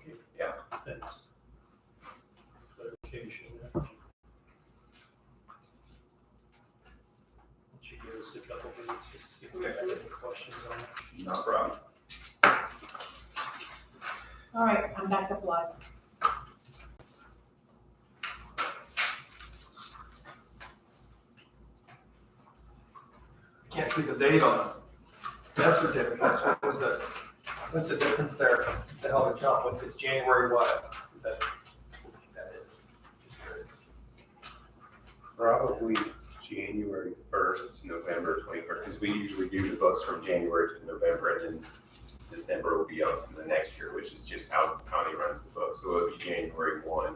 Okay. Yeah. Thanks. Clarification there. Why don't you give us a couple minutes just to see if we have any questions on it? No problem. All right, I'm back up live. Can't see the date on the death certificates. What was that? What's the difference there? It's a hell of a jump. It's January what? Is that? That is. Probably January 1st to November 21st, because we usually do the books from January to November, and then December will be up to the next year, which is just how the county runs the book. So it'll be January 1,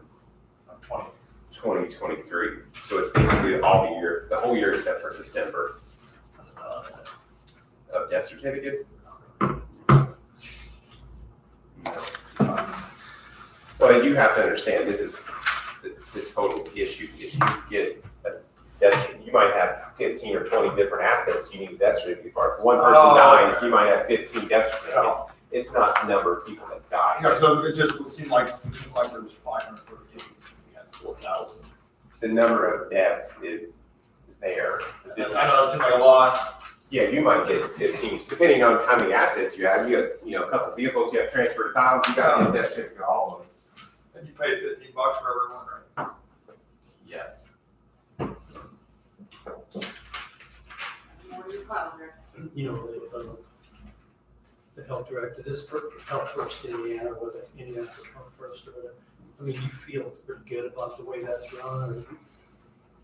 2023. So it's basically all the year, the whole year except for December of death certificates. But you have to understand, this is the total issue. If you get a death certificate, you might have 15 or 20 different assets you need a death certificate for. If one person dies, you might have 15 death certificates. It's not the number of people that die. Yeah, so it just seemed like there was 538. We had 4,000. The number of deaths is there. I know that seemed like a lot. Yeah, you might get 15, depending on how many assets you have. You got, a couple of vehicles, you have transferred titles, you got to get death certificate, all of them. And you paid $15 for everyone, right? Yes. The health director, this for Health First Indiana, or the Indiana Health First, or whatever. I mean, you feel pretty good about the way that's run, or,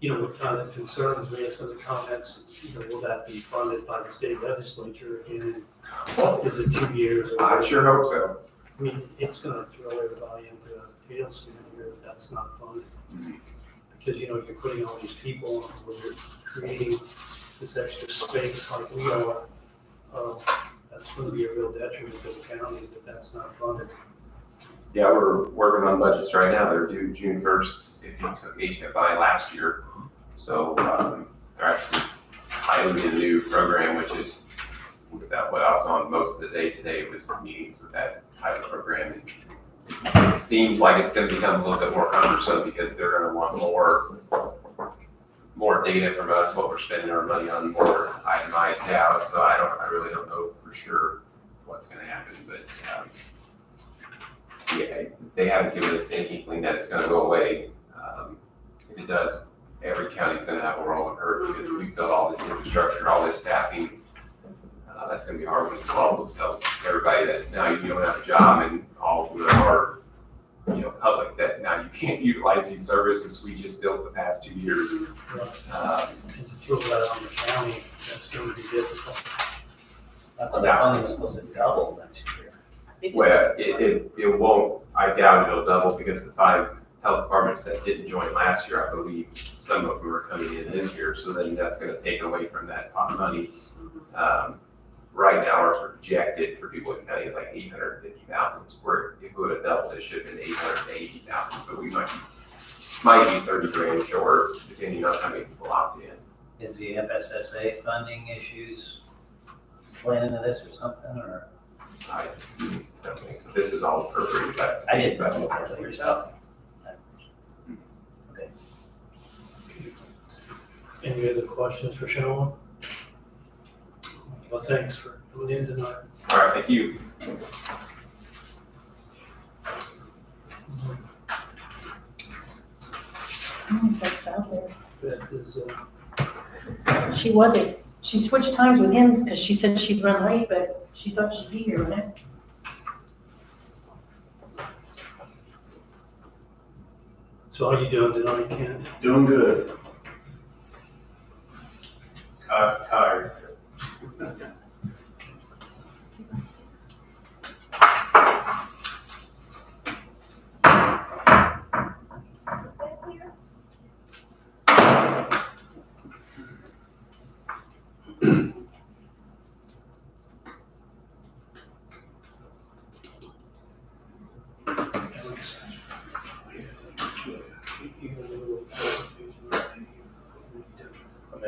what kind of concerns me, some of the comments, will that be funded by the state legislature again? Is it 2 years? Or I sure hope so. I mean, it's gonna throw everybody into a tailspin here if that's not funded. Because, you're putting all these people on, where you're creating this extra space like we are. That's gonna be a real detriment to the counties if that's not funded. Yeah, we're working on budgets right now. They're due June 1st. If you took HFI last year. So they're actually piloting a new program, which is about what I was on most of the day today was the meetings with that pilot program. And it seems like it's going to become a little bit more cumbersome because they're going to want more data from us, what we're spending our money on, more itemized out. So I really don't know for sure what's going to happen, but yeah, they haven't given us any inkling that it's going to go away. If it does, every county is going to have a role in hurt because we've built all this infrastructure, all this staffing. That's going to be hard when it's swallowed. Tell everybody that now you don't have a job, and all of them are, public, that now you can't utilize these services we just built the past 2 years. And to throw that on the county, that's going to be difficult. I thought the funding was supposed to double next year. Well, it won't, I doubt it'll double because the 5 health departments that didn't join last year, I believe some of them are coming in this year. So then that's going to take away from that pot of money. Right now, our projected for DuBois County is like 850,000. Where if it would have doubled, it should have been 880,000. So we might be 30 grand short, depending on how many people opt in. Is the FSSA funding issues playing into this or something, or? I don't think so. This is all appropriated by the I state. didn't know about yourself. Okay. Any other questions for Sean? Well, thanks for coming in tonight. All right, thank you. I don't know if that's out there. Beth is, She switched times with him because she said she'd run late, but she thought she'd be here, right? so how you doing tonight, Ken? Doing good. Tired.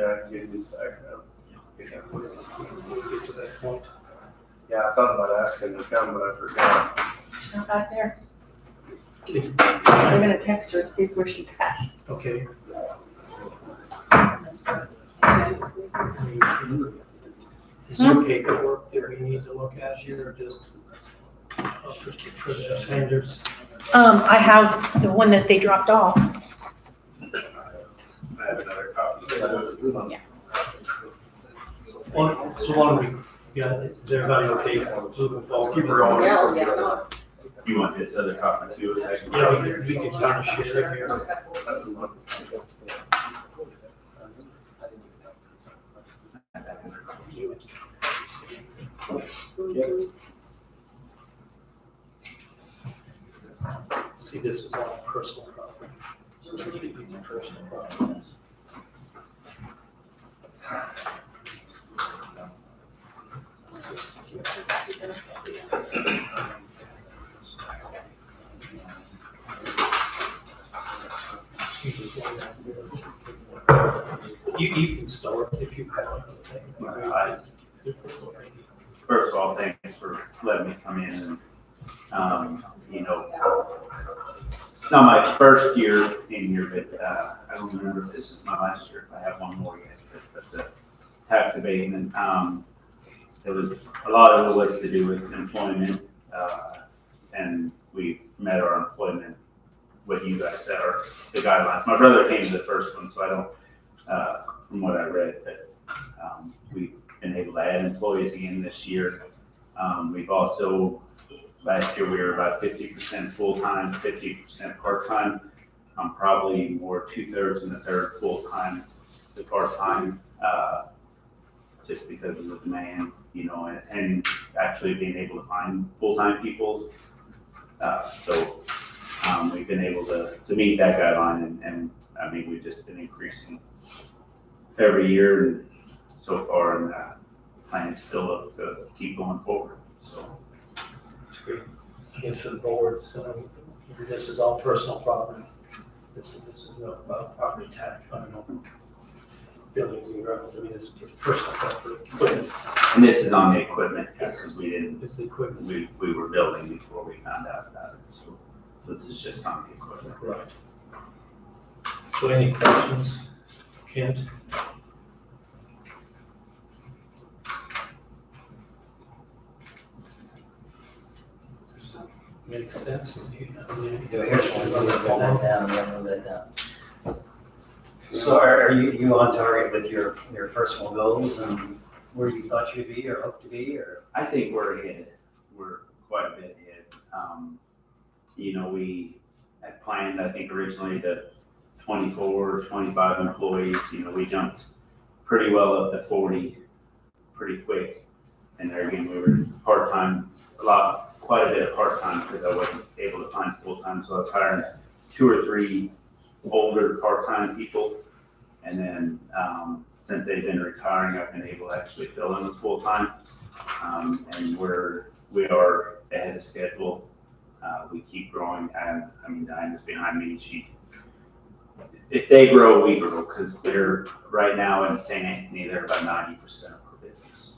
I can get these back now. We'll get to that point. Yeah, I thought about asking to come, but I forgot. Not back there. I'm gonna text her to see where she's at. Okay. Is there paperwork that we need to look at here, or just for the offenders? I have the one that they dropped off. I have another copy. So why don't we, yeah, is everybody okay moving forward? Keep her on. You want this other copy too, a second? Yeah, we can kind of share here. That's the one. See, this is all personal property. So these are personal properties. You can start if you want. First of all, thanks for letting me come in and, you know, it's not my first year in here, but, I don't remember if this is my last year, if I have one more yet, but the tax abatement, it was, a lot of it was to do with employment, and we met our employment, what you guys said, or the guidelines. My brother came to the first one, so I don't, from what I read, but, we've been able to add employees again this year. We've also, last year we were about 50% full-time, 50% part-time. Probably more 2/3 and 1/3 full-time to part-time, just because of the demand, you know, and actually being able to find full-time people. So we've been able to meet that guideline, and I mean, we've just been increasing every year, and so far, and plan is still to keep going forward, so. That's great. I guess for the board, so this is all personal property. This is no property tax, I don't know. Buildings and grounds, I mean, it's personal property. Equipment And this is on the equipment, because we didn't, is the equipment. we were building before we found out about it, so this is just on the equipment. Right. So any questions, Kent? Makes sense. I mean, Do I hear someone move that down, yeah, move that down. So are you on target with your personal goals and where you thought you'd be or hope to be, or? I think we're ahead. We're quite a bit ahead. You know, we had planned, I think originally to 24, 25 employees. You know, we jumped pretty well up to 40 pretty quick. And there again, we were part-time, quite a bit of part-time because I wasn't able to find full-time. So I was hiring 2 or 3 older part-time people. And then since they've been retiring, I've been able to actually fill in with full-time. And we are ahead of schedule. We keep growing, and I mean, Diana's behind me. If they grow, we grow, because they're right now in St. Anthony, they're about 90% of our business.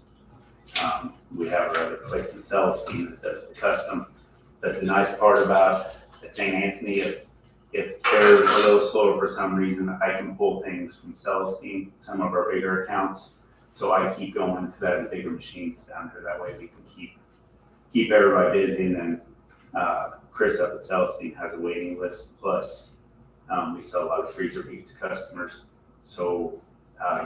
We have our other place in Celestine that does the custom. But the nice part about at St. Anthony, if they're a little slower for some reason, I can pull things from Celestine, some of our bigger accounts. So I keep going because I have the bigger machines down here. That way we can keep everybody busy. And then Chris up at Celestine has a waiting list. Plus, we sell a lot of freezer beef to customers. So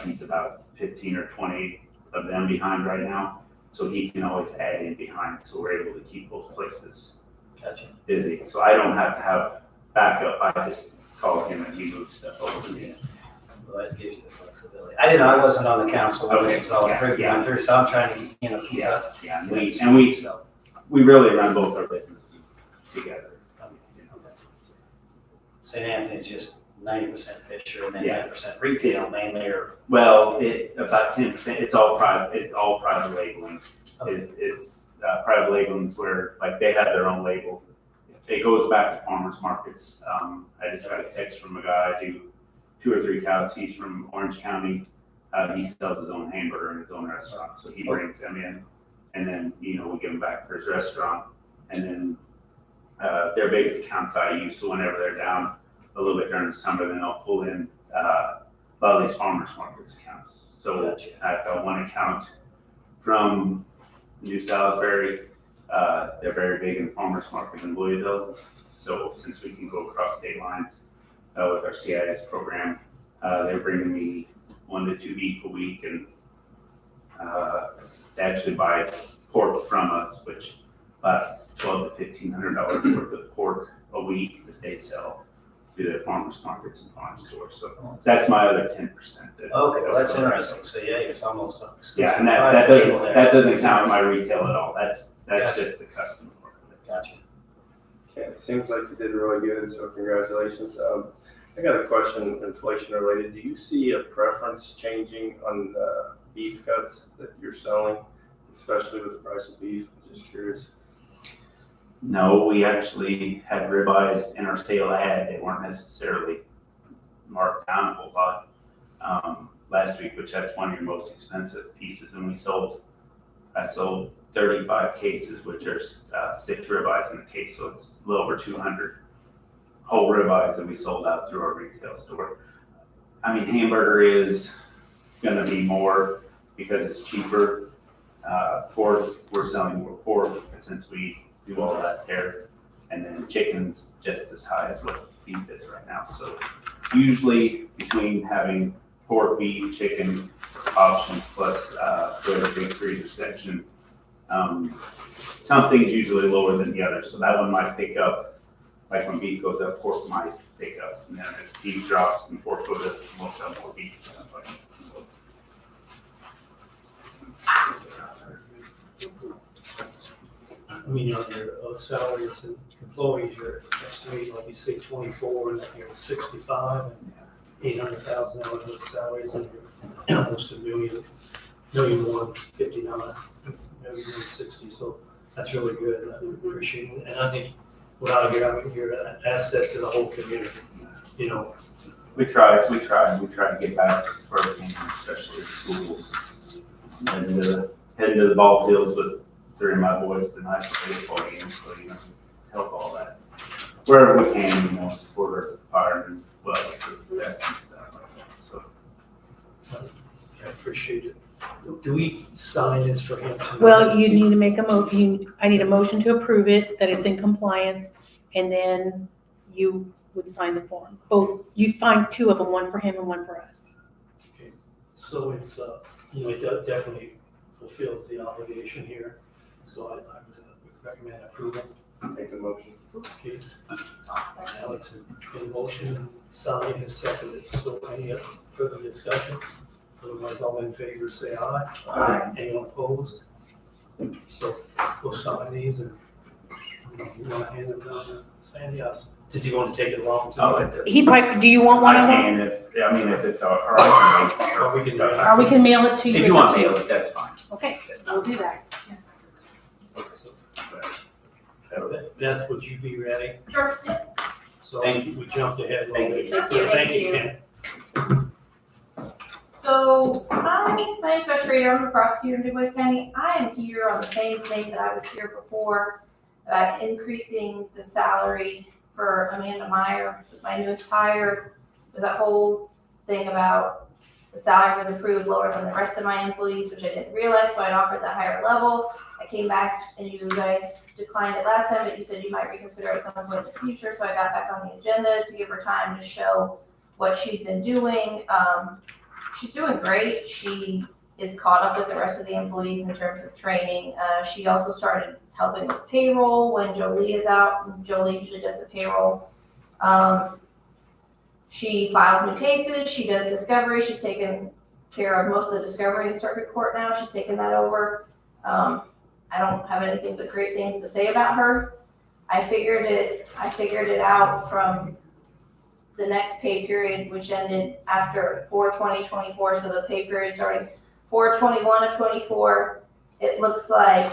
he's about 15 or 20 of them behind right now. So he can always add in behind. So we're able to keep both places Gotcha. busy. So I don't have to have backup. I just call him and he moves stuff over to me. Well, that gives you the flexibility. I didn't know, I wasn't on the council when this was all Okay, approved, yeah. through, so I'm trying to, keep Yeah, up. yeah, and we really run both our businesses together. You know, St. Anthony's just 90% Fisher and then Yeah. 10% retail mainly, or? Well, about 10%. It's all private. It's all private labeling. Okay. It's private labeling is where like they have their own label. It goes back to farmers markets. I just got a text from a guy. I do 2 or 3 counts. He's from Orange County. He sells his own hamburger in his own restaurant, so he brings them in, and then we give him back for his restaurant, and then their biggest accounts I use. So whenever they're down a little bit during the summer, then I'll pull in a lot of these farmers markets accounts. So Gotcha. I've got one account from New Salisbury. They're very big in the farmers market in Louisville. So since we can go across state lines with our CIS program, they're bringing me 1 to 2 beef a week, and they actually buy pork from us, which about $1,200 to $1,500 worth of pork a week that they sell to their farmers markets and farm stores. So that's my other 10%. Okay, well, that's interesting. So yeah, it's almost exclusive. Yeah, and that private label doesn't, there. that doesn't count my retail at all. That's Gotcha. just the customer part of it. Gotcha. Okay, it seems like you did really good, so congratulations. I got a question, inflation related. Do you see a preference changing on the beef cuts that you're selling, especially with the price of beef? I'm just curious. No, we actually had ribeyes in our sale ad. They weren't necessarily marked down a whole lot last week, which that's one of your most expensive pieces. And I sold 35 cases, which are 6 ribeyes in a case, so it's a little over 200 whole ribeyes that we sold out through our retail store. I mean, hamburger is going to be more because it's cheaper. Pork, we're selling more pork, and since we do all that there, and then chicken's just as high as what beef is right now. So usually between having pork, beef, chicken options plus the big freezer section, something's usually lower than the other. So that one might pick up, like when beef goes up, pork might pick up, and then if beef drops and pork goes up, we'll sell more beef. Stuff like that. So, I mean, on your salaries and employees, you're estimating, like you say, 24, and then you're 65, and $800,000 of salaries, and you're almost $1 million, $1,159,000, $1,160,000. So that's really good. I appreciate it, and I think without here, I mean, you're an asset to the whole community. You know, we try to get back to working, especially at schools, heading to the ball fields with 3 of my boys tonight for baseball games, so, help all that. Wherever we can, support our firemen, well, for vets and stuff like that, so. I appreciate it. Do we sign this for him tonight? Well, you need to make I need a motion to approve it, that it's in compliance, and then you would sign the form. Both, you find 2 of them, one for him and one for us. Okay. So it's, it definitely fulfills the obligation here. So I would recommend approval. Make a motion. Okay. Alex, in motion, Sally has seconded. So any further discussion? Otherwise, all in favor, say aye. Aye. Anyone opposed? So we'll sign these, and you want to hand them down to Sandy? Did you want to take it along? He probably, do you want one of them? If it's all right. Or we can- Or we can mail it to you. If it's you up want to to, that's fine. Okay, we'll do that. Beth, would you be ready? Sure. So Thank you. we jumped ahead a little bit. Thank you. Ken. So, my name's Beth Schrader, I'm a prosecutor in DuBois County. I am here on the same thing that I was here before about increasing the salary for Amanda Meyer, who's my newest hire. There's that whole thing about the salary was approved lower than the rest of my employees, which I didn't realize, so I'd offered that higher level. I came back and you guys declined it last time, but you said you might reconsider at some point in the future, so I got back on the agenda to give her time to show what she's been doing. She's doing great. She is caught up with the rest of the employees in terms of training. She also started helping with payroll when Jolie is out. Jolie usually does the payroll. She files new cases. She does discovery. She's taken care of most of the discovery in circuit court now. She's taken that over. I don't have anything but great things to say about her. I figured it out from the next pay period, which ended after 4/20/24. So the pay period starting 4/21 of 24. It looks like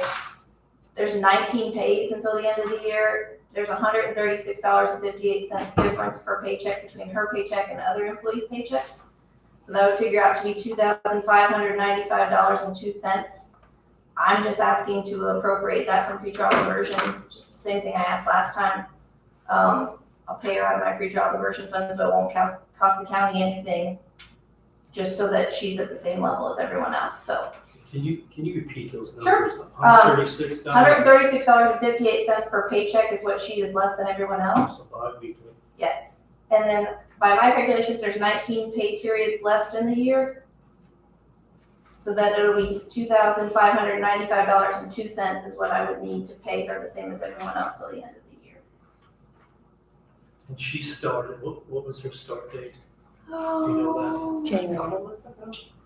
there's 19 pays until the end of the year. There's $136.58 difference per paycheck between her paycheck and other employees' paychecks. So that would figure out to be $2,595.02. I'm just asking to appropriate that from pretrial diversion, just same thing I asked last time. I'll pay her out of my pre-trial diversion fund, so it won't cost the county anything, just so that she's at the same level as everyone else, so. Can you repeat those Sure. numbers? $136? $136.58 per paycheck is what she is less than everyone else. Bi-weekly. Yes. And then by my calculations, there's 19 pay periods left in the year. So that it'll be $2,595.02 is what I would need to pay her, the same as everyone else till the end of the year. And she started, what was her start date? Oh. January.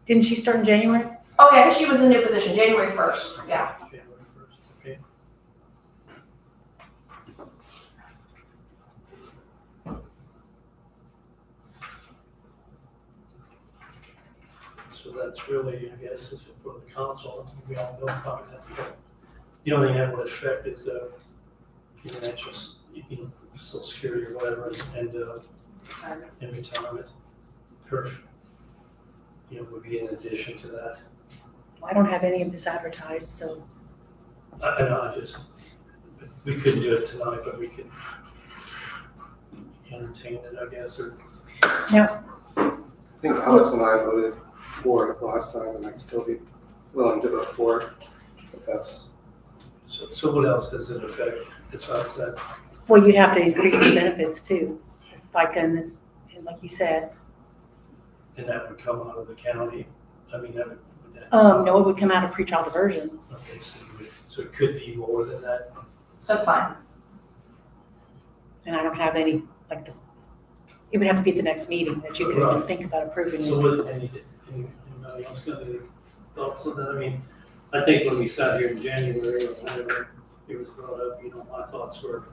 Didn't she start in January? Oh, yeah, 'cause she was in a new position, January 1st, yeah. January 1st, okay. So that's really, I guess, is for the council, we all know probably that's the only thing that would affect is, that's just, social security or whatever, and retirement. Her, would be in addition to that. I don't have any of this advertised, so. I know, we couldn't do it tonight, but we could entertain it, I guess, or. Now, I think Alex and I voted for it last time, and I'd still be willing to vote for it. But that's So what else does it affect besides that? well, you'd have to increase the benefits too. It's like in this, like you said. And that would come out of the county? I mean, that would that? No, it would come out of pretrial diversion. Okay, so it could be more than that? That's fine. And I don't have any, like, it would have to be at the next meeting that you could even think about approving So it. what, anybody else got any thoughts on that? I mean, I think when we sat here in January or whenever it was brought up, my thoughts were,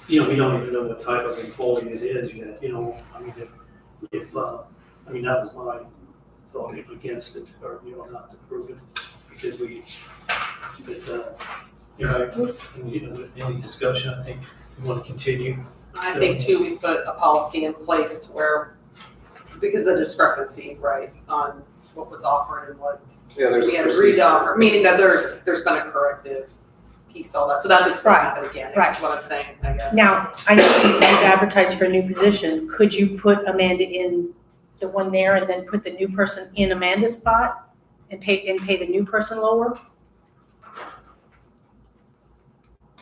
we don't even know what type of employee it is yet, I mean, if that was my thought against it, or, not to prove it, because any discussion, I think we want to continue. I think too, we put a policy in place to where, because of the discrepancy, right, on what was offered and what there's we a had agreed procedure. to offer, meaning that there's been a corrective piece to all that, so that is going to happen again, is what I'm saying, I guess. Now, I know you've advertised for a new position. Could you put Amanda in the one there and then put the new person in Amanda's spot and pay the new person lower?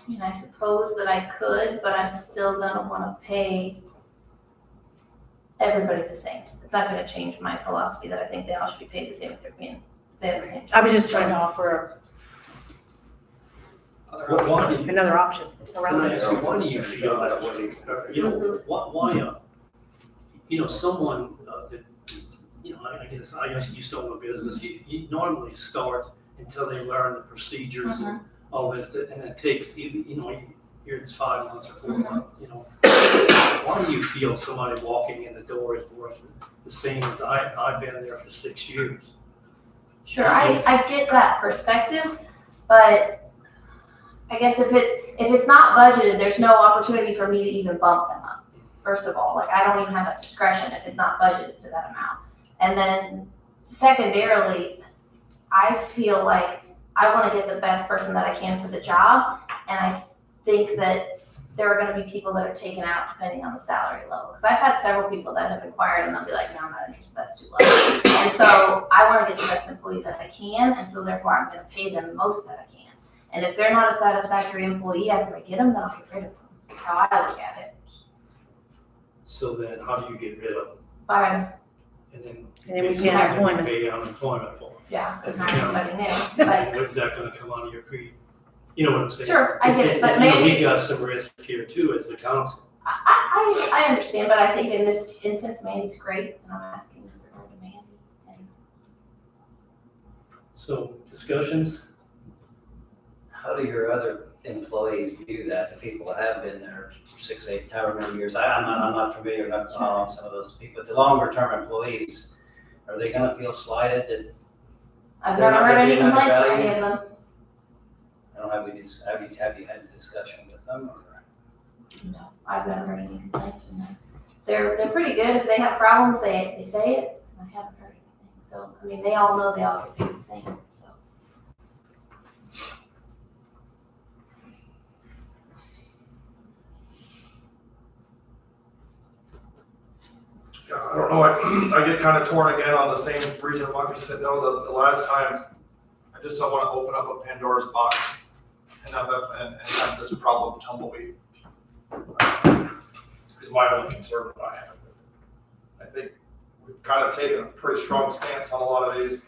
I mean, I suppose that I could, but I'm still gonna wanna pay everybody the same. It's not gonna change my philosophy that I think they all should be paid the same if they're they have the same. I was just trying to offer Other Why options. do you- another option Can around I it. ask you, why do you feel that way? Why, someone that, I guess you still own a business, you normally start until they learn the procedures and all this, and it takes, here it's 5 months or 4 months, Why do you feel somebody walking in the door is worth the same as I've been there for 6 years? Sure, I get that perspective, but I guess if it's not budgeted, there's no opportunity for me to even bump them up. First of all, I don't even have that discretion if it's not budgeted to that amount. And then secondarily, I feel like I want to get the best person that I can for the job, and I think that there are going to be people that are taken out depending on the salary level. Because I've had several people that have inquired and they'll be like, no, I'm not interested, that's too low. And so I want to get the best employee that I can, and so therefore I'm going to pay them the most that I can. And if they're not a satisfactory employee after I get them, then I'll get rid of them. That's how I look at it. So then how do you get rid of them? Fire them, And then And then we basically pay unemployment. pay unemployment for them. yeah, That's and the hire somebody new. Like, What is that gonna come out of your you know what I'm saying? sure, I get it, but We maybe, got some risk here too as the council. I understand, but I think in this instance, Mandy's great, and I'm asking because they're going to Mandy. And So discussions? How do your other employees view that, the people that have been there 6, 8, however many years? I'm not familiar enough to know some of those people, but the longer term employees, are they gonna feel slighted that, I've They're never not heard gonna any be complaints from undervalued? any of them. I don't know, have you had a discussion with them? Or? No, I've never heard any complaints from them. They're pretty good. If they have problems, they say it. I haven't heard anything. So, I mean, they all know they all get paid the same, so. I don't know, I get kind of torn again on the same reason why we said no the last time. I just don't want to open up a Pandora's box and have this problem of tumbleweed. Is my only concern that I have with it. I think we've kind of taken a pretty strong stance on a lot of these.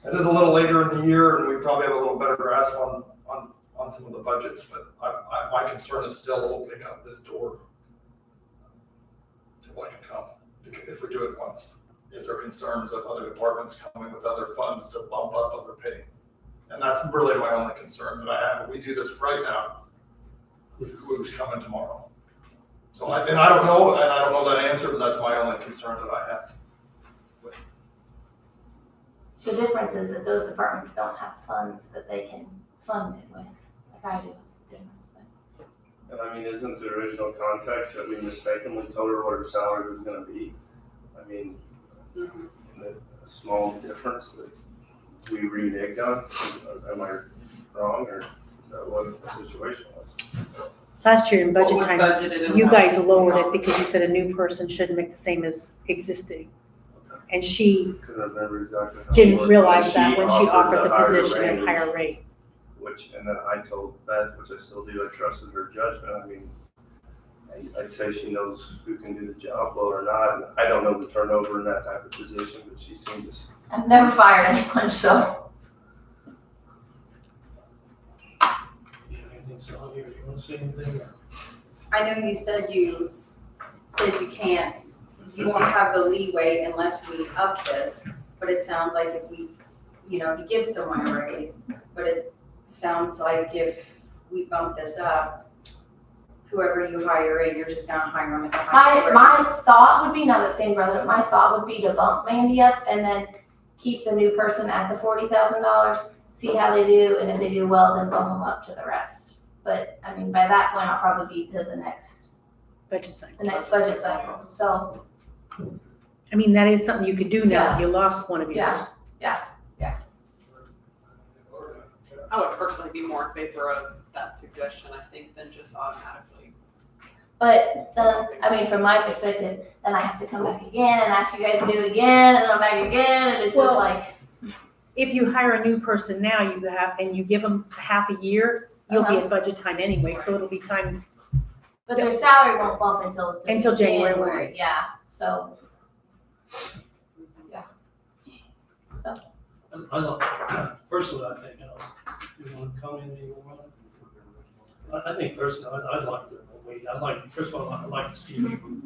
It is a little later in the year and we probably have a little better grasp on some of the budgets, but my concern is still opening up this door to what can come if we do it once. Is there concerns of other departments coming with other funds to bump up other pay? And that's really my only concern that I have. If we do this right now, who's coming tomorrow? So I don't know that answer, but that's my only concern that I have. The difference is that those departments don't have funds that they can fund it with, like I do, it's the difference, but. And I mean, isn't the original context that we mistakenly told her what her salary was gonna be? I mean, a small difference that we reneged on, am I wrong, or is that what the situation was? Last year in What budget was time, budgeted and you what guys was lowered it not. because you said a new person shouldn't make the same as existing. And she Couldn't remember exactly how. it didn't was, realize but that when she offered the higher position at range, higher rate. Which, and then I told Beth, which I still do, I trusted her judgment. I mean, I'd say she knows who can do the job well or not. And I don't know the turnover in that type of position, but she seemed to. I've never fired anyone, so. Anything, Sally, or you want to say anything? I know you said you can't, you won't have the leeway unless we up this, but it sounds like if we, to give someone a raise, but it sounds like if we bump this up, whoever you hire in, you're just gonna hire them at the highest rate. My thought would be, not the same brother, my thought would be to bump Mandy up and then keep the new person at the $40,000, see how they do, and if they do well, then bump them up to the rest. But, I mean, by that point, I'll probably be to the next Budget cycle. budget cycle, so, I mean, that is something you could do now. Yeah. You lost one of Yeah. yours. I would personally be more in favor of that suggestion, I think, than just automatically. but then, I mean, from my perspective, then I have to come back again and ask you guys to do it again, and I'm back again, and it's just Well, like, If you hire a new person now, and you give them half a year, you'll be in budget time anyway, so it'll be time. but their salary won't bump until just Until January 1. Yeah, so. I don't, personally, I think, you want to come in, you want to? I think personally, I'd like to wait. First of all, I'd like to see if we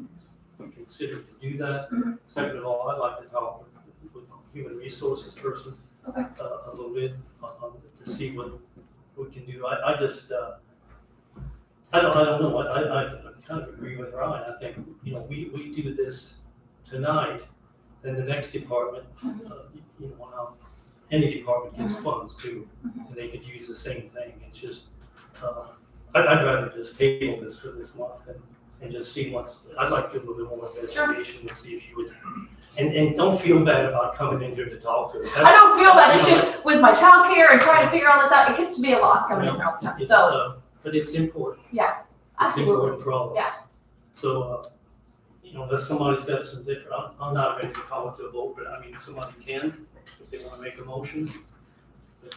would consider to do that. Second of all, I'd like to talk with a human resources person. Okay. A little bit to see what we can do. I just, I don't know. I kind of agree with Ryan. I think, we do this tonight, then the next department, any department gets funds too, and they could use the same thing. It's just, I'd rather just table this for this month and just see I'd like to do a little bit more investigation and see if you would, and don't feel bad about coming in here to talk to us. I don't feel bad, it's just with my childcare and trying to figure all this out, it gets to be a lot coming in all the time, It's, so, but it's important. It's absolutely. important for all of us. Yeah. So, unless somebody's got some different, I'm not ready to call it to a vote, but I mean, if somebody can, if they want to make a motion.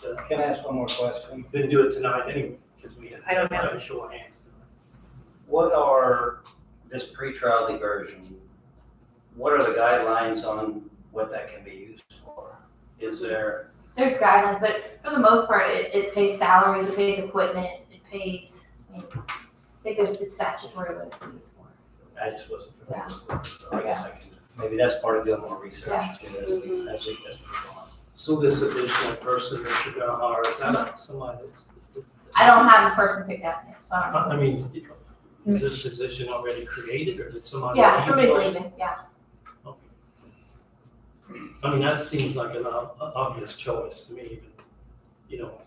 But, Can I ask one more question? we can do it tonight anyway, because we I don't have a show of hands. What are, this pretrial diversion, what are the guidelines on what that can be used for? Is there, There's guidelines, but for the most part, it pays salaries, it pays equipment, it pays, I think it's statutory what it's used for. I just wasn't familiar Yeah. with it, so I guess I can, maybe that's part of doing more research Yeah. too, as we go on. So this additional person that you're gonna hire, is that somebody that's? I don't have a person picked out yet, so I don't know. I mean, is this position already created, or did somebody? Yeah, leave? somebody's leaving, yeah. Okay. I mean, that seems like an obvious choice to me,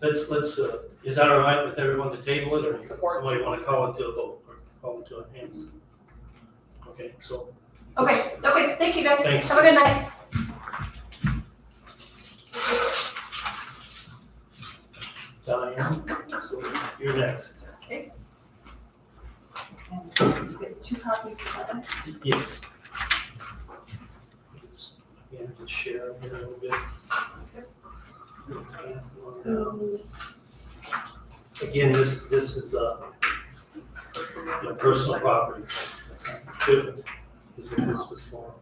but, let's, is that all right with everyone to table it, or Support. somebody wanna call it to a vote, or call it to a hands? Okay, so. Okay, thank you guys. Thanks. Have a good night. Diane, so you're next. Two copies of that. Yes. Yeah, just share here a little bit. Again, this is, personal property. Good, is what this was for.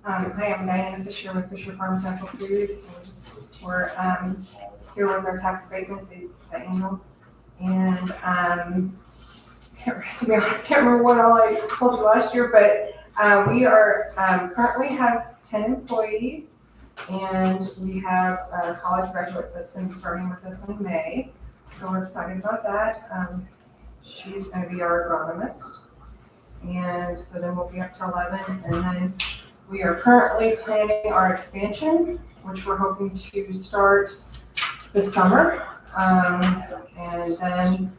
Hi, I'm Diana Fisher with Fisher Farm Central Foods. We're here with our tax abatement, the annual. And to be honest, can't remember what all I told you last year, but we are currently have 10 employees, and we have a college graduate that's going to be starting with us in May. So we're excited about that. She's going to be our agronomist. And so then we'll be up to 11, and then we are currently planning our expansion, which we're hoping to start this summer. And then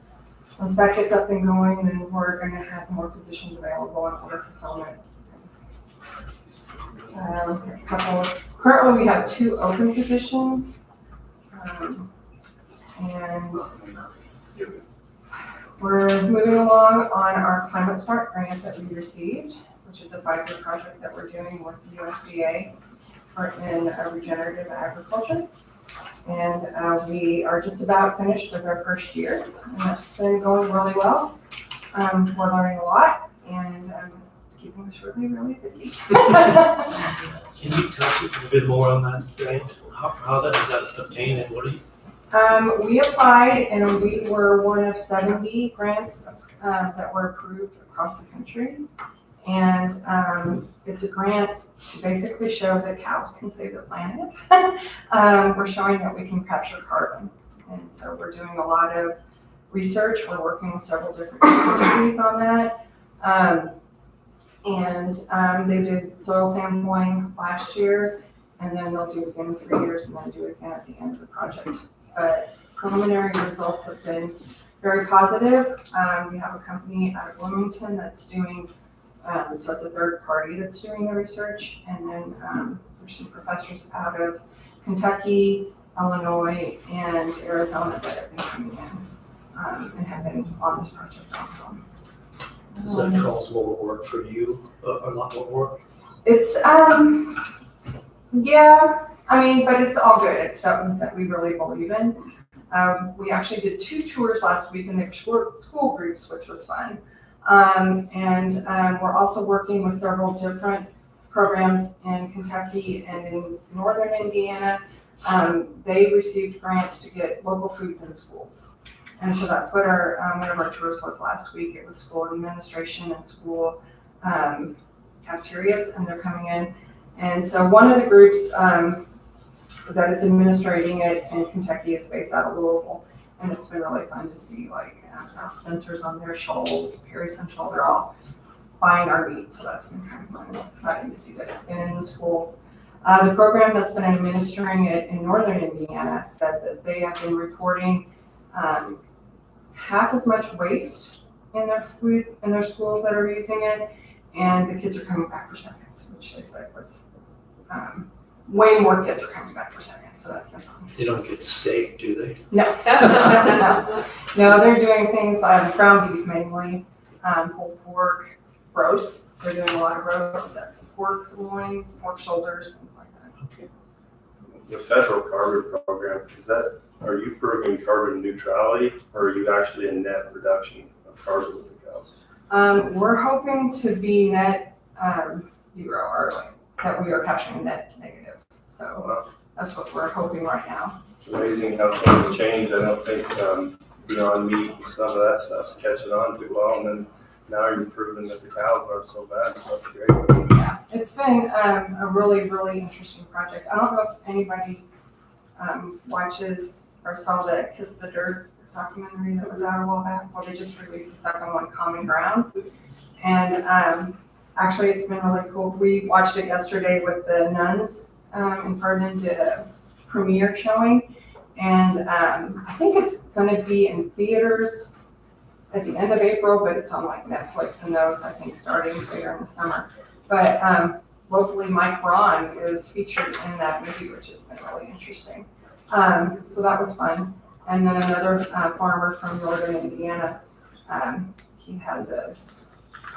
once that gets up and going, then we're going to have more positions available in order fulfillment. Currently we have 2 open positions. And we're moving along on our Climate Smart grant that we received, which is a 5-year project that we're doing with the USDA in regenerative agriculture. And we are just about finished with our first year, and that's been going really well. We're learning a lot, and it's keeping us really, really busy. Can you touch a bit more on that grant? How that is that obtained, and what are you? We applied, and we were one of 70 grants that were approved across the country. And it's a grant to basically show that cows can save the planet. We're showing that we can capture carbon. And so we're doing a lot of research. We're working with several different universities on that. They did soil sampling last year, and then they'll do it again in 3 years, and then do it again at the end of the project. But preliminary results have been very positive. We have a company out of Bloomington that's doing so it's a third party that's doing the research, and then there's some professors out of Kentucky, Illinois, and Arizona that have been coming in and have been on this project also. Does that cause more work for you, a lot more work? It's yeah, I mean, but it's all good. It's something that we really believe in. We actually did 2 tours last week in the school groups, which was fun. We're also working with several different programs in Kentucky and in northern Indiana. They received grants to get local foods in schools. And so that's what our one of our tours was last week. It was school administration and school cafeterias, and they're coming in. And so one of the groups that is administrating it in Kentucky is based out of Louisville. And it's been really fun to see, like, South Spencer's on their Shoals, Perry Central, they're all buying our meat. So that's been kind of fun and exciting to see that it's been in the schools. The program that's been administering it in northern Indiana said that they have been reporting half as much waste in their food, in their schools that are using it. And the kids are coming back for seconds, which they said was way more kids are coming back for seconds. So that's been fun. They don't get steak, do they? No. No, they're doing things like ground beef mainly, pulled pork, roasts. They're doing a lot of roasts, pork loins, pork shoulders, things like that. Okay. The federal carbon program, are you proving carbon neutrality, or are you actually a net reduction of carbon with the cows? We're hoping to be net zero, or like that we are capturing net negative. So that's what we're hoping right now. It's amazing how things change. I don't think Beyond Meat and some of that stuff's catching on too well, and then now you're proving that the cows aren't so bad, so that's great. Yeah, it's been a really, really interesting project. I don't know if anybody watches or saw the Kiss the Dirt documentary that was out a while back. Well, they just released the second one, Common Ground. And actually, it's been really cool. We watched it yesterday with the nuns in Ferdinand, did a premiere showing. And I think it's going to be in theaters at the end of April, but it's on like Netflix and those, I think, starting later in the summer. But locally, Mike Braun is featured in that movie, which has been really interesting. So that was fun. And then another farmer from northern Indiana, he has a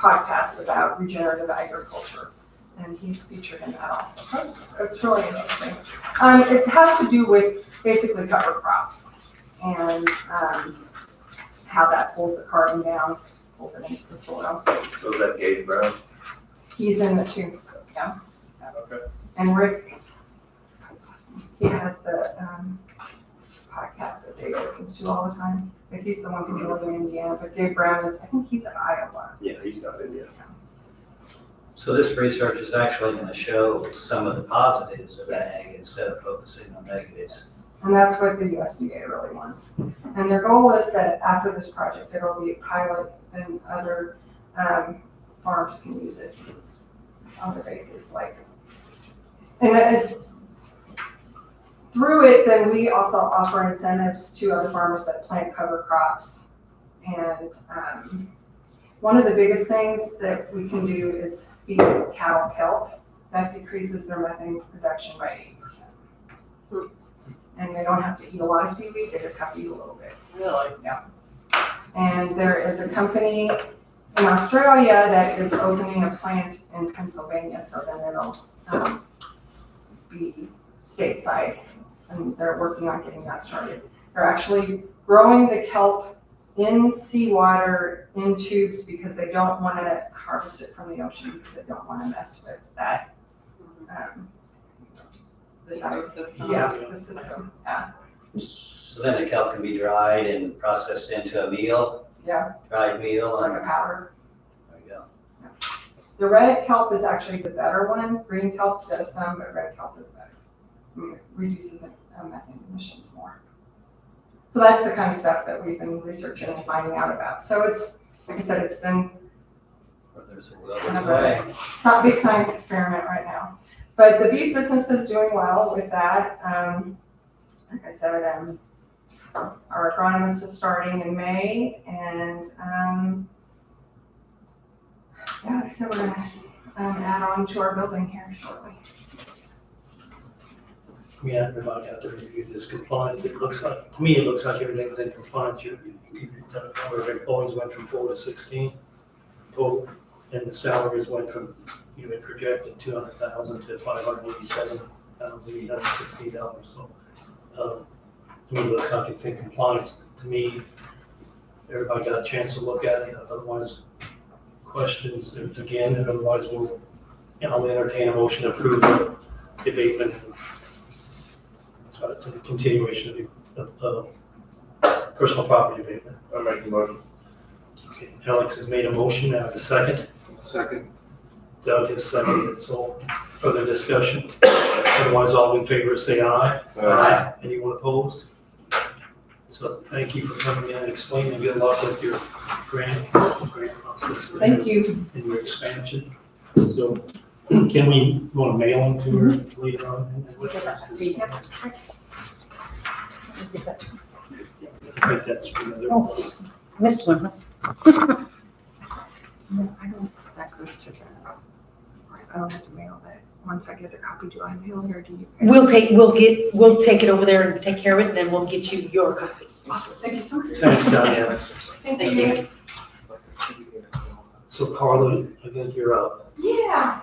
podcast about regenerative agriculture, and he's featured in that also. So it's really interesting. It has to do with basically cover crops and how that pulls the carbon down, pulls it into the soil. So is that Gabe Brown? He's in the too, yeah. Okay. And Rick, he has the podcast that Dave listens to all the time. But he's the one from Northern Indiana. But Gabe Brown is, I think he's in Iowa. Yeah, he's not in yet. So this research is actually going to show some of the positives of Yes. ag instead of focusing on negatives. And that's what the USDA really wants. And their goal is that after this project, it'll be a pilot and other farms can use it on the basis through it, then we also offer incentives to other farmers that plant cover crops. And one of the biggest things that we can do is feed cattle kelp. That decreases their methane production by 80%. And they don't have to eat a lot of seaweed, they just have to eat a little bit. Really? And there is a company in Australia that is opening a plant in Pennsylvania, so then it'll be stateside, and they're working on getting that started. They're actually growing the kelp in seawater in tubes because they don't want to harvest it from the ocean because they don't want to mess with that. The ecosystem. Yeah, the system, yeah. So then the kelp can be dried and processed into a meal, Yeah, dried meal. it's like and a powder. there you go. The red kelp is actually the better one. Green kelp does some, but red kelp is better. I mean, it reduces methane emissions more. So that's the kind of stuff that we've been researching and finding out about. So it's, like I said, it's been Or there's a will, kind there's of a way. a big science experiment right now. But the beef business is doing well with that. Like I said, our agronomist is starting in May, and yeah, like I said, we're gonna add on to our building here shortly. We haven't about got to review this compliance. It looks like, to me, it looks like everything's in compliance. The number of employees went from 4 to 16 total, and the salaries went from, you had projected 200,000 to $587,860. So, to me, it looks like it's in compliance. To me, everybody got a chance to look at it. Otherwise, questions again, and otherwise I'll entertain a motion to approve the abatement. It's a continuation of personal property abatement. I'll make the motion. Okay, Alex has made a motion, I have a second. Second. Doug has seconded, so further discussion. Otherwise, all in favor say aye. Aye. Anyone opposed? So thank you for coming in and explaining. Good luck with your grant process. Thank you. And your expansion. So can we want to mail them to her later on? I think that's another. Missed one, huh? No, I don't, that goes to the, I don't have to mail that. Once I get the copy, do I mail it or do you? We'll take it over there and take care of it, and then we'll get you your copies. Awesome, thank you so much. Thanks, Diana. Thank you. So Carla, I think you're up. Yeah.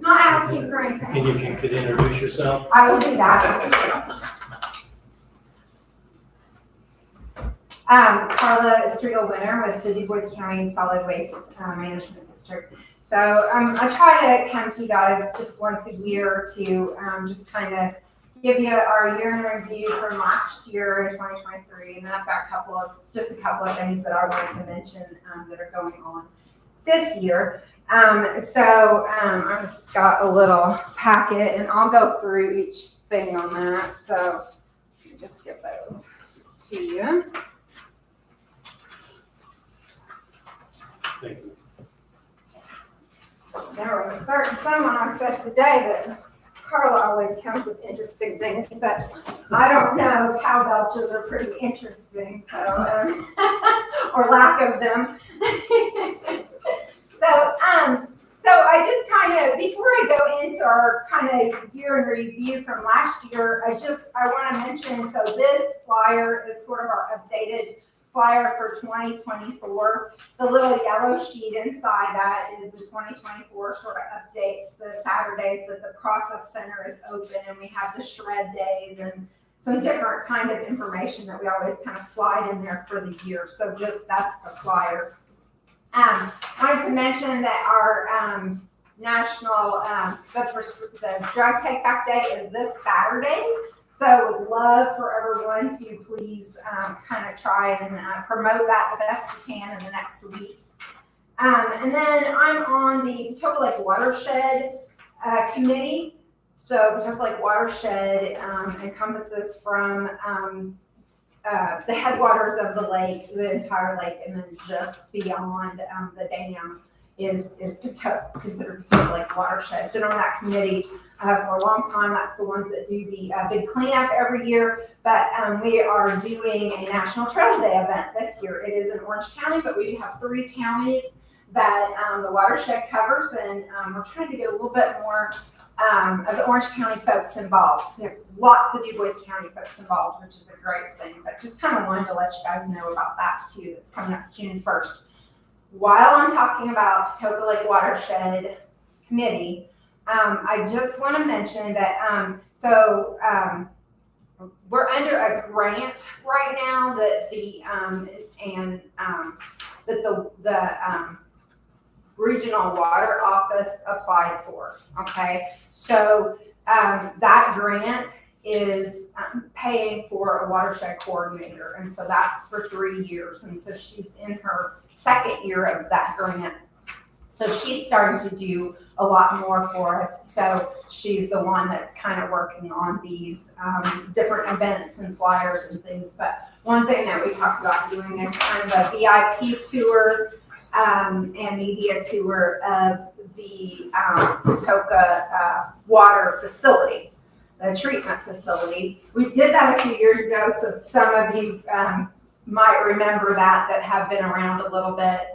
Not asking for anything. And if you could introduce yourself. I will do that. Carla Striegel Winter with the Du Bois County Solid Waste Management District. So I try to come to you guys just once a year to just kind of give you our year in review from last year in 2023, and then I've got a couple of things that I wanted to mention that are going on this year. I just got a little packet, and I'll go through each thing on that. So let me just get those to you. Thank you. There was a certain someone I said today that Carla always comes with interesting things, but I don't know. Cow belches are pretty interesting, so or lack of them. So I just kind of, before I go into our kind of year in review from last year, I want to mention, so this flyer is sort of our updated flyer for 2024. The little yellow sheet inside that is the 2024 sort of updates, the Saturdays that the process center is open, and we have the shred days and some different kind of information that we always kind of slide in there for the year. So just that's the flyer. Wanted to mention that our national the drug take back day is this Saturday. So would love for everyone to please kind of try and promote that the best you can in the next week. And then I'm on the Patoka Lake Watershed Committee. So Patoka Lake Watershed encompasses from the headwaters of the lake, the entire lake, and then just beyond the dam is considered Patoka Lake Watershed. Been on that committee for a long time. That's the ones that do the big cleanup every year. But we are doing a National Trails Day event this year. It is in Orange County, but we do have 3 counties that the watershed covers, and we're trying to get a little bit more of the Orange County folks involved. So lots of Du Bois County folks involved, which is a great thing. But just kind of wanted to let you guys know about that too. That's coming up June 1st. While I'm talking about Patoka Lake Watershed Committee, I just want to mention that we're under a grant right now that the regional water office applied for. Okay, so that grant is paying for a watershed coordinator, and so that's for 3 years, and so she's in her 2nd year of that grant. So she's starting to do a lot more for us. So she's the one that's kind of working on these different events and flyers and things. But one thing that we talked about doing is kind of a VIP tour and media tour of the Patoka water facility, the treatment facility. We did that a few years ago, so some of you might remember that have been around a little bit.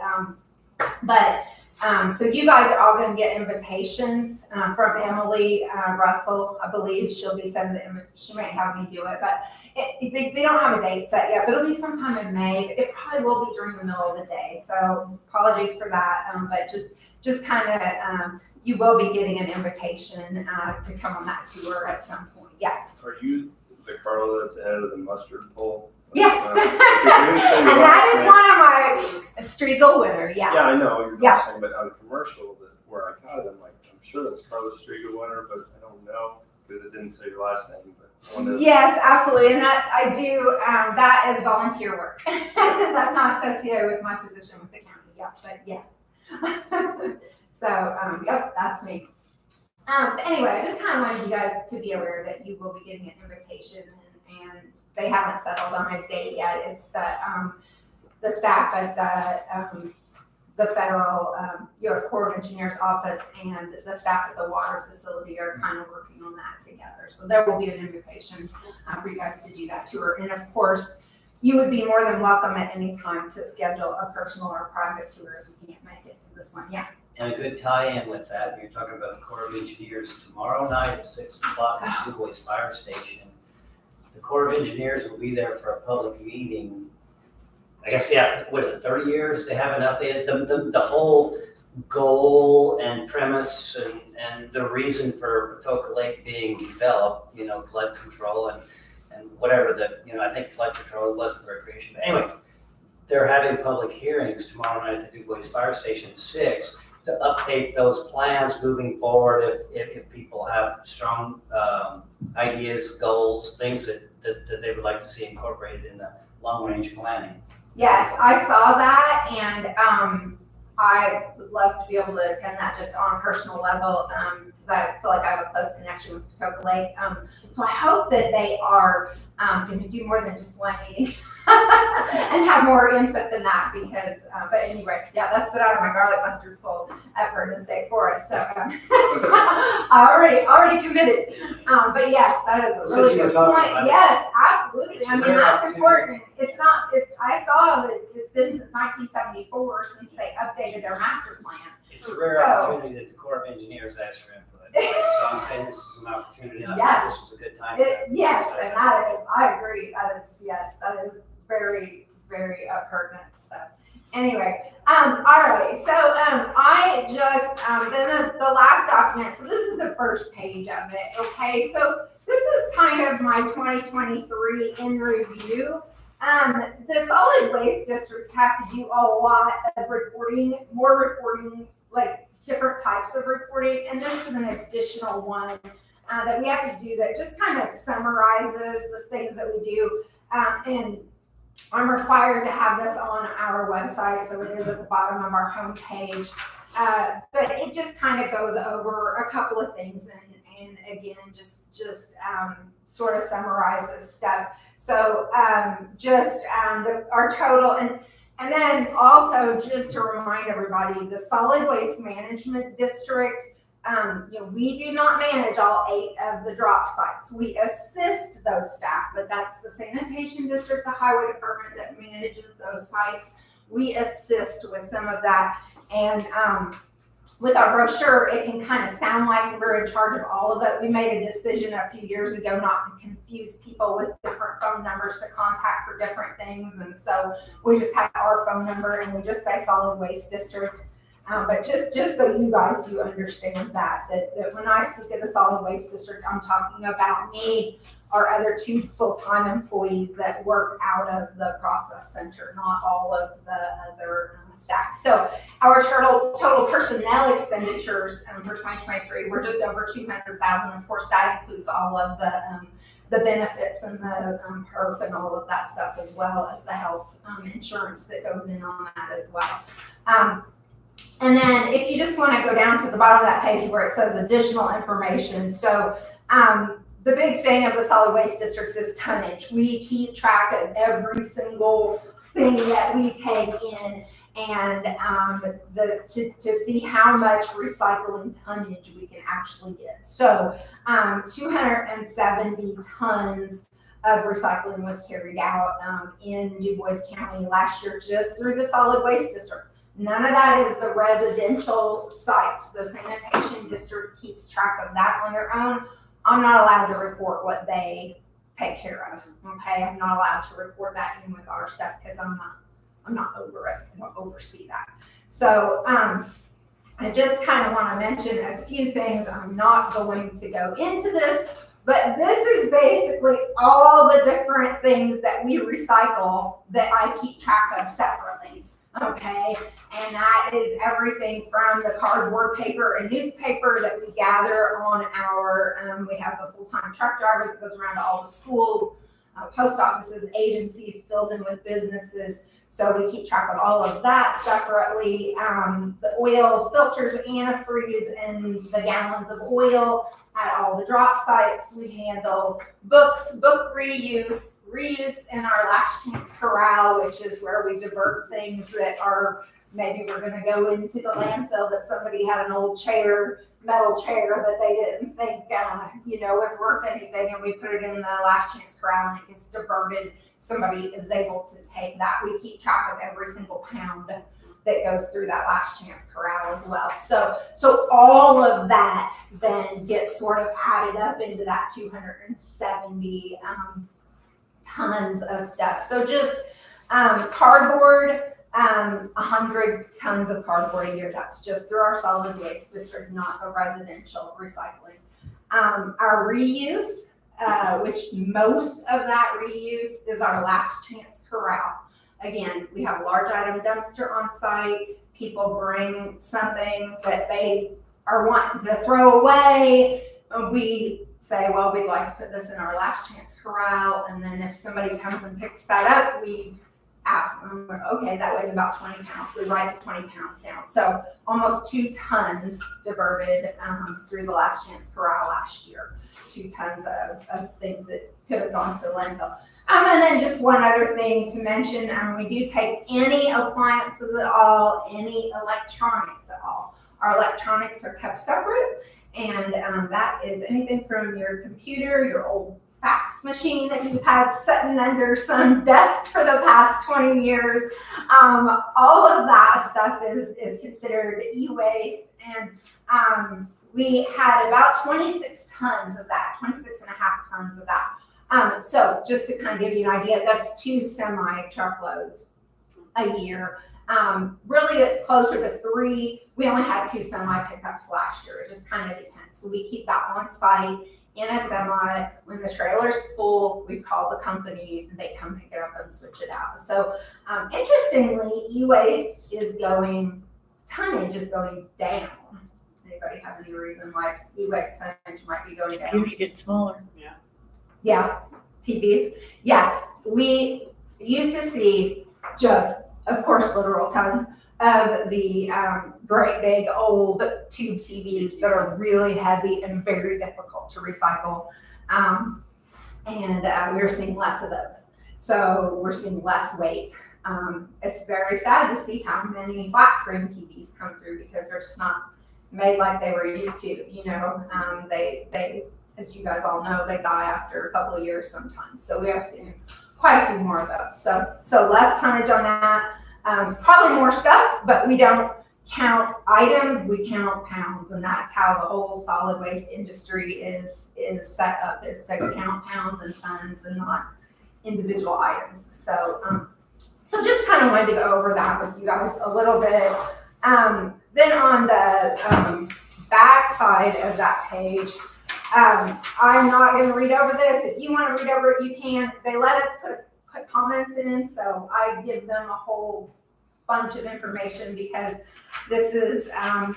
So you guys are all going to get invitations from Emily Russell. I believe she'll be sending the invitation. She might have me do it, but they don't have a date set yet, but it'll be sometime in May. It probably will be during the middle of the day, so apologies for that. But just kind of, you will be getting an invitation to come on that tour at some point. Yeah. Are you the Carla that's the head of the mustard pole? Yes. And that is one of my Striegel winner. Yeah. Yeah, I know you're Yeah. saying, but on a commercial where I caught it, I'm like, I'm sure that's Carla Striegel winner, but I don't know because it didn't say your last name. But I wonder. Yes, absolutely, and that I do. That is volunteer work. That's not associated with my position with the county. Yep, but yes. So, yep, that's me. But anyway, I just kind of wanted you guys to be aware that you will be getting an invitation, and they haven't settled on a date yet. It's the staff at the federal U.S. Corps of Engineers office and the staff at the water facility are kind of working on that together. So there will be an invitation for you guys to do that tour. And of course, you would be more than welcome at any time to schedule a personal or private tour if you can't make it to this one. Yeah. And a good tie-in with that, you're talking about the Corps of Engineers tomorrow night at 6 o'clock at Du Bois Fire Station. The Corps of Engineers will be there for a public meeting. I guess, yeah, was it 30 years? They haven't updated the whole goal and premise and the reason for Patoka Lake being developed, flood control and whatever I think flood control wasn't recreation. But anyway, they're having public hearings tomorrow night at the Du Bois Fire Station at 6 to update those plans moving forward if people have strong ideas, goals, things that they would like to see incorporated in the long-range planning. Yes, I saw that, and I would love to be able to attend that just on a personal level because I feel like I have a close connection with Patoka Lake. So I hope that they are going to do more than just one meeting and have more input than that because, but anyway, yeah, that's what out of my garlic mustard full effort to say for us. So I already committed. But yes, that is a really good point. Yes, absolutely. I mean, that's important. It's not, I saw that it's been since 1974 since they updated their master plan. It's a rare opportunity that the Corps of Engineers asked for input. So I'm saying this is an opportunity. I think this was a good time. Yes, and that is, I agree. That is, yes, that is very, very pertinent, so. Anyway, all right, so, I just, then the last document, so this is the first page of it, okay? So this is kind of my 2023 in review. The solid waste districts have to do a lot of reporting, more reporting, like different types of reporting, and this is an additional one that we have to do that just kind of summarizes the things that we do, and I'm required to have this on our website, so it is at the bottom of our homepage. But it just kind of goes over a couple of things and again, just sort of summarizes stuff. So our total, and then also just to remind everybody, the solid waste management district, we do not manage all 8 of the drop sites. We assist those staff, but that's the sanitation district, the highway department that manages those sites. We assist with some of that. And with our brochure, it can kind of sound like we're in charge of all of it. We made a decision a few years ago not to confuse people with different phone numbers to contact for different things. And so we just have our phone number and we just say solid waste district. But just so you guys do understand that when I speak of the solid waste district, I'm talking about me, our other 2 full-time employees that work out of the process center, not all of the other staff. So our total personnel expenditures for 2023 were just over $200,000. Of course, that includes all of the benefits and the perf and all of that stuff, as well as the health insurance that goes in on that as well. And then if you just want to go down to the bottom of that page where it says additional information. So the big thing of the solid waste districts is tonnage. We keep track of every single thing that we take in, and to see how much recycling tonnage we can actually get. So 270 tons of recycling was carried out in Du Bois County last year just through the solid waste district. None of that is the residential sites. The sanitation district keeps track of that on their own. I'm not allowed to report what they take care of, okay? I'm not allowed to report that in with our stuff because I'm not over it. I don't oversee that. So I just kind of want to mention a few things. I'm not going to go into this, but this is basically all the different things that we recycle that I keep track of separately. Okay, and that is everything from the cardboard, paper, and newspaper that we gather on our, we have a full-time truck driver that goes around to all the schools, post offices, agencies, fills in with businesses. So we keep track of all of that separately. The oil filters, antifreeze, and the gallons of oil at all the drop sites. We handle books, book reuse in our last chance corral, which is where we divert things that are, maybe we're going to go into the landfill that somebody had an old chair, metal chair that they didn't think, was worth anything, and we put it in the last chance corral and it gets diverted. Somebody is able to take that. We keep track of every single pound that goes through that last chance corral as well. So all of that then gets sort of added up into that 270 tons of stuff. So just cardboard, 100 tons of cardboard a year. That's just through our solid waste district, not a residential recycling. Our reuse, which most of that reuse is our last chance corral. Again, we have a large item dumpster on site. People bring something that they are wanting to throw away. We say, well, we'd like to put this in our last chance corral. And then if somebody comes and picks that up, we ask them, okay, that weighs about 20 pounds. We write the 20 pounds down. So almost 2 tons diverted through the last chance corral last year. 2 tons of things that could have gone to the landfill. And then just one other thing to mention, we do take any appliances at all, any electronics at all. Our electronics are kept separate, and that is anything from your computer, your old fax machine that you've had sitting under some desk for the past 20 years. All of that stuff is considered e-waste, and we had about 26 tons of that, 26 and a half tons of that So just to kind of give you an idea, that's 2 semi truckloads a year. Really, it's closer to 3. We only had 2 semi pickups last year. It just kind of depends. So we keep that on site in a semi. When the trailer's full, we call the company, they come pick it up and switch it out. So interestingly, e-waste tonnage is going down. Anybody have any reason why e-waste tonnage might be going down? Computers get smaller. Yeah, TVs. Yes, we used to see just, of course, literal tons of the great big old tube TVs that are really heavy and very difficult to recycle. And we're seeing less of those. So we're seeing less weight. It's very sad to see how many flat screen TVs come through because they're just not made like they were used to. They as you guys all know, they die after a couple of years sometimes. So we are seeing quite a few more of those. So less tonnage on that. Probably more stuff, but we don't count items, we count pounds, and that's how the whole solid waste industry is set up, is to count pounds and tons and not individual items. So just kind of wanted to go over that with you guys a little bit. Then on the back side of that page, I'm not going to read over this. If you want to read over it, you can. They let us put comments in, so I give them a whole bunch of information because this is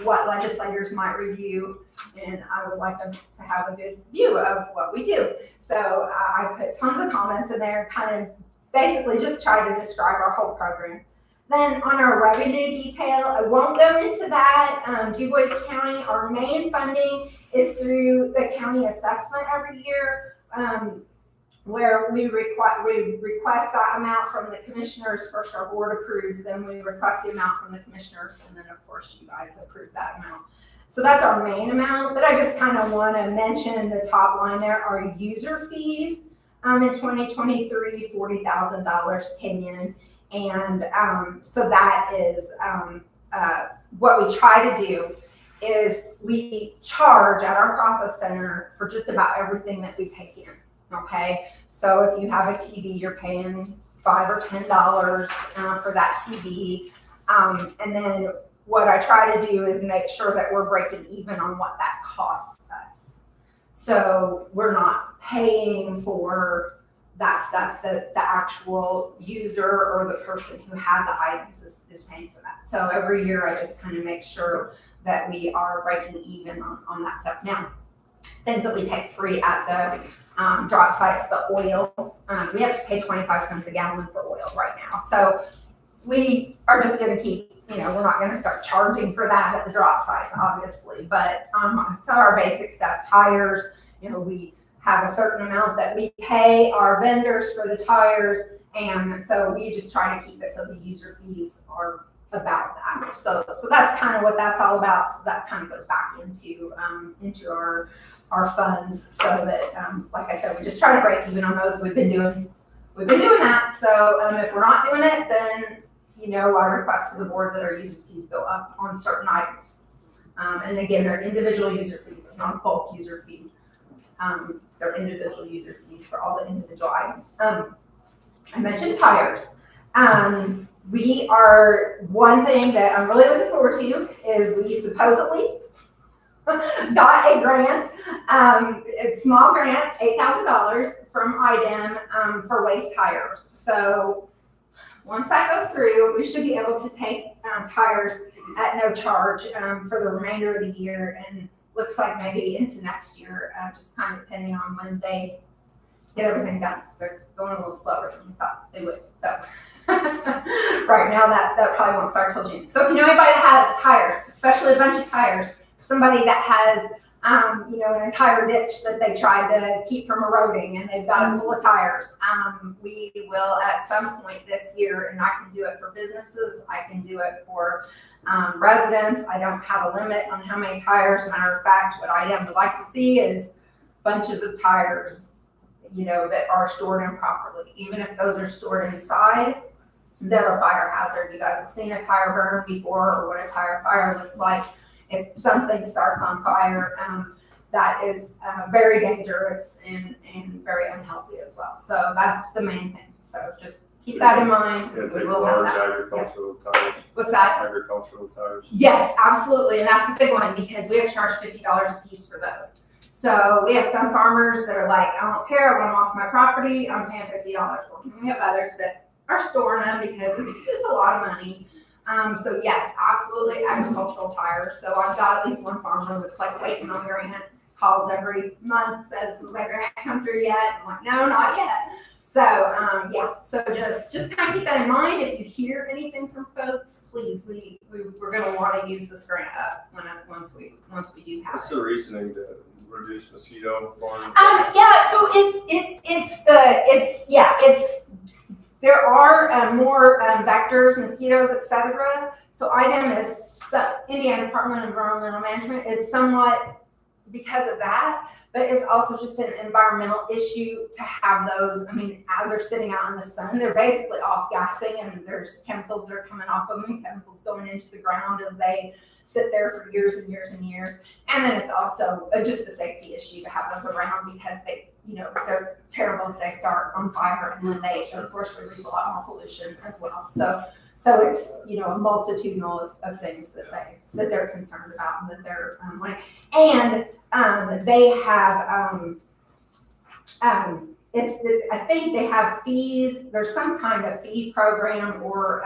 what legislators might review, and I would like them to have a good view of what we do. So I put tons of comments in there, kind of basically just try to describe our whole program. Then on our revenue detail, I won't go into that. DuBois County, our main funding is through the county assessment every year, where we request that amount from the commissioners. First our board approves, then we request the amount from the commissioners, and then of course you guys approve that amount. So that's our main amount, but I just kind of want to mention the top line there. Our user fees in 2023, $40,000 came in. And so that is what we try to do is we charge at our process center for just about everything that we take in, okay? So if you have a TV, you're paying $5 or $10 for that TV. And then what I try to do is make sure that we're breaking even on what that costs us. So we're not paying for that stuff, that the actual user or the person who had the items is paying for that. So every year I just kind of make sure that we are breaking even on that stuff. Now, things that we take free at the drop sites, the oil, we have to pay 25 cents a gallon for oil right now. So we are just going to keep, we're not going to start charging for that at the drop sites, obviously. But so our basic stuff, tires, we have a certain amount that we pay our vendors for the tires, and so we just try to keep it so the user fees are about that. So that's kind of what that's all about. So that kind of goes back into our funds, so that like I said, we just try to break even on those. We've been doing that. So if we're not doing it, then I request to the board that our user fees go up on certain items. And again, they're individual user fees. It's not a bulk user fee. They're individual user fees for all the individual items. I mentioned tires. One thing that I'm really looking forward to is we supposedly got a grant, a small grant, $8,000 from IDEM for waste tires. So once that goes through, we should be able to take tires at no charge for the remainder of the year, and looks like maybe into next year, just kind of depending on when they get everything done. They're going a little slower than we thought they would. So right now that probably won't start till June. So if you know anybody that has tires, especially a bunch of tires, somebody that has an entire ditch that they tried to keep from eroding and they've got it full of tires, we will at some point this year, and I can do it for businesses, I can do it for residents. I don't have a limit on how many tires. Matter of fact, what I would like to see is bunches of tires, that are stored improperly. Even if those are stored inside, they're a fire hazard. You guys have seen a tire burn before, or what a tire fire looks like. If something starts on fire, that is very dangerous and very unhealthy as well. So that's the main thing. So just keep that in mind. Yeah, We take will have large that. agricultural tires, What's that? agricultural tires. Yes, absolutely, and that's a big one because we have to charge $50 a piece for those. So we have some farmers that are like, I don't care, I want them off my property, I'm paying $50 for them. We have others that are storing them because it's a lot of money. So yes, absolutely agricultural tires. So I've got at least one farmer that's like waiting on grant, calls every month, says, is that grant come through yet? I'm like, no, not yet. So, yeah, so just kind of keep that in mind. If you hear anything from folks, please, we're gonna want to use this grant up once we do have What's it. the reasoning to reduce mosquito borne? Yeah, so there are more vectors, mosquitoes, etc. So IDEM Indiana Department of Environmental Management is somewhat because of that, but it's also just an environmental issue to have those. I mean, as they're sitting out in the sun, they're basically off gassing, and there's chemicals that are coming off of them, chemicals going into the ground as they sit there for years and years and years. And then it's also just a safety issue to have those around because they're terrible if they start on fire, and then they of course release a lot more pollution as well. So it's a multitude of things that they're concerned about and that they're like, and they have I think they have fees. There's some kind of fee program, or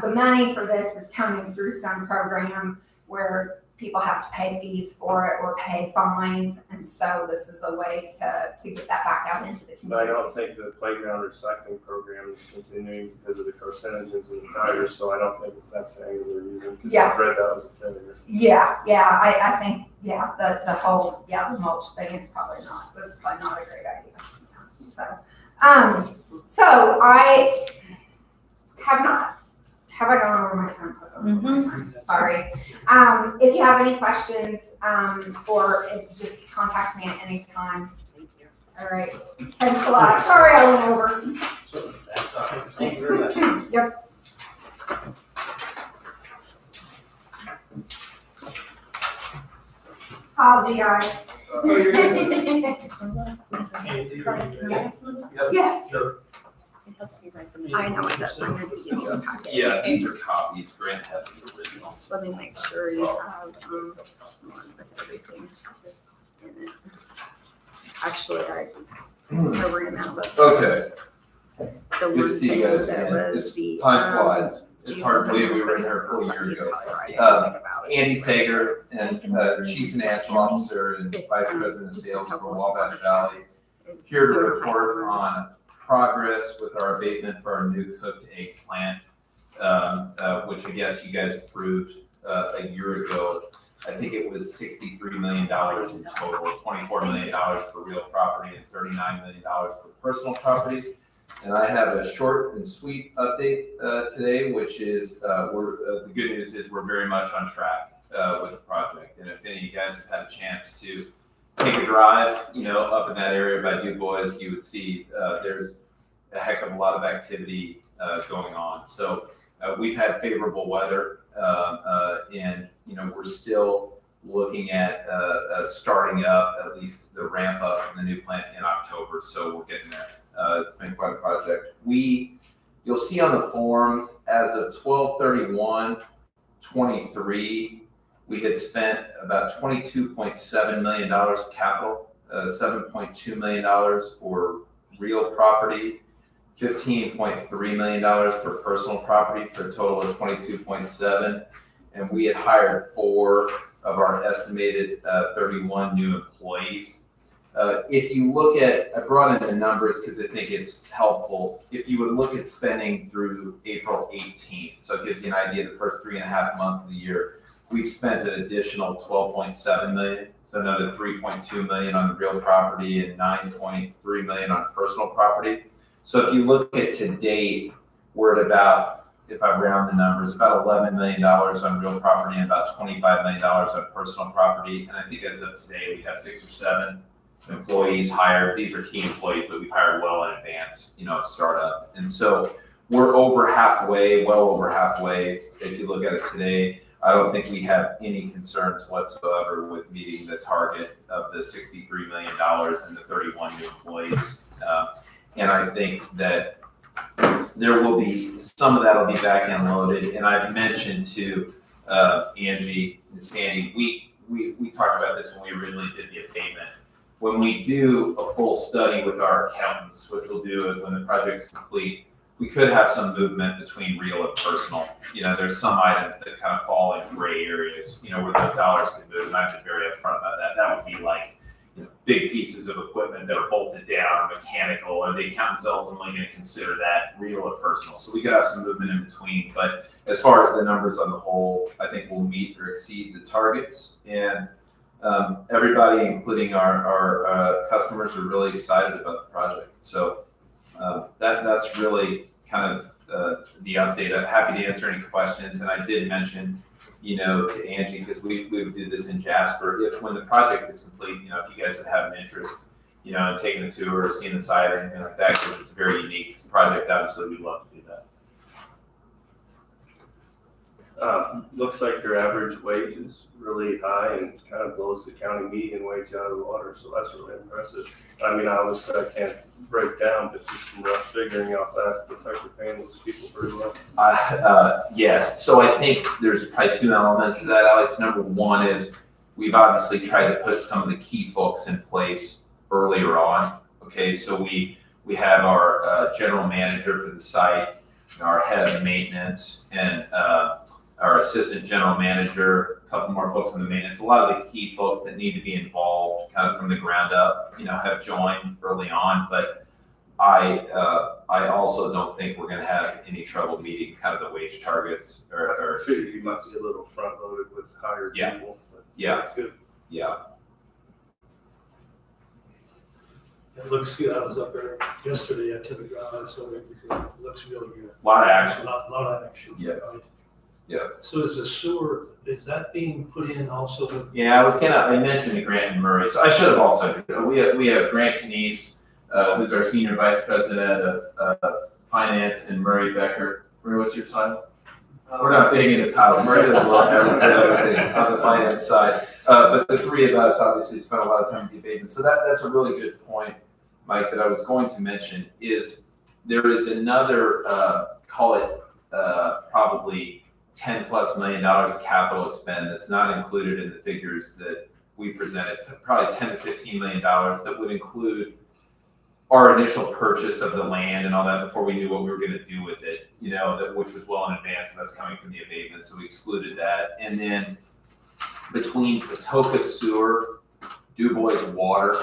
the money for this is coming through some program where people have to pay fees for it or pay fines, and so this is a way to get that back out into the community. But I don't think the playground recycling program is continuing because of the carcinogens in the tires, so I don't think that's the angle they're using. Because Yeah. I read that was a failure. Yeah, I think the whole the mulch thing was probably not a great idea. So I have I gone over my time? Sorry. If you have any questions, or just contact me at any time. All right. Thanks a lot. Sorry I went over. That's all right. Thank you very much. Yep. Apologize. Oh, you're good. Yes. Sure. It helps me write them. I know it does. I'm going to give you a packet. Yeah, these are copies. Grant has the original. Let me make sure you have with everything in it. Actually, I ran out of Okay, the good one to see thing you guys that again. was It's the. time flies. It's hard to believe we were in here a full year ago. Andy Sager, and Chief Financial Officer and Vice President of Sales for Wabash Valley, here to report on progress with our abatement for our new cooked egg plant, which I guess you guys approved a year ago. I think it was $63 million in total, $24 million for real property and $39 million for personal property. And I have a short and sweet update today, which is the good news is we're very much on track with the project. And if any of you guys have had a chance to take a drive, up in that area by Du Bois, you would see there's a heck of a lot of activity going on. So we've had favorable weather, and we're still looking at starting up at least the ramp up in the new plant in October. So we're getting there. It's been quite a project. You'll see on the forms as of 12/31/23, we had spent about $22.7 million capital, $7.2 million for real property, $15.3 million for personal property, for a total of 22.7. And we had hired 4 of our estimated 31 new employees. If you look at, I brought in the numbers because I think it's helpful. If you would look at spending through April 18th, so it gives you an idea of the first 3.5 months of the year, we've spent an additional $12.7 million, so another $3.2 million on the real property and $9.3 million on personal property. So if you look at to date, we're at about, if I round the numbers, about $11 million on real property and about $25 million on personal property. And I think as of today, we have 6 or 7 employees hired. These are key employees that we've hired well in advance, of startup. And so we're over halfway, well over halfway, if you look at it today. I don't think we have any concerns whatsoever with meeting the target of the $63 million and the 31 new employees. And I think that there will be, some of that will be back end loaded. And I've mentioned to Angie and Sandy, we talked about this when we originally did the abatement. When we do a full study with our accountants, which we'll do it when the project's complete, we could have some movement between real and personal. You know, there's some items that kind of fall in gray areas, you know, where those dollars can move. And I've been very upfront about that. That would be like, you know, big pieces of equipment that are bolted down or mechanical, or the accountant's ultimately going to consider that real or personal. So we could have some movement in between. But as far as the numbers on the whole, I think we'll meet or exceed the targets. And everybody, including our customers, are really excited about the project. So that's really kind of the update. I'm happy to answer any questions. And I did mention, you know, to Angie, because we would do this in Jasper, if when the project is complete, you know, if you guys would have an interest, you know, in taking a tour or seeing the site or anything like that, because it's a very unique project, obviously we'd love to do that. Looks like your average wage is really high and kind of blows the county median wage out of the water, so that's really impressive. I mean, obviously I can't break down, but just some rough figuring off that, looks like you're paying those people pretty well. Yes, so I think there's probably two elements to that, Alex. Number one is we've obviously tried to put some of the key folks in place earlier on. Okay, so we have our general manager for the site, our head of maintenance, and our assistant general manager, a couple more folks in the maintenance. A lot of the key folks that need to be involved kind of from the ground up, you know, have joined early on. But I also don't think we're going to have any trouble meeting kind of the wage targets. I figured you might be a little front loaded with hired people. But yeah, that's good. Yeah. It looks good. I was up there yesterday. I took a drive, so it looks really good. A lot of action. A lot of action. Yes. Right? Yes. So is the sewer, is that being put in also with? Yeah, I mentioned Grant and Murray. So I should have also, we have Grant Canese, who's our senior vice president of finance, and Murray Becker. Murray, what's your title? We're not big into titles. Murray does a lot of everything on the finance side. But the three of us obviously spent a lot of time in the abatement. So that's a really good point, Mike, that I was going to mention is there is another, call it probably $10+ million of capital spend that's not included in the figures that we presented, probably $10 to $15 million that would include our initial purchase of the land and all that before we knew what we were going to do with it, you know, which was well in advance of us coming from the abatement, so we excluded that. And then between Patoka Sewer, DuBois Water,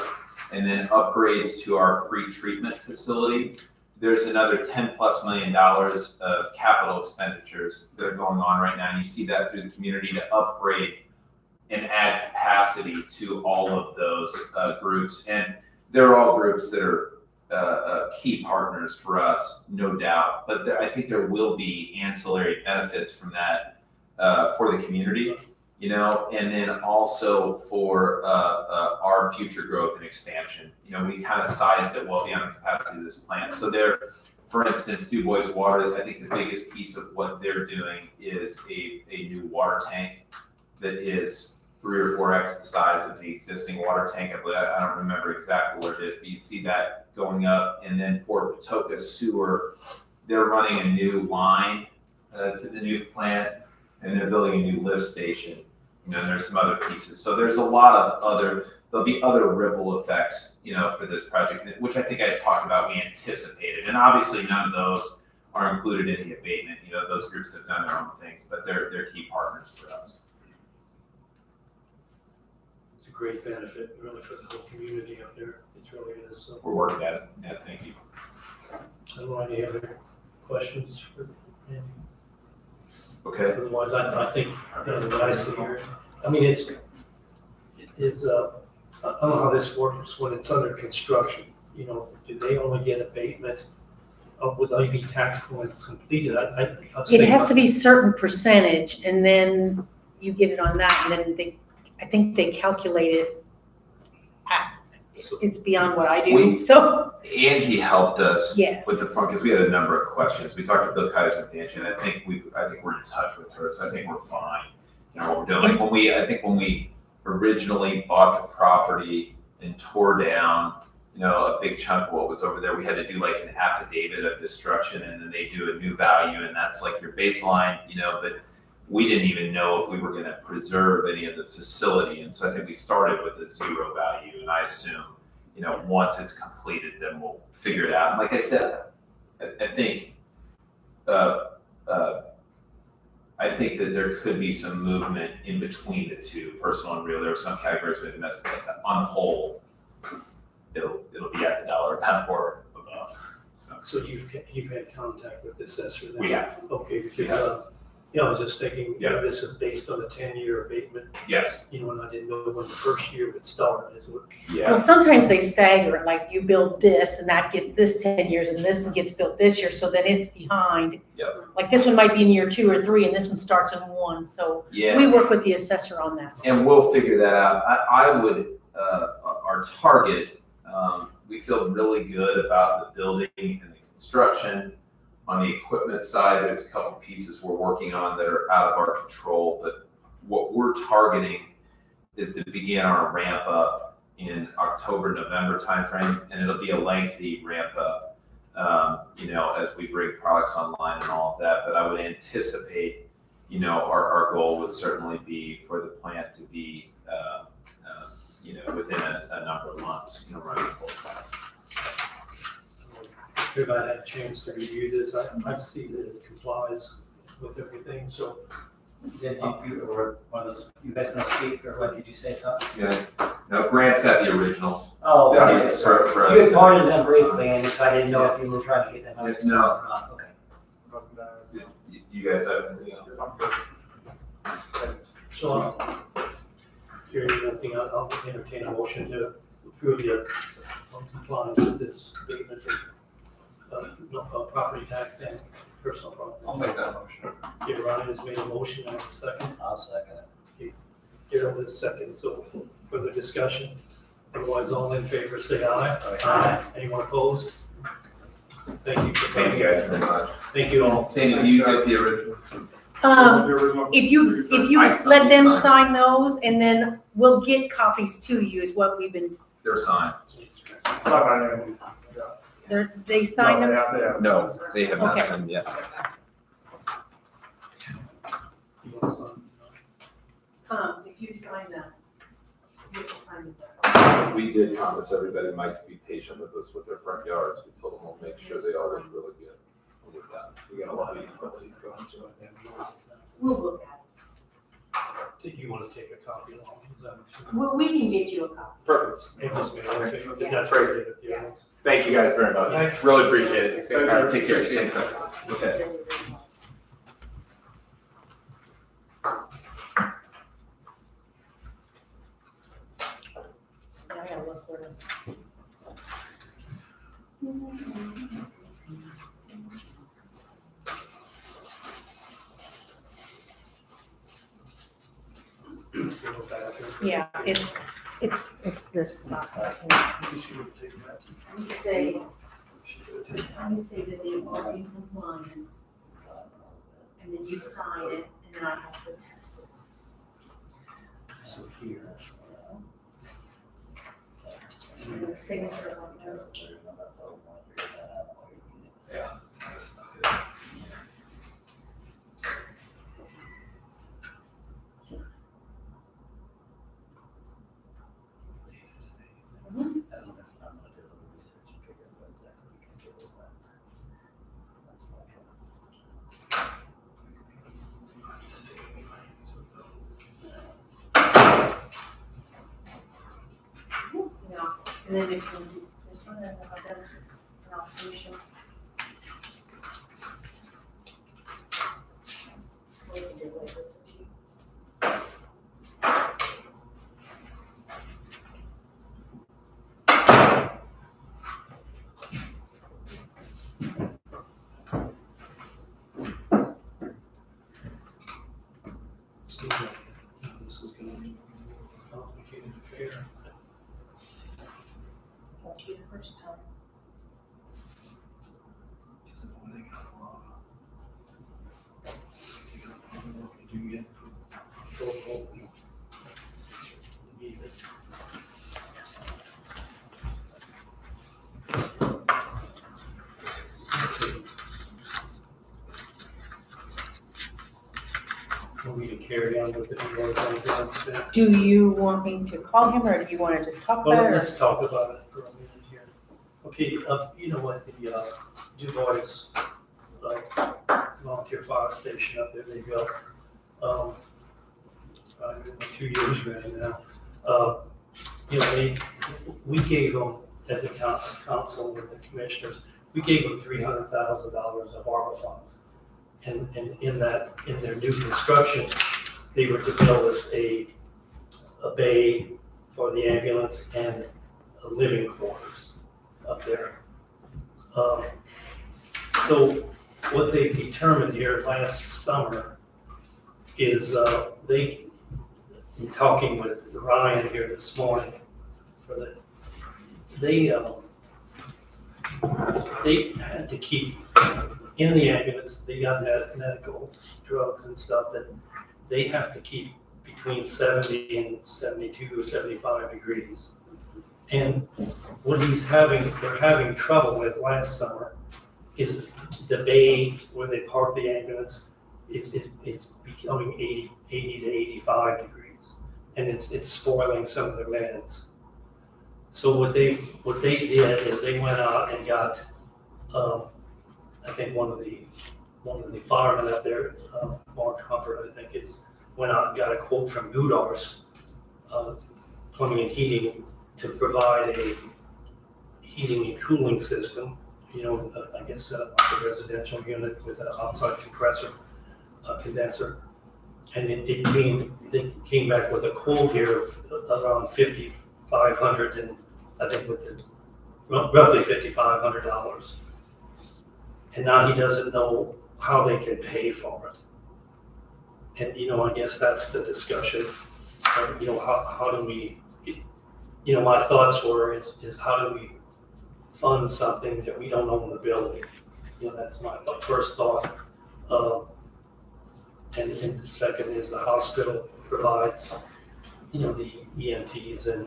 and then upgrades to our pre-treatment facility, there's another $10+ million of capital expenditures that are going on right now. And you see that through the community to upgrade and add capacity to all of those groups. And they're all groups that are key partners for us, no doubt. But I think there will be ancillary benefits from that for the community, you know, and then also for our future growth and expansion. You know, we kind of sized it well beyond the capacity of this plant. So there, for instance, DuBois Water, I think the biggest piece of what they're doing is a new water tank that is 3 or 4x the size of the existing water tank. I don't remember exactly what it is, but you see that going up. And then for Patoka Sewer, they're running a new line to the new plant, and they're building a new lift station. You know, and there's some other pieces. So there's a lot of there'll be other ripple effects, you know, for this project, which I think I talked about, we anticipated. And obviously none of those are included in the abatement. You know, those groups have done their own things, but they're key partners for us. It's a great benefit, really, for the whole community up there. It really is. So We're working at it. Yeah, thank you. I don't know any other questions for Andy. Okay. Otherwise, I think, you know, what I see here, I mean, it's I don't know how this works when it's under construction. You know, do they only get abatement? Would they be taxed when it's completed? It has to be certain percentage, and then you get it on that, and then I think they calculate it. It's beyond what I do, so. Angie helped us Yes. with the front, because we had a number of questions. We talked to Bill Kaiser with Angie, and I think we're in touch with her, so I think we're fine. what we're doing. Like when we originally bought the property and tore down, a big chunk of what was over there, we had to do like an affidavit of destruction, and then they do a new value, and that's like your baseline, but we didn't even know if we were gonna preserve any of the facility, and so I think we started with a zero value, and I assume, once it's completed, then we'll figure it out. And like I said, I think that there could be some movement in between the two, personal and real. There are some categories that mess on the whole, it'll be at the dollar amount or above. So you've had contact with the assessor then? We have. Okay, because, I was just thinking, this is based on a 10-year abatement, Yes. and I didn't know when the first year would start, is what. Well, sometimes they stagger it, like you build this and that gets this 10 years and this gets built this year, so then it's behind. Yep. Like this one might be in year 2 or 3 and this one starts in 1, so Yeah. we work with the assessor on that. And we'll figure that out. I would, our target, we feel really good about the building and the construction. On the equipment side, there's a couple pieces we're working on that are out of our control, but what we're targeting is to begin our ramp up in October, November timeframe, and it'll be a lengthy ramp up, as we bring products online and all of that. But I would anticipate, our goal would certainly be for the plant to be, within a number of months, running full blast. If I had a chance to review this, I see that it complies with everything, so. Then you guys gonna speak, or what, did you say something? Yeah, no, Grant's got the originals. Oh, Yeah, okay, for so us. you had pointed them briefly, and so I didn't know if you were trying to get them on. No. or not. Okay. You guys have anything else? So, hearing nothing, I'll entertain a motion to approve the compliance with this abatement for property tax and personal property. I'll make that motion. Okay, Ryan has made a motion, I have a second. I'll second it. Gerald is second, so further discussion. Otherwise, all in favor, say aye. Aye. Anyone opposed? Thank you for Thank you guys very much. Thank you all. Sandy, do you get the originals? If you I let them signed. sign those and then we'll get copies to you is what we've been, They're signed. they sign them. No, they have not Okay. signed yet. You want to sign? If you sign that, you have to sign that. We did promise everybody might be patient with us with their front yards. We told them we'll make sure they all look really good. We'll get that. We got a lot of utilities going through it. We'll look at Do you want to take a copy along? Is that what it. We can get you a copy. Perfect. Okay, Yeah. that's great. Yeah. Thank you guys very much. Thanks. Really appreciate it. Thank you. All right, take care. Appreciate Thanks. Okay. I gotta look for them. Yeah, it's this last one. You say that they are in compliance, and then you sign it, and then I have to test it. So here. And then the signature on yours. Yeah. I don't know if I'm gonna do a little research and figure out what exactly we can do with that. That's not Yeah, and then if you do this one, then I'll have an application. We can do it later, it's up to you. So, this is going to be a complicated affair. Won't be the first time. want me to carry on with it? Or anything else there? Do you want me to call him, or do you want to just talk Well, about it? or- let's talk about it for a minute here. Okay, you know what, the DuBois volunteer fire station up there, they built, I don't know, 2 years right now. You know, we gave them, as a council with the commissioners, we gave them $300,000 of ARPA funds. And in their new construction, they were to build us a bay for the ambulance and living quarters up there. So what they determined here last summer is in talking with Ryan here this morning, they had to keep in the ambulance, they got medical drugs and stuff that they have to keep between 70 and 72 or 75 degrees. And what they're having trouble with last summer is the bay where they park the ambulance is becoming 80 to 85 degrees. And it's spoiling some of their meds. So what they did is they went out and got, I think one of the firemen up there, Mark Humphrey, I think went out and got a quote from Goodars Plumbing and Heating to provide a heating and cooling system, you know, I guess like a residential unit with an outside condenser. And they came back with a quote here of around $5,500, and I think roughly $5,500. And now he doesn't know how they can pay for it. And, you know, I guess that's the discussion. You know, how do we, you know, my thoughts were is how do we fund something that we don't own the building? You know, that's my first thought. And the second is the hospital provides, you know, the EMTs and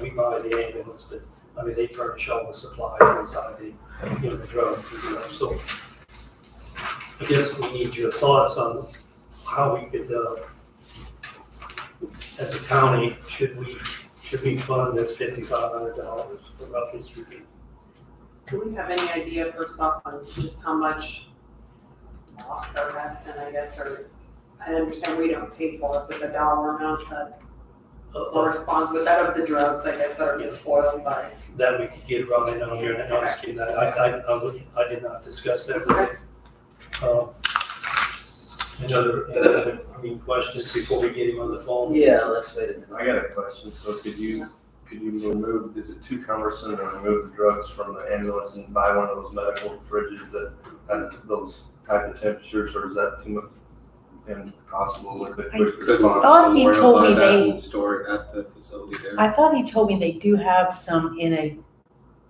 we buy the ambulance, but I mean, they furnish all the supplies inside the, you know, the drugs and stuff. So I guess we need your thoughts on how we could, as a county, should we fund this $5,500, roughly speaking? Do we have any idea, first off, on just how much loss there has been, I guess, or I understand we don't pay for it, but the dollar amount that corresponds with that of the drugs, I guess, that are getting spoiled by. That we could get Ryan on here and ask him that. I did not discuss that with him. Any other questions before we get him on the phone? Yeah, let's wait a minute. I got a question. So could you remove, is it too cumbersome to remove the drugs from the ambulance and buy one of those medical fridges that has those type of temperatures, or is that too much impossible with the quick response? thought he told me they- Store it at the facility there. I thought he told me they do have some in a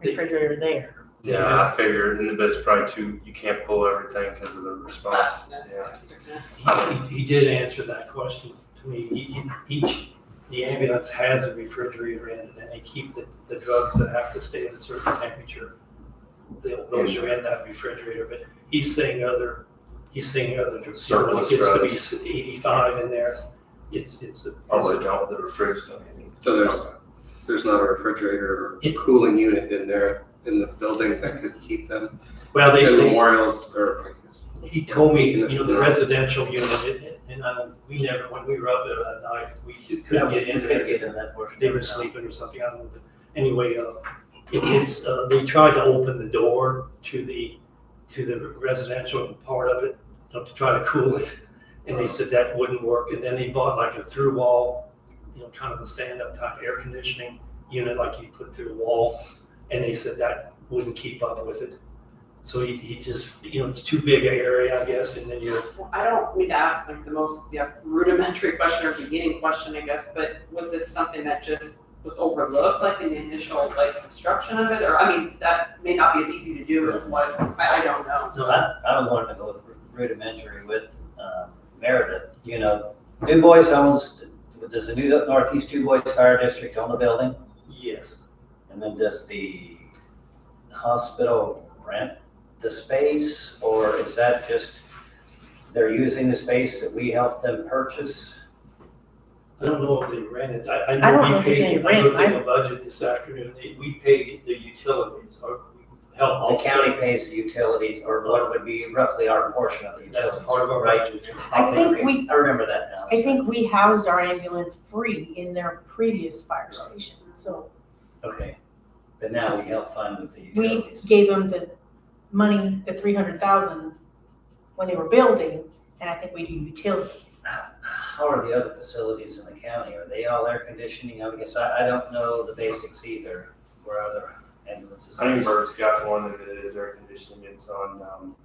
refrigerator there. Yeah, I figured, but it's probably you can't pull everything because of the response. Yeah. He did answer that question to me. The ambulance has a refrigerator in it, and they keep the drugs that have to stay at a certain temperature. Those are in that refrigerator, but he's saying other drugs. Surplus It gets drugs. to be 85 in there. It's Oh, they don't, the fridge don't even. So there's not a refrigerator or cooling unit in there in the building that could keep them. well, And memorials or I guess. he told me, Keeping this you know, the tonight. residential unit, and we never, when we were up there that night, we couldn't get in there. Get in that portion. They were sleeping or something, I don't know, but anyway, they tried to open the door to the residential part of it, to try to cool it, and they said that wouldn't work, and then they bought like a through wall, you know, kind of a stand-up type air conditioning unit like you put through a wall, and they said that wouldn't keep up with it. So he just, you know, it's too big an area, I guess, and then you're, So I don't mean to ask like the most rudimentary question or beginning question, I guess, but was this something that just was overlooked, like in the initial construction of it? Or, I mean, that may not be as easy to do as what, I don't know. no, I was wanting to go with rudimentary with Meredith. You know, DuBois owns, does the new Northeast DuBois Fire District own the building? yes. And then does the hospital rent the space, or is that just they're using the space that we helped them purchase. I don't know if they ran it. I I don't know know we if there's any paid, I rent. looked at the budget this afternoon, we paid the utilities, or we help The offset. county pays the utilities, or what would be roughly our portion of the utilities. That's part of our right? budget. I think Okay, we- I remember that now. I think we housed our ambulance free in their previous fire station, so Okay, but now we help fund with the we utilities. gave them the money, the 300,000 when they were building, and I think we do utilities. How are the other facilities in the county? Are they all air conditioning? I guess I don't know the basics either, where other ambulances are. Huntingburg's got one that is air conditioning. It's on,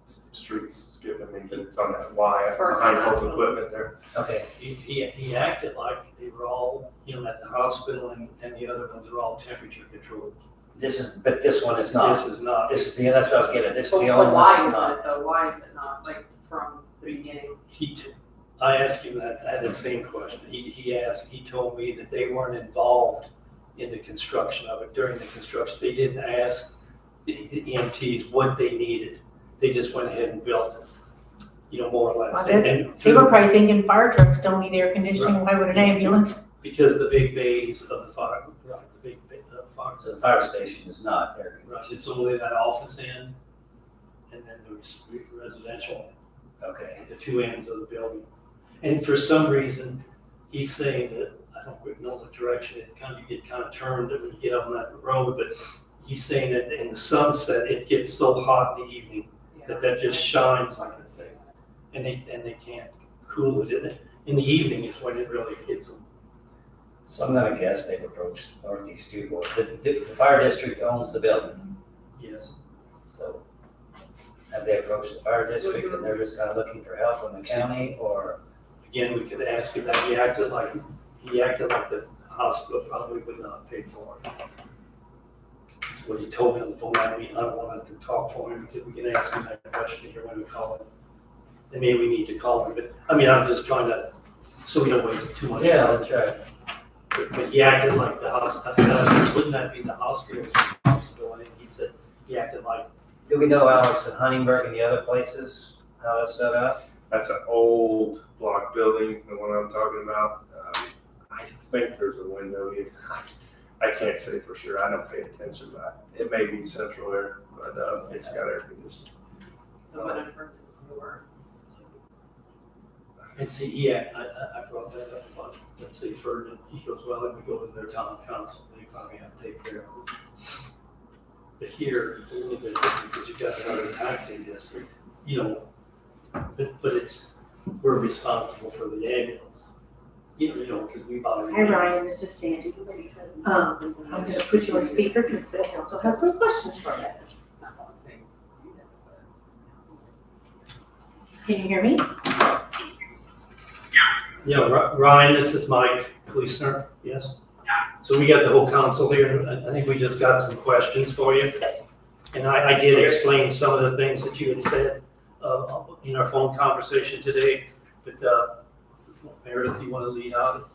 streets skipping me, but it's on that Y behind health equipment there. Okay, He acted like they were all, at the hospital and the other ones are all temperature controlled. but this one is not. This is not. This is that's what I was getting at. This is the But only one why that's is not. it though? Why is it not, like, from the beginning? I asked him that, I had the same question. He told me that they weren't involved in the construction of it, during the construction. They didn't ask the EMTs what they needed. They just went ahead and built it, more or less. Well, And They were probably thinking fire trucks don't need air conditioning, why would an ambulance? because the big bays of the fire, right, the big fire. So the fire station is not air Right, conditioned. it's only that office end, and then there's residential Okay. at the two ends of the building. And for some reason, he's saying that, I don't really know the direction, you get kind of turned when you get up on that road, but he's saying that in the sunset, it gets so hot in the evening that just shines like a thing. And they can't cool it. In the evening is when it really hits them. So I'm gonna guess they've approached Northeast Two Board. The fire district owns the building, Yes. so have they approached the fire district and they're just kind of looking for help from the county, or? Again, we could ask him that. He acted like the hospital probably would not pay for it. That's what he told me on the phone. I don't want to talk for him because we can ask him that question here when we call him. And maybe we need to call him, but I'm just trying to, so we don't waste too much time. Yeah, that's right. But he acted like the hospital. I said, wouldn't that be the hospital's responsibility? He said he acted like. Do we know, Alex, in Huntingburg and the other places, how that's set up? That's an old block building, the one I'm talking about. I think there's a window in. I can't say for sure. I don't pay attention, but it may be central air, but it's got air conditioning. The one in front is newer. And see, I brought that up about, let's say Ferdinand, he goes, well, if we go to their town council, they probably have to take care of it. But here, it's a little bit different because you've got another taxing district, but we're responsible for the ambulance. Because we bought it. Hi Ryan, this is Sandy. I'm gonna put you on speaker because the council has some questions for you. Can you hear me? Yeah, Ryan, this is Mike Policener, yes? So we got the whole council here, and I think we just got some questions for you. And I did explain some of the things that you had said in our phone conversation today, but Meredith, you want to lead out?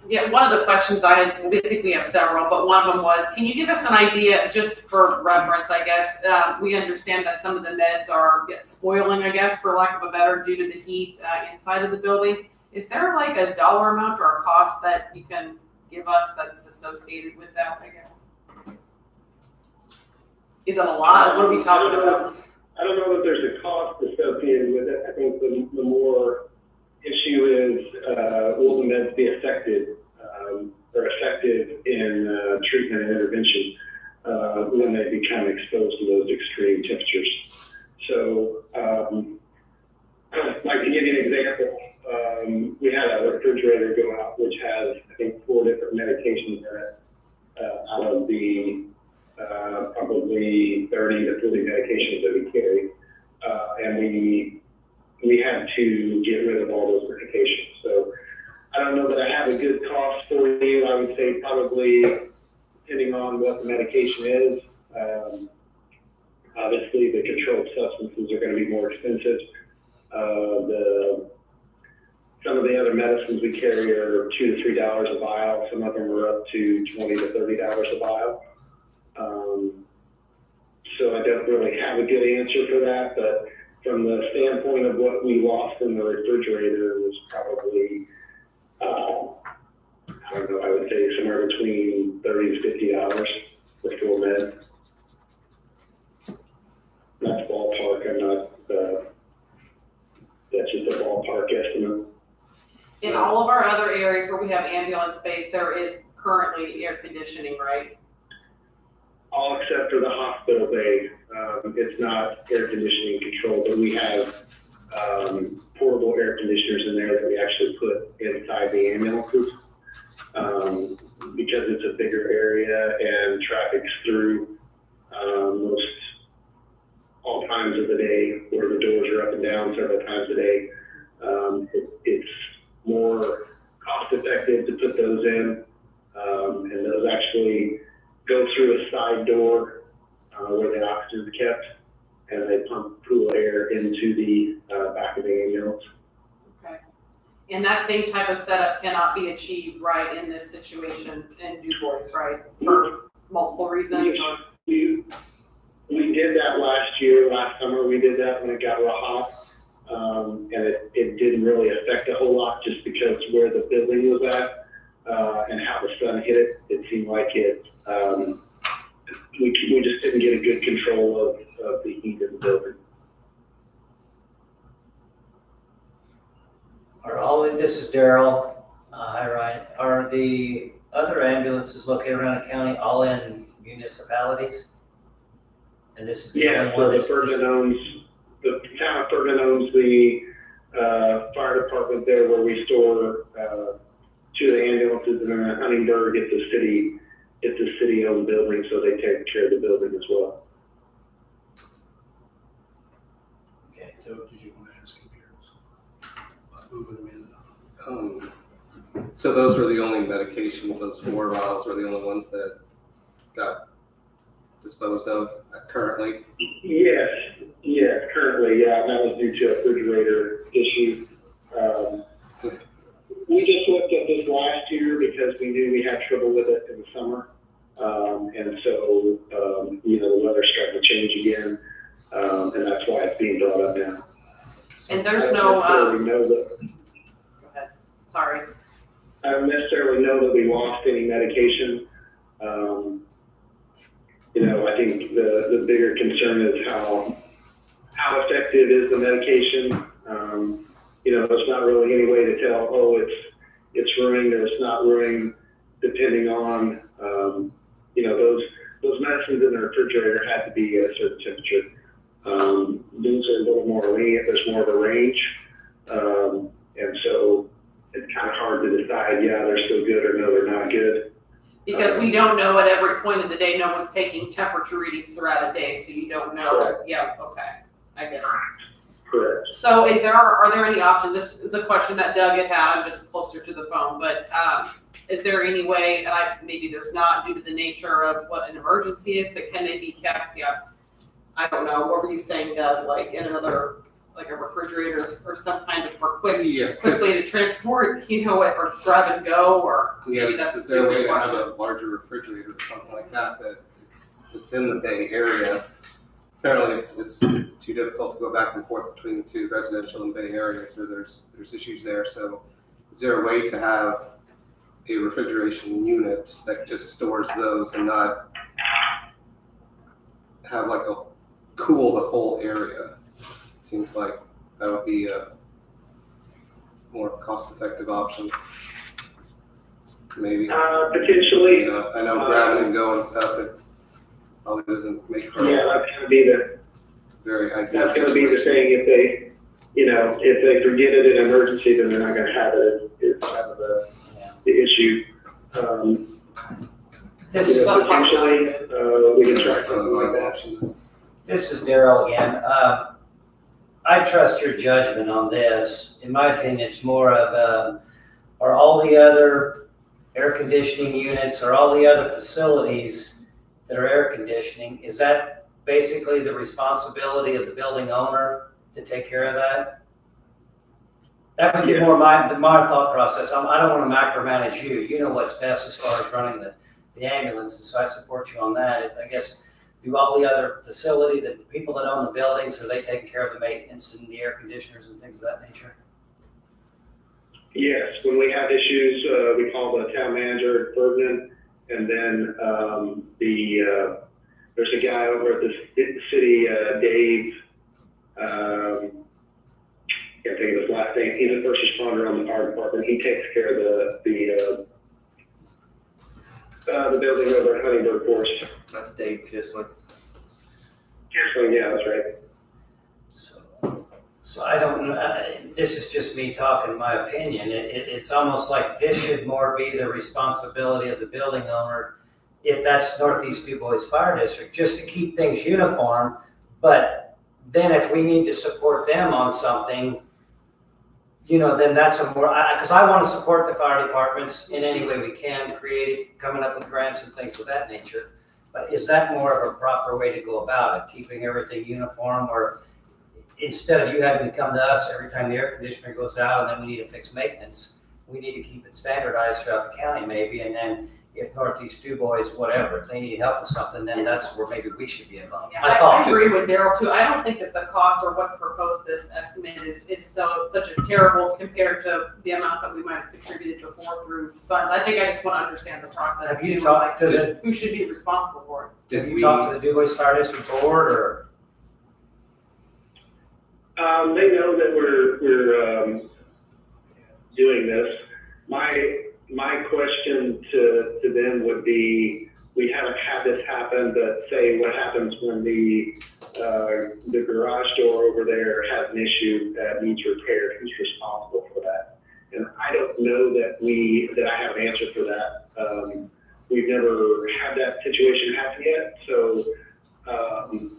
Yeah, one of the questions I had, I think we have several, but one of them was, can you give us an idea, just for reference, I guess, we understand that some of the meds are spoiling, I guess, for lack of a better, due to the heat inside of the building. Is there like a dollar amount or a cost that you can give us that's associated with that, I guess? Is it a lot? What are we talking about? I don't know that there's a cost associated with it. I think the more issue is, will the meds be effective in treatment and intervention when they become exposed to those extreme temperatures. So, like to give you an example, we had a refrigerator go out which has, I think, 4 different medications in it out of the probably 30 to 40 medications that we carry. And we had to get rid of all those medications. So I don't know that I have a good cost for you. I would say probably, depending on what the medication is, obviously the controlled substances are going to be more expensive. Some of the other medicines we carry are $2 to $3 a vial. Some of them are up to $20 to $30 a vial. So I don't really have a good answer for that, but from the standpoint of what we lost in the refrigerator was probably, I don't know, I would say somewhere between $30 to $50 for full med. That's ballpark, I'm not, that's just a ballpark estimate. In all of our other areas where we have ambulance space, there is currently air conditioning, right? All except for the hospital bay. It's not air conditioning controlled, but we have portable air conditioners in there that we actually put inside the ambulances. Because it's a bigger area and traffic's through most all times of the day, where the doors are up and down several times a day. It's more cost effective to put those in, and those actually go through a side door where the oxygen is kept, and they pump cool air into the back of the ambulance. Okay. And that same type of setup cannot be achieved, right, in this situation in Du Bois, right? For multiple reasons or? We did that last summer we did that when it got real hot. And it didn't really affect a whole lot just because where the building was at, and how the sun hit it, it seemed like it, we just didn't get a good control of the heat in the building. This is Daryl. Hi, Ryan. Are the other ambulances located around the county all in municipalities? And this is the only one that's... The town of Ferguson owns the fire department there where we store two of the ambulances, and then Huntingburg it's a city-owned building, so they take care of the building as well. Okay. Doug, did you want to ask him here? About moving them in? So those were the only medications, those 4 vials were the only ones that got disposed of currently? Yes, currently, yeah, that was due to a refrigerator issue. We just looked at this last year because we knew we had trouble with it in the summer. And so, the weather's starting to change again, and that's why it's being brought up now. And there's no, go ahead, sorry. I don't necessarily know that we lost any medication. I think the bigger concern is how effective is the medication. There's not really any way to tell, it's ruined or it's not ruined, depending on, those medicines in the refrigerator had to be at a certain temperature. These are a little more lenient, there's more of a range. And so it's kind of hard to decide, yeah, they're still good or no, they're not good. Because we don't know at every point of the day, no one's taking temperature readings throughout a day, so you don't know. Correct. Yeah, okay, I get it. Correct. So are there any options? This is a question that Doug had, I'm just closer to the phone, but is there any way, and maybe there's not due to the nature of what an emergency is, but can they be kept, I don't know, what were you saying, Doug, like in another, like a refrigerator or some kind of quickly to transport, or grab and go, or maybe that's a is there a way stupid to have question. a larger refrigerator or something like that it's in the Bay Area? Apparently it's too difficult to go back and forth between the two, residential and Bay Area, so there's issues there. So is there a way to have a refrigeration unit that just stores those and not have cool the whole area? It seems like that would be a more cost-effective option. Maybe. Potentially. I know grab and go and stuff, it probably doesn't make for Yeah, that's going to be very ideal. that's going to be the thing. If they, if they forget it in an emergency, then they're not going to have it. It's kind of the issue. This is potentially, we can try something like that. This is Daryl again. I trust your judgment on this. In my opinion, it's more of, are all the other air conditioning units or all the other facilities that are air conditioning, is that basically the responsibility of the building owner to take care of that? That would be more my thought process. I don't want to micromanage you. You know what's best as far as running the ambulances, so I support you on that. I guess do all the other facility, the people that own the buildings, are they taking care of the maintenance and the air conditioners and things of that nature? Yes, when we have issues, we call the town manager, Ferdinand, and then there's a guy over at the city, Dave, can't think of his last name. He's a first responder on the fire department. He takes care of the building over at Huntingburg Forest. That's Dave Kissling. Yeah, that's right. So I don't, this is just me talking my opinion. It's almost like this should more be the responsibility of the building owner, if that's Northeast DuBois Fire District, just to keep things uniform. But then if we need to support them on something, you know, then that's a more, because I want to support the fire departments in any way we can, creative, coming up with grants and things of that nature. But is that more of a proper way to go about it, keeping everything uniform, or instead of you having to come to us every time the air conditioner goes out and then we need to fix maintenance, we need to keep it standardized throughout the county maybe, and then if Northeast DuBois, whatever, if they need help with something, then that's where maybe we should be involved. Yeah, I agree with Daryl too. I don't think that the cost or what's proposed, this estimate is such a terrible compared to the amount that we might have contributed before through funds. I think I just want to understand the process Have you too, talked like to who should be responsible for it. Have you talked to the DuBois Fire District Board, or? They know that we're doing this. My question to them would be, we haven't had this happen, but say what happens when the garage door over there has an issue that needs repaired, who's responsible for that? And I don't know that I have an answer for that. We've never had that situation happen yet, so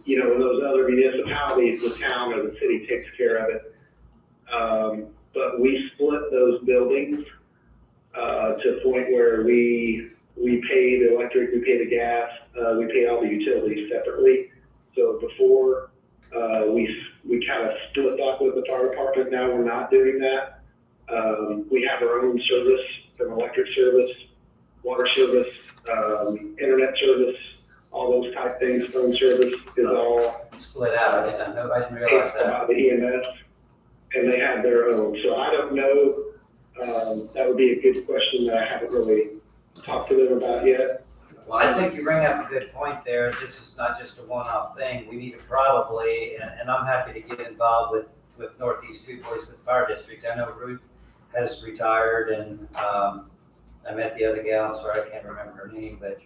you know, in those other municipalities, the town or the city takes care of it. But we split those buildings to a point where we pay the electric, we pay the gas, we pay all the utilities separately. So before we kind of split that with the fire department. Now we're not doing that. We have our own service, from electric service, water service, internet service, all those type things. Phone service is all split out. I didn't realize that. The EMS, and they have their own. So I don't know. That would be a good question that I haven't really talked to them about yet. Well, I think you bring up a good point there. This is not just a one-off thing. We need to probably, and I'm happy to get involved with Northeast DuBois with Fire District. I know Ruth has retired, and I met the other gal, sorry, I can't remember her name, but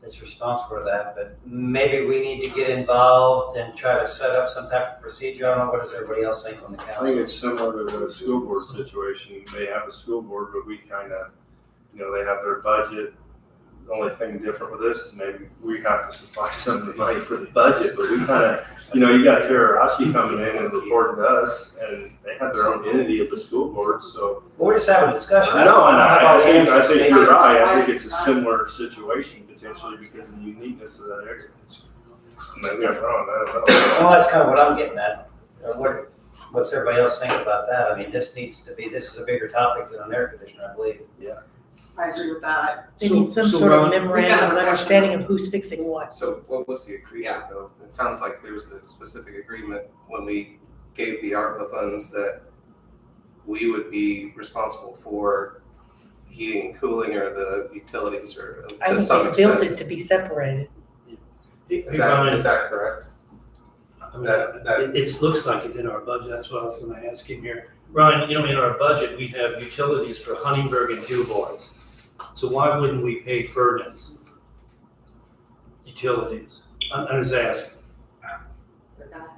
that's responsible for that. But maybe we need to get involved and try to set up some type of procedure. I don't know, what does everybody else think on the council? I think it's similar to the school board situation. They have a school board, but we kind of, they have their budget. The only thing different with this is maybe we have to supply some of the money for the budget, but we kind of, you got Terahashi coming in and reporting to us, and they have their own entity of the school board, so. We're just having a discussion. I know, and I think maybe. you're right. I think it's a similar situation potentially because of the uniqueness of that area. Maybe I'm wrong, I don't know. Well, that's kind of what I'm getting at. What's everybody else think about that? I mean, this is a bigger topic than an air conditioner, I believe. Yeah. I agree with that. They need some sort of memorandum of understanding of who's fixing what. So what was the agreement though? It sounds like there was a specific agreement when we gave the ARPA funds that we would be responsible for heating and cooling or the utilities or I to think some they extent. built it to be separated. Is that correct? I mean, it looks like it in our budget. That's what I was going to ask him here. Ryan, in our budget, we have utilities for Huntingburg and DuBois. So why wouldn't we pay Ferdinand's utilities? I'm just asking.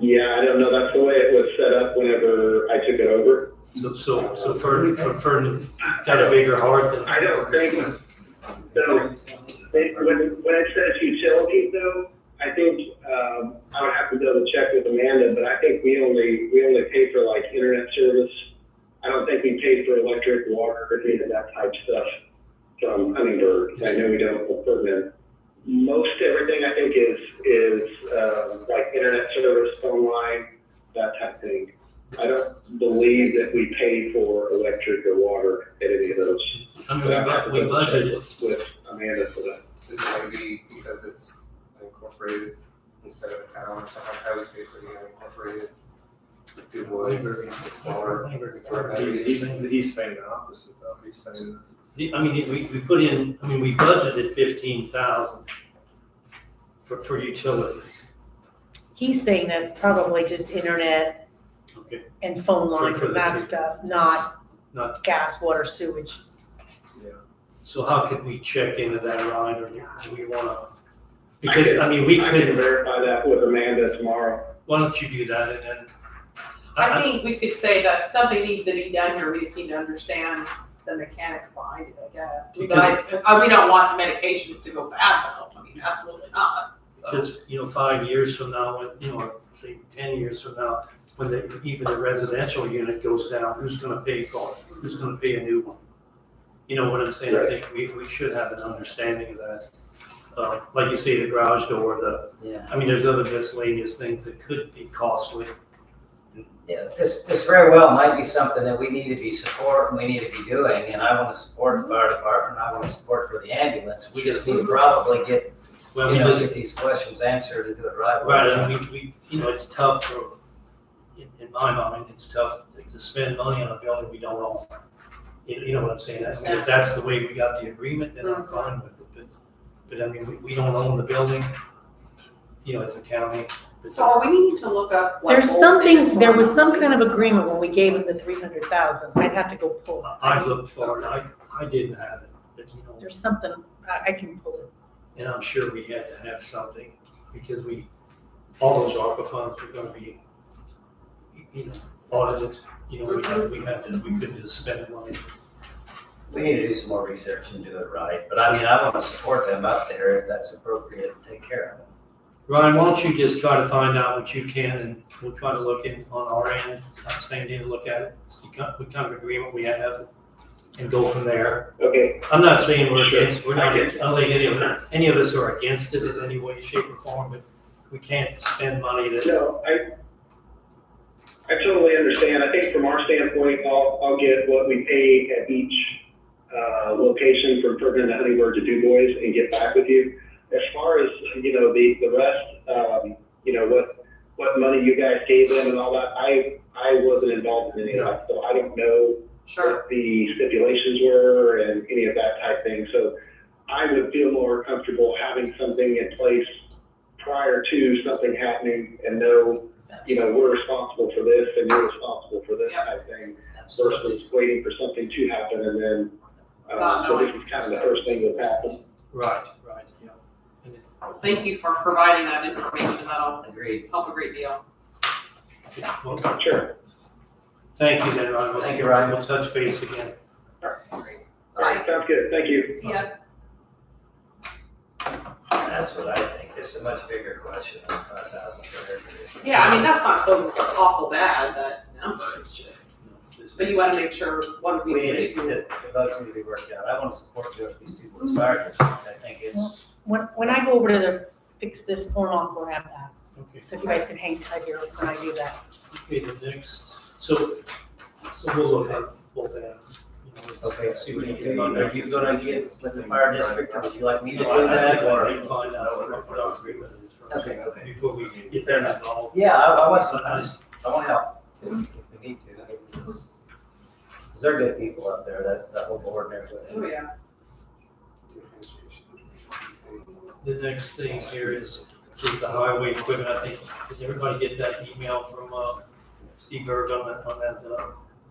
Yeah, I don't know. That's the way it was set up whenever I took it over. So Ferdinand got a bigger heart than. I don't think so. When it says utilities, though, I think I would have to double check with Amanda, but I think we only pay for like internet service. I don't think we pay for electric, water, or any of that type stuff from Huntingburg. I know we don't for Ferdinand. Most everything I think is like internet service, phone line, that type of thing. I don't believe that we pay for electric or water at any of those. I mean, we budgeted with Amanda for that. Is it maybe because it's incorporated instead of town or something like that, we pay for the unincorporated. Du Waynesburg, Bois, smaller. He's saying the opposite though. He's saying, I mean, we put in, I mean, we budgeted 15,000 for utilities. He's saying that's probably just internet Okay. and phone lines For and the that two. stuff, not Not, gas, water, sewage. so how could we check into that, Ryan, or do we wanna? Because, I mean, we I can could, verify that with Amanda tomorrow. why don't you do that and then? I think we could say that something needs to be done here, we just need to understand the mechanics behind it, I guess. But we don't want medications to go bad, though, I mean, absolutely not. So. Because, 5 years from now, when, or say 10 years from now, when even the residential unit goes down, who's gonna pay for it? Who's gonna pay a new one? You know what I'm saying? I think we should have an understanding of that. Like you say, the garage door, Yeah. I mean, there's other miscellaneous things that could be costly. Yeah, this very well might be something that we need to be supporting, we need to be doing, and I want to support the fire department, I want to support for the ambulance. We just need to probably get, Well, we just, get these questions answered and do it right. right, and we, it's tough for, in my mind, it's tough to spend money on a building we don't own. You know what I'm saying? I mean, if that's the way we got the agreement, then I'm fine with it, but I mean, we don't own the building, it's a county. So are we needing to look up? what There's old something, bids there were was on some these? kind of agreement when we gave him the 300,000. I'd have to go pull it. I looked for it, I didn't have it, but There's something, I can pull it. and I'm sure we had to have something, because all those ARPA funds were gonna be, audited, we couldn't just spend the money. We need to do some more research and do it right, but I mean, I want to support them up there if that's appropriate, and take care of it. Ryan, why don't you just try to find out what you can, and we'll try to look in on our end, same day to look at it, see what kind of agreement we have, and go from there. Okay, I'm not saying we're against, I don't think any of us are against it in any way, shape, or form, but we can't spend money that. no, I totally understand. I think from our standpoint, I'll get what we pay at each location from Ferdinand to Huntingburg to Du Bois and get back with you. As far as, the rest, what money you guys gave them and all that, I wasn't involved in any of that, so I don't know what the stipulations were and any of that type thing. So I would feel more comfortable having something in place prior to something happening and know, we're responsible for this and you're responsible for this type thing, versus waiting for something to happen and then, so this is kind of the first thing that's happened. Right, yeah. Well, thank you for providing that information, that'll Agreed. help a great deal. Well, Sure. thank you then, Ryan. Thank you, Ryan. We'll touch base again. All right, sounds good. Thank you. See ya. That's what I think, it's a much bigger question than 5,000 for everybody. Yeah, I mean, that's not so awful bad, that number, it's just, but you wanna make sure what we We need need to to, do. the votes need to be worked out. I want to support you with these two boys fire districts. I think it's, When I go over to the fix this form off, we'll have that. Okay. So if you guys can hang tight here when I do that. Okay, the next, so we'll look at both ends. okay, See what you are can you gonna get with the fire district, or would you like me to do I that, think or? I need to find out what our agreement is first. Okay, okay. Before we get there involved. Yeah, I want to help if we need to. Because they're good people up there, that's the whole board and everything. Oh, yeah. The next thing here is the highway equipment. I think, does everybody get that email from, Steve Berg on that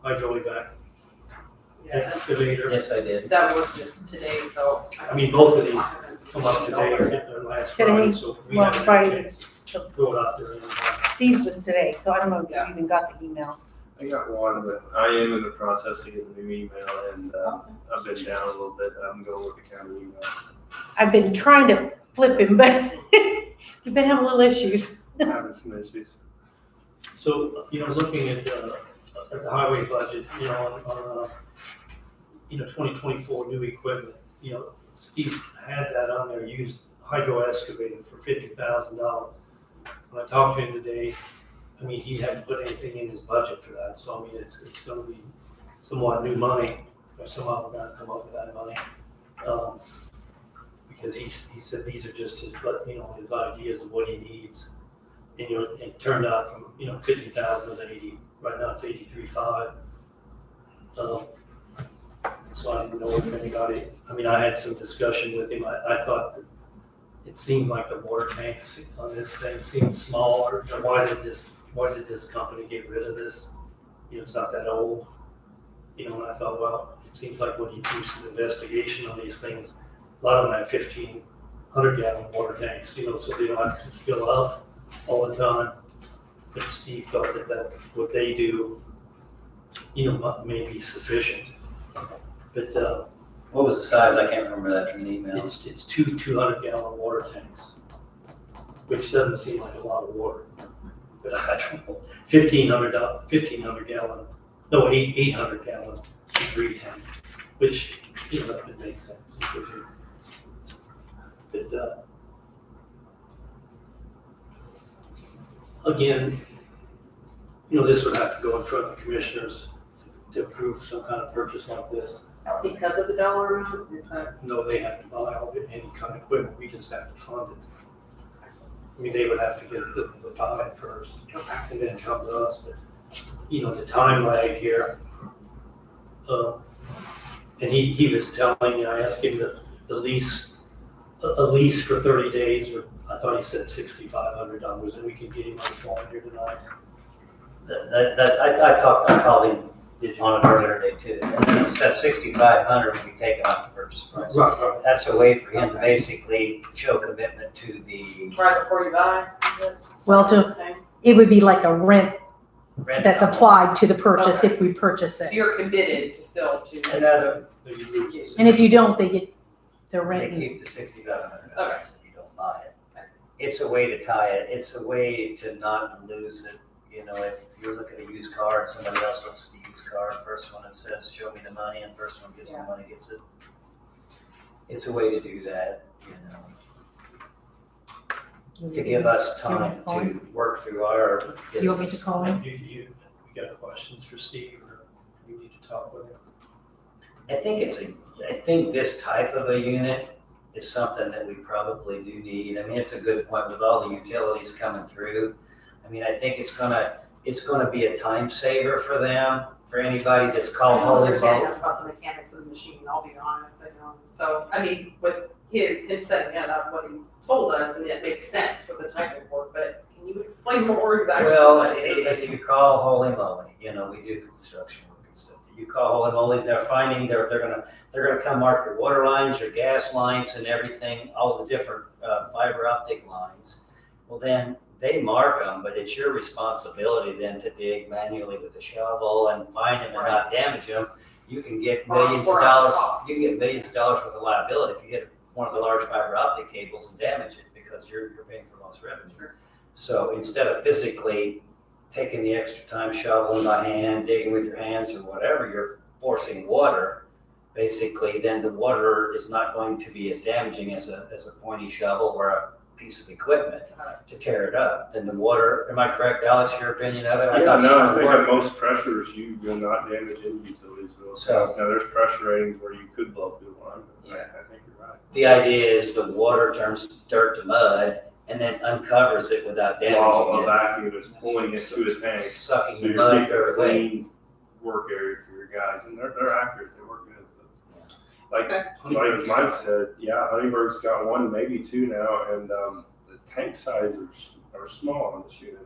hydraulic back excavator? Yes, I did. That was just today, so. I mean, both of these come up today or hit their last Friday, Today, so we well, haven't had a Friday. chance to throw it out there. Steve's was today, so I don't know if you even got the email. I got one, but I am in the process of getting a new email, and I've been down a little bit. I'm going with the county email. I've been trying to flip him, but we've been having little issues. I'm having some issues. So, looking at the highway budget, on 2024 new equipment, Steve had that on there, used hydro excavator for $50,000. When I talked to him today, I mean, he hadn't put anything in his budget for that, so I mean, it's gonna be somewhat new money, or somehow we're gonna come up with that money. because he said these are just his, his ideas of what he needs. And, it turned out from, 50,000 to 80, right now it's 83.5. So I didn't know if anybody, I had some discussion with him. I thought that it seemed like the water tanks on this thing seemed smaller. Why did this company get rid of this? It's not that old. And I thought, well, it seems like when you do some investigation on these things, a lot of them have 1,500 gallon water tanks, so they don't have to fill up all the time. But Steve thought that what they do, may be sufficient. But What was the size? I can't remember that from the email. it's two 200 gallon water tanks, which doesn't seem like a lot of water. But I don't know, 1,500 gallon, no, 800 gallon degree tank, which, it makes sense. But, again, this would have to go in front of the commissioners to approve some kind of purchase like this. Because of the dollar amount, is that? No, they have to buy any kind of equipment, we just have to fund it. They would have to get the buy it first, and then come to us, but, the time lag here. And he was telling me, I asked him the lease, a lease for 30 days, or I thought he said $6,500, and we can get him on the phone here tonight. I called him on an earlier day too. That 6,500 would be taken off the purchase price. Right. That's a way for him to basically show commitment to the Right before you buy? Well, it would be like a rent rent. that's applied to the purchase if we purchase So it. you're committed to still to. Another, And if you don't, they get the they rent. keep the $6,500 Okay. if you don't buy it. It's a way to tie it. It's a way to not lose it. If you're looking at a used car and somebody else looks at the used car, and first one it says, show me the money, and first one gives me money, gets it. It's a way to do that, to give us time to work through our. You want me to call him? You got questions for Steve, or you need to talk with him? I think this type of a unit is something that we probably do need. It's a good point with all the utilities coming through. I think it's gonna be a time saver for them, for anybody that's called I don't Holy understand Boat. enough about the mechanics of the machine, I'll be honest, So, with him setting it up, what he told us, and it makes sense for the type of work, but can you explain more exactly Well, what it is? if you call Holy Moly, we do construction work and stuff. You call Holy Moly, they're gonna come mark your water lines, your gas lines and everything, all the different fiber optic lines. Well, then they mark them, but it's your responsibility then to dig manually with a shovel and find them and not damage them. You can get millions of dollars. You can get millions of dollars worth of liability if you hit one of the large fiber optic cables and damage it, because you're paying for lost revenue. So instead of physically taking the extra time shoveling by hand, digging with your hands or whatever, you're forcing water. Basically, then the water is not going to be as damaging as a pointy shovel or a piece of equipment to tear it up. Then the water, am I correct, Alex, your opinion of it? I think at most pressures, you will not damage any utilities. So- Now, there's pressure ratings where you could blow through one, but Yeah. I think you're right. The idea is the water turns dirt to mud and then uncovers it without While damaging a vacuum is pulling it to a it, tank, sucking so the you're mud keeping a away. clean work area for your guys, and they're accurate, they work good. But like Mike said, yeah, Honeybird's got one, maybe two now, and the tank sizes are small on this unit.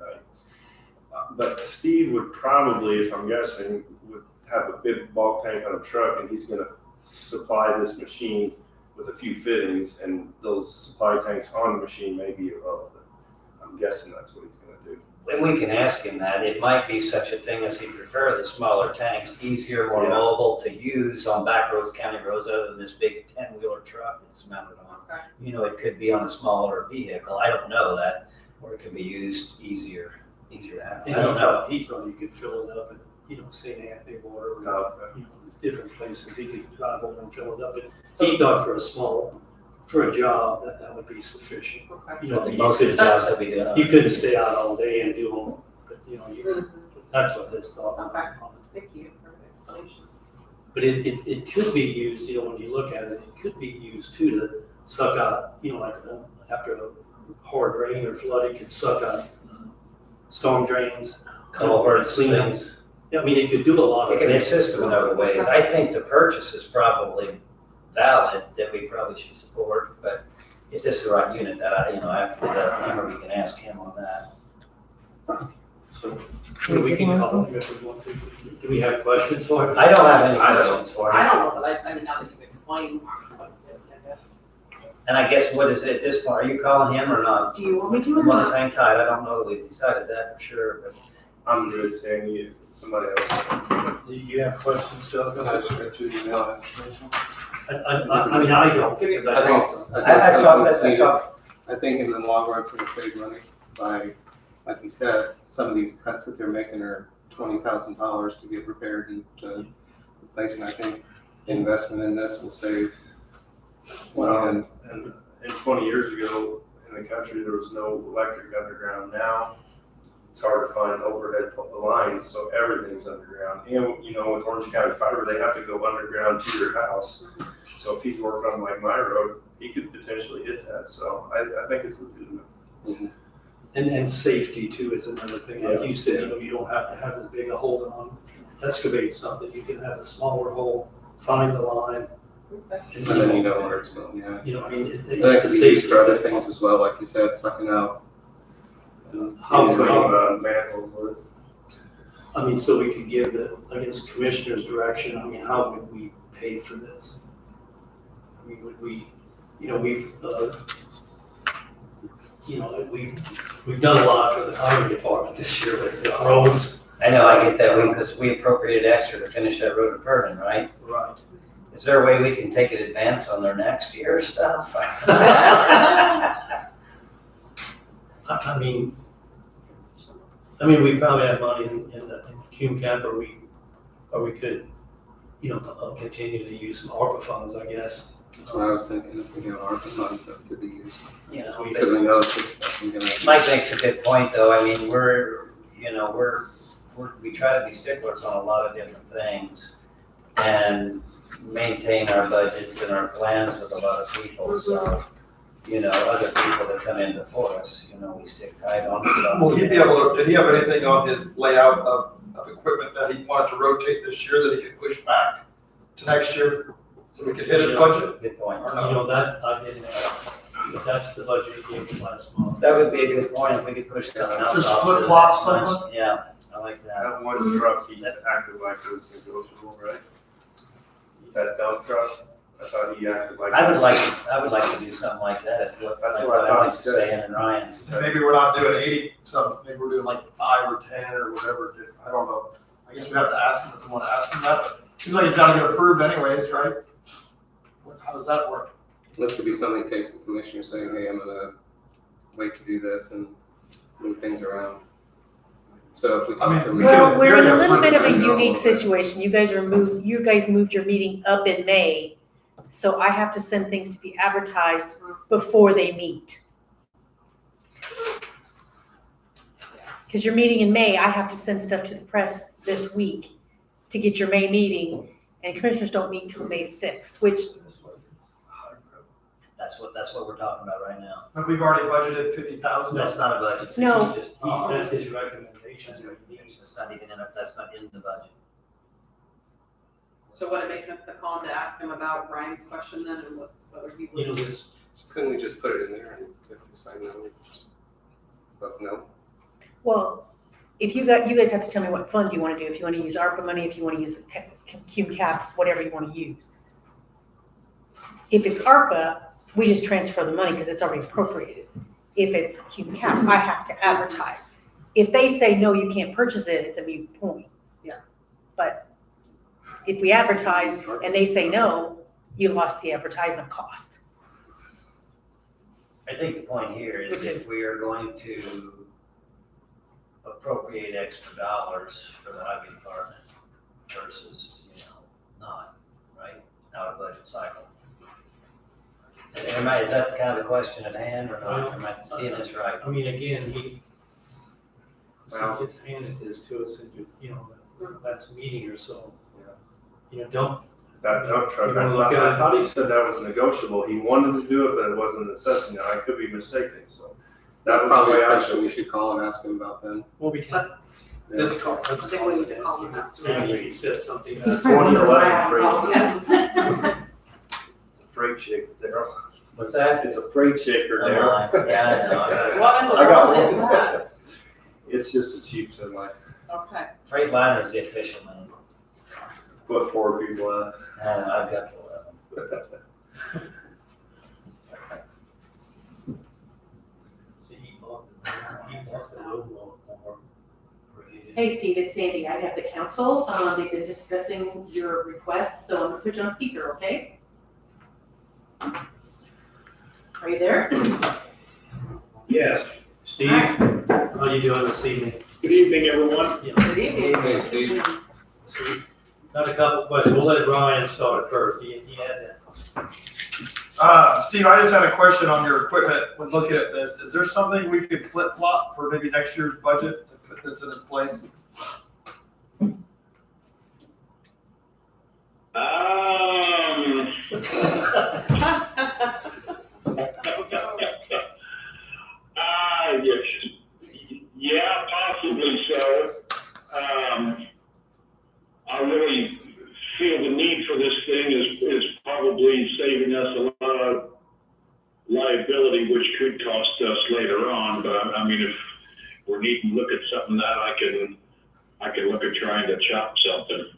But Steve would probably, if I'm guessing, would have a big bulk tank on a truck, and he's gonna supply this machine with a few fittings, and those supply tanks on the machine may be irrelevant. I'm guessing that's what he's gonna do. And we can ask him that. It might be such a thing as he'd prefer the smaller tanks, easier, more Yeah. mobile to use on back roads, county roads, other than this big 10-wheeler truck that's mounted on. Okay. It could be on a smaller vehicle. I don't know that, or it could be used easier to have. And I don't know. he thought you could fill it up at, St. Anthony Water, or, Okay. different places, he could drive over and fill it up. But he thought for a job, that would be sufficient. Okay. I think most of the jobs that we do. You couldn't stay out all day and do them, but, that's what his thought was Okay. on it. Thank you for the explanation. But it could be used, when you look at it, it could be used too to suck out, you know, like after a hard rain or flood, it could suck out storm drains. Culverts, Clean them. things. I mean, it could do a lot It of can things. assist them in other ways. I think the purchase is probably valid, that we probably should support, but if this is the right unit, that I, I have to do that to him, or we can ask him on that. So we can call him if we want to. Do we have questions for him? I don't have any I don't. questions for I him. don't know, but I mean, now that you've explained what it is, I guess. And I guess what is it at this point? Are you calling him or not? Do you want me to or I'm on the not? same tide. I don't know that we've decided that for sure, but I'm good saying you, somebody else. Do you have questions, Doug? Can I just read through the email information? I mean, I don't. because I think, it's- I think I've something talked, that's I've needed. talked, I think in the long run, it's gonna save money by, like you said, some of these cuts that they're making are $20,000 to get repaired and to replace, and I think investment in this will save. Well, and 20 years ago in the country, there was no electric underground. Now, it's hard to find overhead lines, so everything's underground. And, with Orange County Fiber, they have to go underground to your house. So if he's working on like my road, he could potentially hit that. So I think it's legitimate. And safety too is another thing. Like Yeah. you said, you don't have to have as big a hole on excavate something. You can have a smaller hole, find the line. And then you know where it's going, yeah. You know, I mean, And it's that a could be used safety. for other things as well, like you said, sucking out. How, Manholes with it. I mean, so we could give the, I guess, commissioner's direction. I mean, how would we pay for this? I mean, would we, we've done a lot for the highway department this year with the roads. I know, I get that, because we appropriated extra to finish that road in Vernon, right? Right. Is there a way we can take an advance on their next year stuff? I mean, we probably have money in Cume Cap, or we could, continue to use some ARPA funds, I guess. That's what I was thinking, if we have ARPA funds that could be used. Yeah, Because we know it's just, I'm gonna. Mike makes a good point, though. I mean, we try to be sticklers on a lot of different things and maintain our budgets and our plans with a lot of people, so, other people that come in before us, we stick tight on stuff. Will he be able to, did he have anything on his layout of equipment that he wanted to rotate this year that he could push back to next year? So we could hit his budget? Good point. Or no? That, I didn't, that's the budget he gave me last month. That would be a good point if we could push something else Just off. flip-flop something? Yeah, I like that. That one truck, he's acted like it was negotiable, right? That dump truck, I thought he acted like. I would like to do something like that, if what, That's like what I what thought Alex he is said. saying and Ryan. And maybe we're not doing 80, so maybe we're doing like 5 or 10 or whatever. I don't know. I guess we have to ask him if we want to ask him that, but it seems like he's got to get approved anyways, right? How does that work? This could be something that takes the commissioner saying, hey, I'm gonna wait to do this and move things around. So if we I mean, talk to. we Well, can- we're in a very little bit of a approve it. unique situation. You guys moved your meeting up in May, so I have to send things to be advertised before they meet. Because your meeting in May, I have to send stuff to the press this week to get your May meeting, and commissioners don't meet till May 6th, which, That's what we're talking about right now. But we've already budgeted 50,000. That's not a budget. This No. is just, That's his recommendation. it's not even that's not in the budget. So would it make sense to call him to ask him about Ryan's question then, and whether he would? This, So couldn't we just put it in there and if you decide no, just vote no? well, you guys have to tell me what fund you want to do. If you want to use ARPA money, if you want to use Cume Cap, whatever you want to use. If it's ARPA, we just transfer the money because it's already appropriated. If it's Cume Cap, I have to advertise. If they say, no, you can't purchase it, it's a moot point. Yeah. But if we advertise and they say no, you lost the advertisement cost. I think the point here is Which if is- we are going to appropriate extra dollars for the highway department versus, not, right, out of budget cycle. Is that kind of the question at hand, or not? Am I seeing this right? I mean, again, he just handed this to us in, the last meeting or so. Don't, that dump truck. You wanna look at I it? thought he said that was negotiable. He wanted to do it, but it wasn't a necessity. Now, I could be mistaken, so. That was the Probably way a I question took we it. should call and ask him about then. Well, we can, let's call I think it we and need to call ask him, ask him. him. Maybe he said something. 2011 freight, Yes. freight shaker, Daryl. What's that? It's a freight shaker, Daryl. Yeah, I know. What in the I got world is one. that? It's just a cheap semi. Okay. Freightliner is the official name. Put 4 people in. I've got 4 of them. See, he wants the road more. Hey, Steve, it's Sandy. I have the council. They've been discussing your request, so I'm gonna put you on speaker, okay? Are you there? Yes. Steve, how you doing this evening? Good evening, everyone. Yeah. Good evening. Hey, Steve. Got a couple of questions. We'll let Ryan start first. He had that. Steve, I just had a question on your equipment when looking at this. Is there something we could flip flop for maybe next year's budget to put this in its place? Yes, yeah, possibly so. I really feel the need for this thing is probably saving us a lot of liability, which could cost us later on. But I mean, if we're needing to look at something that I can look at trying to chop something.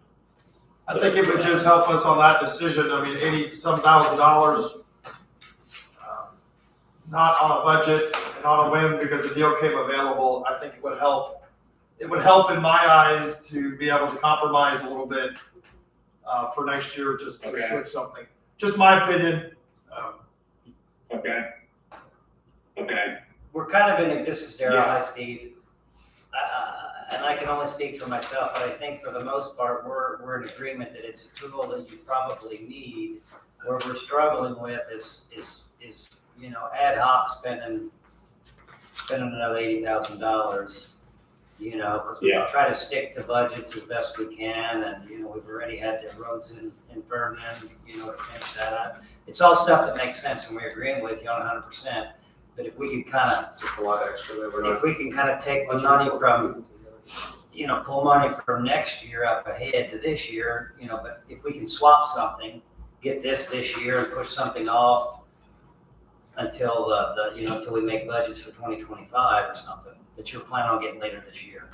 I think it would just help us on that decision. I mean, $80-some thousand, not on a budget and on a whim because the deal came available. I think it would help. It would help in my eyes to be able to compromise a little bit for next year, just to switch something. Just my opinion. Okay. Okay. We're kind of in, this is Daryl, Yeah. hi Steve. And I can only speak for myself, but I think for the most part, we're in agreement that it's a tool that you probably need. Where we're struggling with is ad hoc spending another $80,000. Because we Yeah. try to stick to budgets as best we can, and we've already had the roads in Vernon, to finish that up. It's all stuff that makes sense, and we're agreeing with you on 100%. But if we can kind of Just a lot extra that we're not. if we can kind of take the money from, pull money from next year up ahead to this year, but if we can swap something, get this year and push something off until until we make budgets for 2025 or something, that you're planning on getting later this year.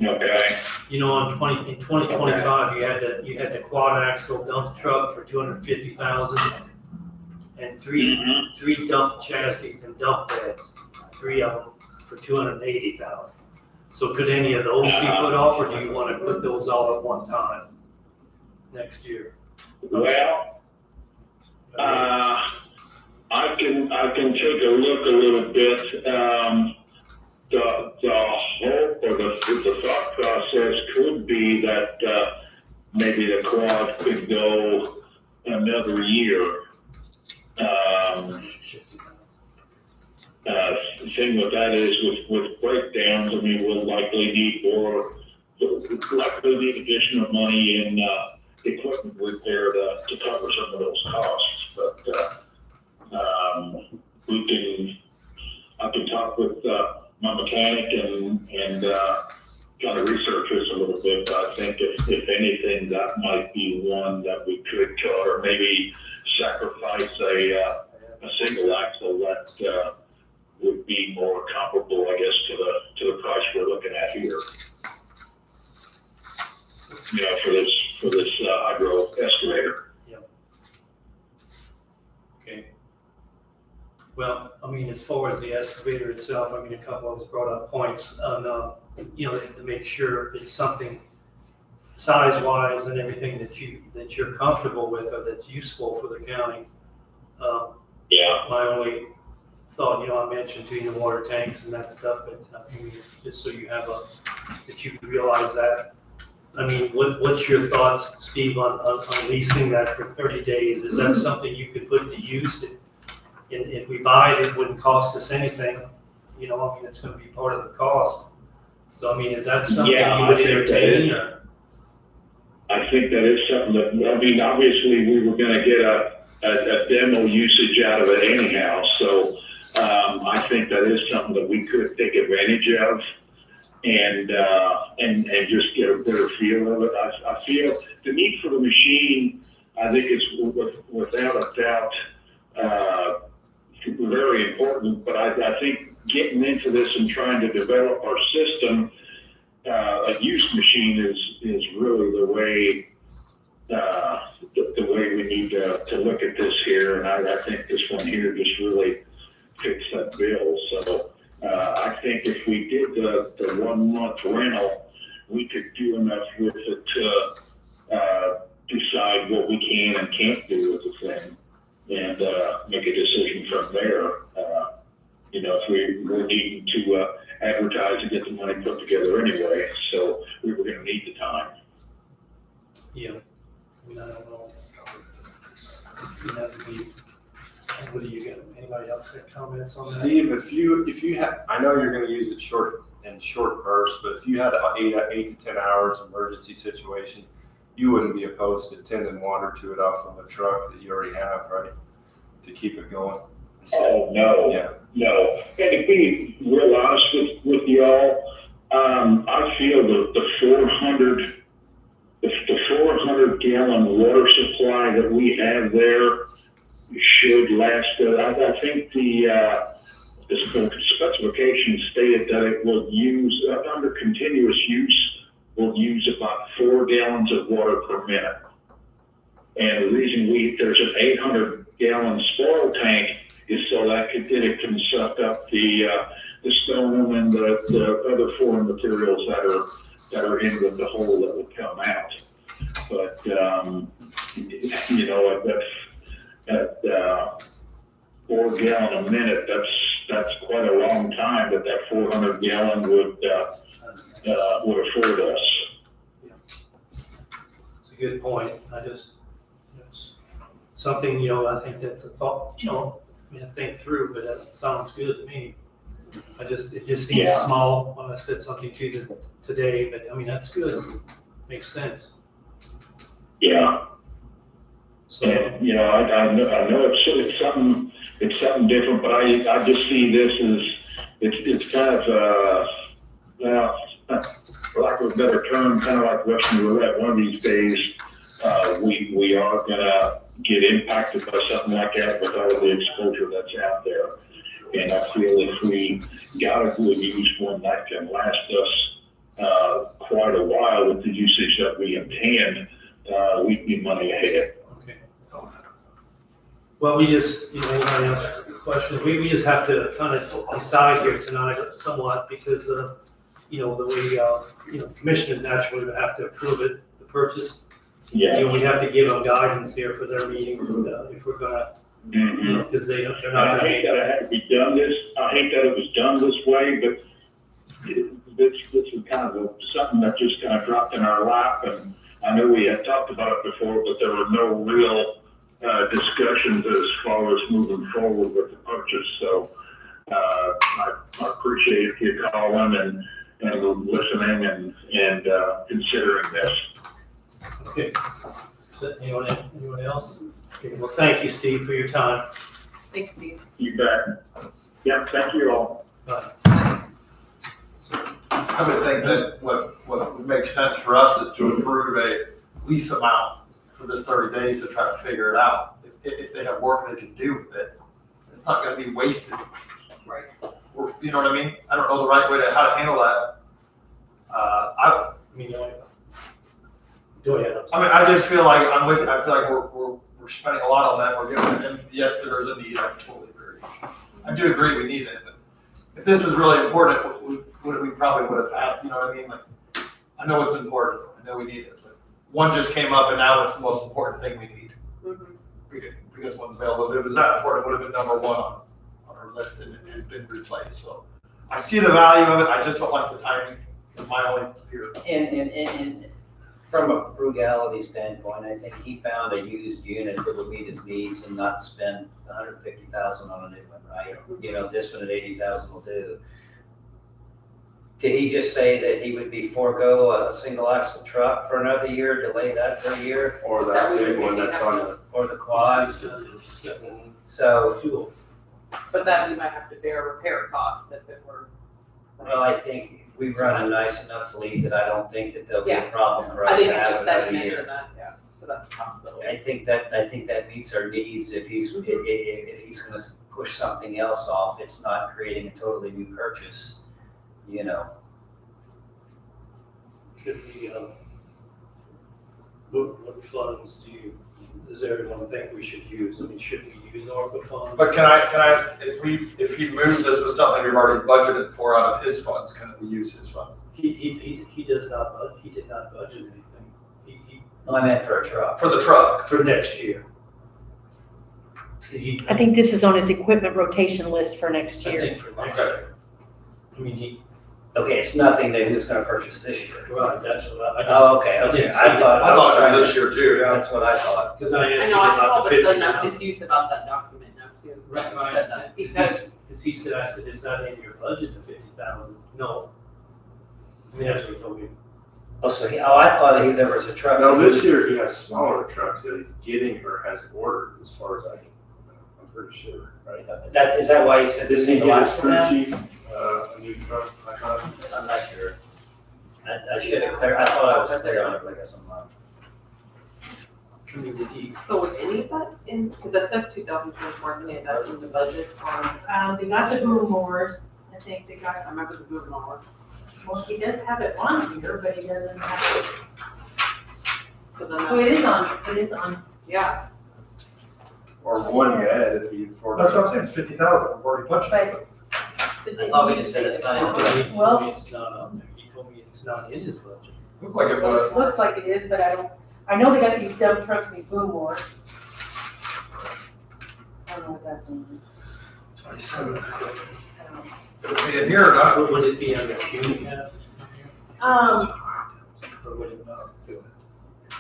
Okay. In 2025, you had the quad axle dump truck for $250,000 and three dump chassis and dump beds, 3 of them for $280,000. So could any of those be put off, or do you want to put those all at one time next year? Well, I can take a look a little bit. The hope or the thought process could be that maybe the quad could go another year. Thing with that is with breakdowns, I mean, we'll likely need additional money in equipment repair to cover some of those costs. But I can talk with my mechanic and kind of research this a little bit. But I think if anything, that might be one that we could cut, or maybe sacrifice a single axle that would be more comparable, I guess, to the price we're looking at here. For this hydro excavator. Okay. Well, I mean, as far as the excavator itself, I mean, a couple of us brought up points on, to make sure it's something size-wise and everything that you're comfortable with or that's useful for the county. My only thought, I mentioned to you the water tanks and that stuff, but I mean, just so you have that you realize that. I mean, what's your thoughts, Steve, on leasing that for 30 days? Is that something you could put to use? If we buy it, it wouldn't cost us anything. I mean, it's going to be part of the cost. So, I mean, is that something you would entertain? I think that is something that, I mean, obviously, we were gonna get a demo usage out of it anyhow, so, I think that is something that we could take advantage of and just get a better feel of it. I feel the need for the machine, I think is without a doubt, very important, but I think getting into this and trying to develop our system, a use machine is really the way we need to look at this here, and I think this one here just really fits that bill. So I think if we did the 1 month rental, we could do enough with it to decide what we can and can't do with the thing, and make a decision from there. You know, if we're needing to advertise and get the money put together anyway, so we were gonna need the time. Yeah, I mean, I don't know. You know, what do you got, anybody else got comments on that? Steve, if you had, I know you're gonna use it in short bursts, but if you had an 8 to 10 hours emergency situation, you wouldn't be opposed to tending water to it off of a truck that you already have, right? To keep it going. Oh, no. Yeah. No, and to be real honest with y'all, I feel the 400 gallon water supply that we have there should last. I think the specifications stated that it will use, under continuous use, will use about 4 gallons of water per minute. And the reason there's an 800 gallon spoil tank is so that it can suck up the stone and the other foreign materials that are in with the hole that would come out. But you know, at 4 gallon a minute, that's quite a long time that 400 gallon would afford us. Yeah. It's a good point. It's something, you know, I think that's a thought, you know, I mean, I think through, but it sounds good to me. It just seems small when I said something to you today, but I mean, that's good. Makes sense. Yeah. So, and, you know, I know it's something different, but I just see this as, it's kind of, for lack of a better term, kind of like Russian roulette. One of these days, we are gonna get impacted by something like that with all the exposure that's out there. And I feel if we got a good use one that can last us quite a while with the usage that we intend, we'd be money ahead. okay. Well, we just, you know, anybody else have questions? We just have to kind of decide here tonight somewhat because, you know, the way, you know, commissioners naturally would have to approve it, the purchase. Yeah. You know, we have to give them guidance here for their meeting, if we're gonna, you know, because they're not I gonna hate make that it had to be done I hate that it was done this way, but this is kind of something that just kind of dropped in our lap. And I know we had talked about it before, but there were no real discussions as far as moving forward with the purchase. So I appreciate you calling and listening and considering this. Okay. Is that anyone else? Okay, well, thank you, Steve, for your time. Thanks, Steve. You bet. Yeah, thank you all. Bye. I would think that what would make sense for us is to approve a lease amount for this 30 days to try to figure it out. If they have work they can do with it, it's not gonna be wasted. Right. Or, you know what I mean? I don't know the right way how to handle that. I mean, go ahead. I just feel like I'm with you. I feel like we're spending a lot on that. We're giving them, yes, there is a need. I totally agree. I do agree we need it. But if this was really important, we probably would have had, you know what I mean? Like, I know it's important. I know we need it. But one just came up and now it's the most important thing we need. Mm-hmm. Because one's available. If it was that important, it would have been number one on our list and it had been replaced. So I see the value of it. I just don't like the timing. It's my only fear. And from a frugality standpoint, I think he found a used unit that would meet his needs and not spend $150,000 on a new one, right? You know, this one at $80,000 will do. Did he just say that he would be forego a single axle truck for another year, delay that for a year, Or That that we big would one maybe that's have on to- the, or the quad? He's got So, fuel. But that we might have to bear repair costs if it were. well, I think we run a nice enough fleet that I don't think that there'll be a Yeah. problem for I us think to it's have just that another you year. mentioned that, yeah, but that's a possibility. I think that meets our needs. If he's, if he's gonna push something else off, it's not creating a totally new purchase, you know. Could we, what funds does everyone think we should use? I mean, should we use ARPA funds? But can I ask, if he moves this with something we've already budgeted for out of his funds, can we use his funds? He does not, he did not budget anything. He, No, I meant for a truck. For the truck? for next year. See, I think this is on his equipment rotation list for next I year. think for next Okay. year. I mean, Okay, it's nothing that he was gonna purchase this year. right, that's what I didn't. Oh, okay, I okay. didn't I take it. thought I thought it was this year too, yeah. That's what I thought. Because I I asked know, him I all about of the a sudden I'm 50,000. confused about that document now too. Right, You said that, because, Because he said, I said, is that in your budget, the 50,000? No. I mean, that's what he told me. Oh, so I thought there was a truck. no, this year he has smaller trucks that he's getting or has ordered, as far as I'm pretty sure, right? Is that why he said the Didn't he single get his axle crew now? chief, a new truck, I thought? I'm not sure. I should have I thought I was clear on it, but I guess I'm not. I mean, did he, so was any of that in, because that says 2024, is any of that in the budget? They got the boom mowers, I think they got, I remember the boom mower. well, he does have it on here, but he doesn't have So then, it. So it is on, yeah, Or one yet, if he afforded. That's what I'm saying, it's 50,000, we've already budgeted. but I thought we just said it's not in the budget. he Well- told me it's not on there. He told me it's not in his budget. Looked like it well, was. it looks like it is, but I know they got these dump trucks and these boom mowers. I don't know what that's on. 27. I don't know. It'll be in here or not? Would it be under Cume cap? Or would it not do it?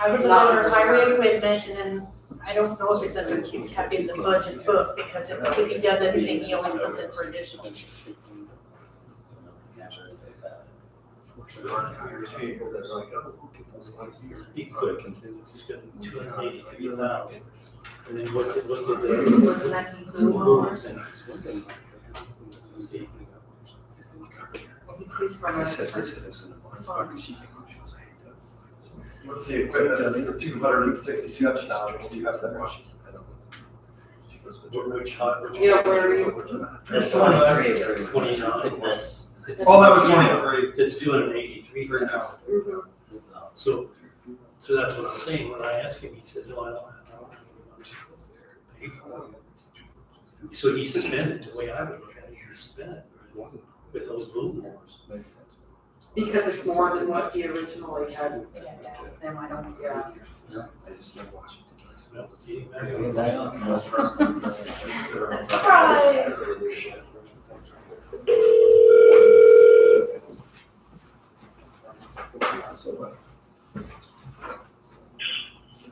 I would look under highway equipment, and then I don't know if it's under Q cap in the budget book, because if he does anything, he always comes in for additional. Equipment, it's got 283,000. And then what did Wasn't the that the boom mowers? What's the equipment, that's the 267 now, do you have that much? Which yeah, where are you? That's 29. 29. Oh, that was 23. It's 283 for now. Mhm. So that's what I'm saying. When I asked him, he said, no, I don't have any money to pay for it. So he spent it the way I would look at it. He spent it with those boom mowers. Because it's more than what he originally had. Ask them, I don't. Yeah. Well, he didn't matter. Surprise!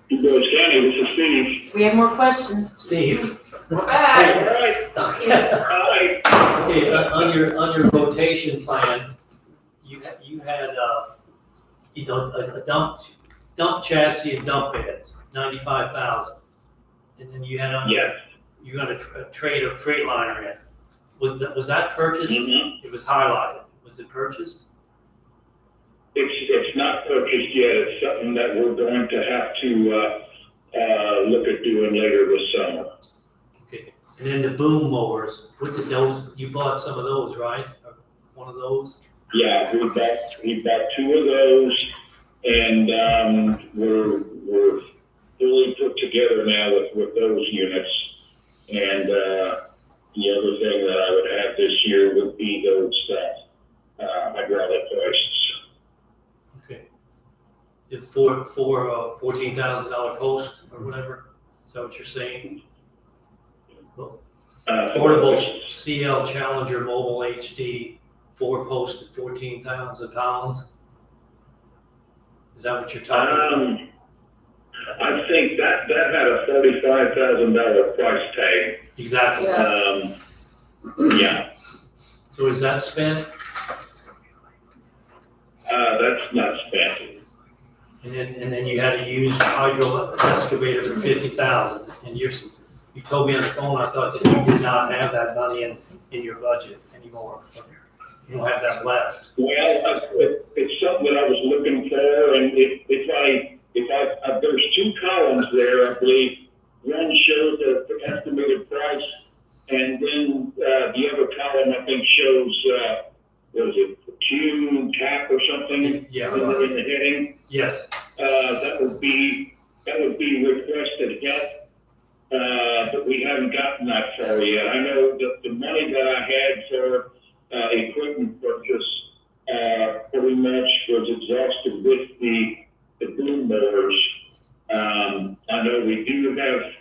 DuBois County, this is Steve. We have more questions. Steve. We're back. All right, Okay. all right. Okay, on your rotation plan, you had, a dump chassis and dump beds, 95,000. And then you had Yes. you're gonna trade a Freightliner in. Was that purchased? Mhm. It was highlighted. Was it purchased? It's not purchased yet. It's something that we're going to have to, look at doing later this summer. Okay. And then the boom mowers, what did those, you bought some of those, right? Or one of those? Yeah, we bought two of those, and, we're fully put together now with those units. And, the other thing that I would have this year would be those, hydraulic hoists. Okay. It's for $14,000 post or whatever? Is that what you're saying? Portable CL Challenger Mobile HD, 4 post at 14,000 pounds? Is that what you're talking about? I think that had a $35,000 price tag. Exactly. Yeah, So is that spent? That's not spent. And then you had a used hydro excavator for 50,000, and you told me on the phone, I thought that you did not have that money in your budget anymore. You don't have that left. Well, it's something that I was looking for, and there's two columns there, I believe. One shows the estimated price, and then the other column, I think, shows, what is it, Q cap or something? Yeah. In the heading. Yes. That would be requested help, but we haven't gotten that far yet. I know that the money that I had for equipment purchase pretty much was exhausted with the boom mowers. I know we do have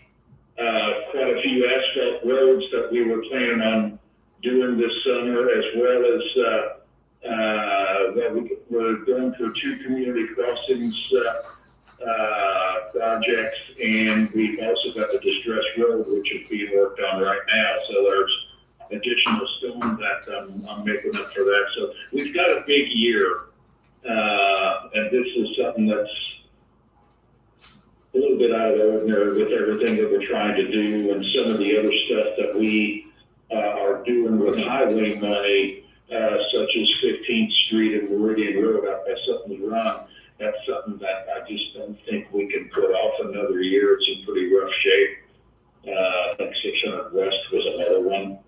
quite a few asphalt roads that we were planning on doing this summer, as well as we're going through 2 community crossings projects, and we've also got the distress road, which is being worked on right now. So there's additional stone that I'm making up for that. So we've got a big year, and this is something that's a little bit out of the ordinary with everything that we're trying to do, and some of the other stuff that we are doing with highway money, such as 15th Street and Meridian Road out by Sutton's Run. That's something that I just don't think we can put off another year. It's in pretty rough shape. I think 600 West was another one.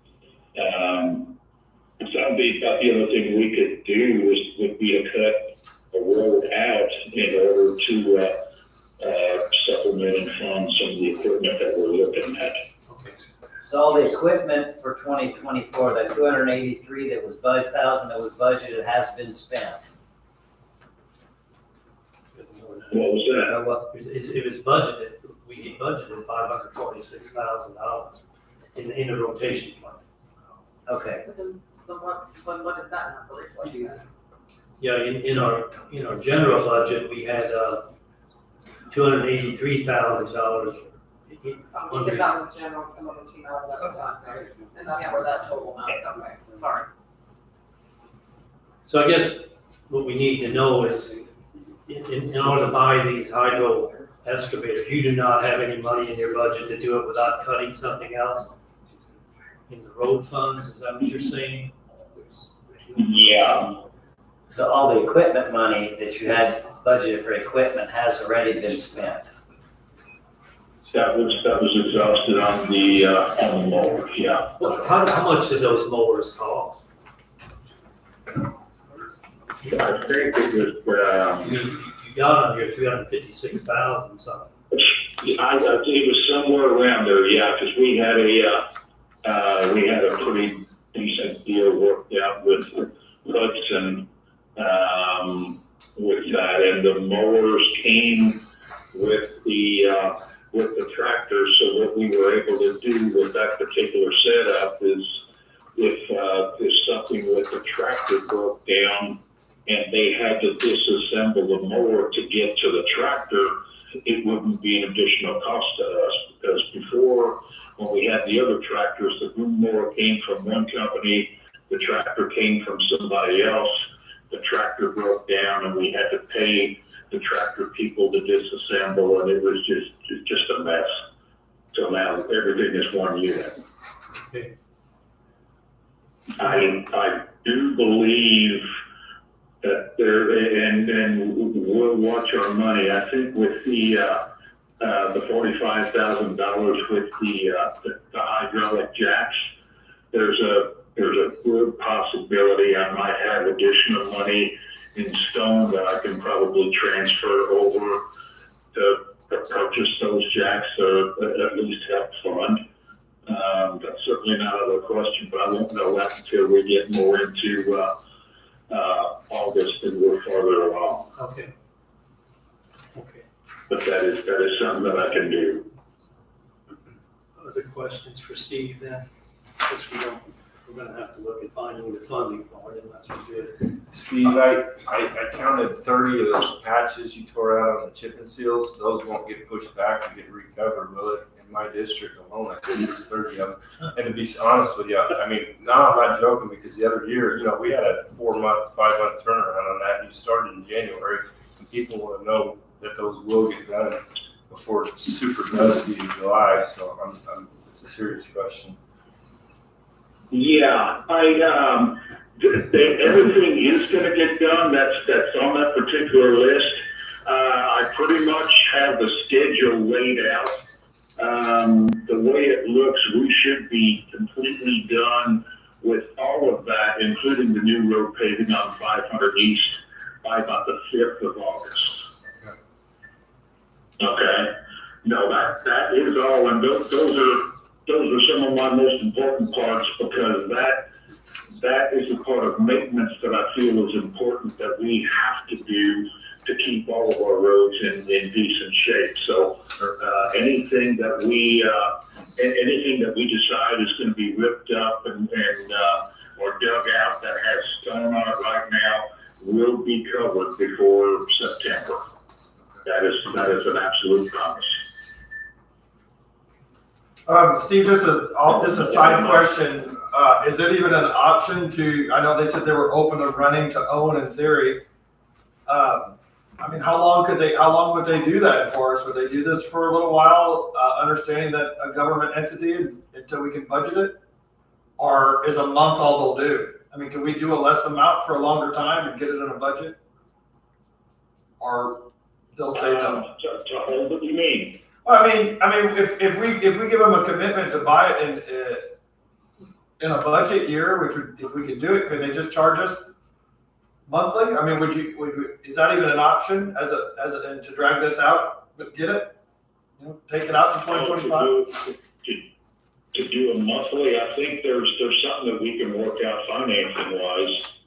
So that'd be about the other thing we could do would be to cut a road out in order to supplement and fund some of the equipment that we're looking at. So all the equipment for 2024, that 283 that was thousand that was budgeted has been spent. What was that? It was budgeted, we budgeted $546,000 in the rotation plan. Okay. So what is that number reflect? Yeah, in our general budget, we had $283,000. Because that was general, and some of us, that was not, right? And that's where that total amount, okay, sorry. So I guess what we need to know is, in order to buy these hydro excavators, you do not have any money in your budget to do it without cutting something else in the road funds, is that what you're saying? Yeah. So all the equipment money that you had budgeted for equipment has already been spent. That was exhausted on the mowers, yeah. Well, how much did those mowers cost? I think it was, You got on here 356,000 something. it was somewhere around there, yeah, because we had a pretty decent deal worked out with Hudson, with that, and the mowers came with the tractor. So what we were able to do with that particular setup is if something with the tractor broke down and they had to disassemble the mower to get to the tractor, it wouldn't be an additional cost to us, because before, when we had the other tractors, the boom mower came from one company, the tractor came from somebody else, the tractor broke down and we had to pay the tractor people to disassemble, and it was just a mess. So now everything is one unit. Okay. I do believe that and we'll watch our money. I think with the $45,000 with the hydraulic jacks, there's a good possibility I might have additional money in stone that I can probably transfer over to purchase those jacks, or at least help fund. That's certainly not out of the question, but I won't know that until we get more into August and we're farther along. Okay. But that is something that I can do. Other questions for Steve then? Guess we're gonna have to look at finding the funding for it, unless we do. Steve, I counted 30 of those patches you tore out on the chip and seals. Those won't get pushed back and get recovered, will it, in in my district alone, I think there's 30 of them. And to be honest with you, I mean, now I'm not joking because the other year, you know, we had a 4-month, 5-month turnaround on that. You started in January, and people want to know that those will get done before it's super dusty in July. So it's a serious question. Yeah, everything is gonna get done, that's on that particular list. I pretty much have the schedule laid out. The way it looks, we should be completely done with all of that, including the new road paving on 500 East by about the 5th of August. Okay, no, that is all, and those are some of my most important parts, because that is a part of maintenance that I feel is important that we have to do to keep all of our roads in decent shape. So anything that we decide is going to be ripped up and or dug out that has stone on it right now will be covered before September. That is an absolute promise. Steve, just a side question. Is it even an option to, I know they said they were open and running to own in theory. I mean, how long would they do that for us? Would they do this for a little while, understanding that a government entity until we can budget it? Or is a month all they'll do? I mean, can we do a less amount for a longer time and get it in a budget? Or they'll say no? To hold what you mean? Well, I mean, if we give them a commitment to buy it in a budget year, if we could do it, could they just charge us monthly? I mean, is that even an option and to drag this out, but get it? You know, take it out to 2025? To do a monthly, I think there's something that we can work out financing wise.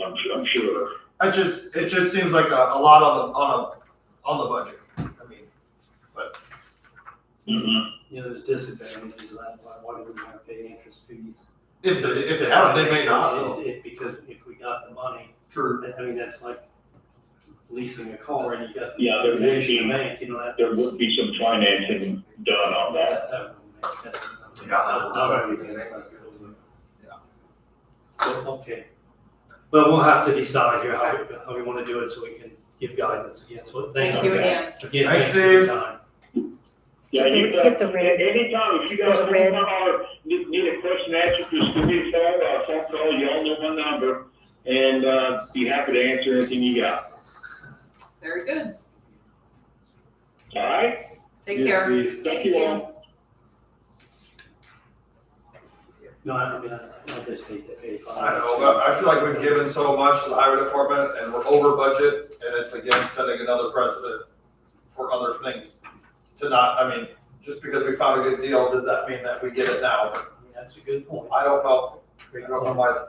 I'm sure. It just seems like a lot on the budget. I mean, but. Mm-hmm. You know, there's disadvantages to that, why do we have to pay interest fees? If they haven't, they may not. Though. Because if we got the money. True. I mean, that's like leasing a car and you got the there would be, bank, you know, that. there would be some financing done on that. That would make sense. Well, okay. But we'll have to decide here how we want to do it so we can give guidance again. So thank you again. Again, thanks for your time. Yeah, Hit the red. Anytime, if you guys There's a red. need a question answered, just give me a phone call, you all know my number, and be happy to answer anything you got. Very good. All right? Take care. Thank you all. No, I mean, I just hate to pay fines. I know, but I feel like we've given so much to the highway department and we're over budget, and it's again setting another precedent for other things. To not, I mean, just because we found a good deal, does that mean that we get it now? That's a good point. I don't know. I don't know why.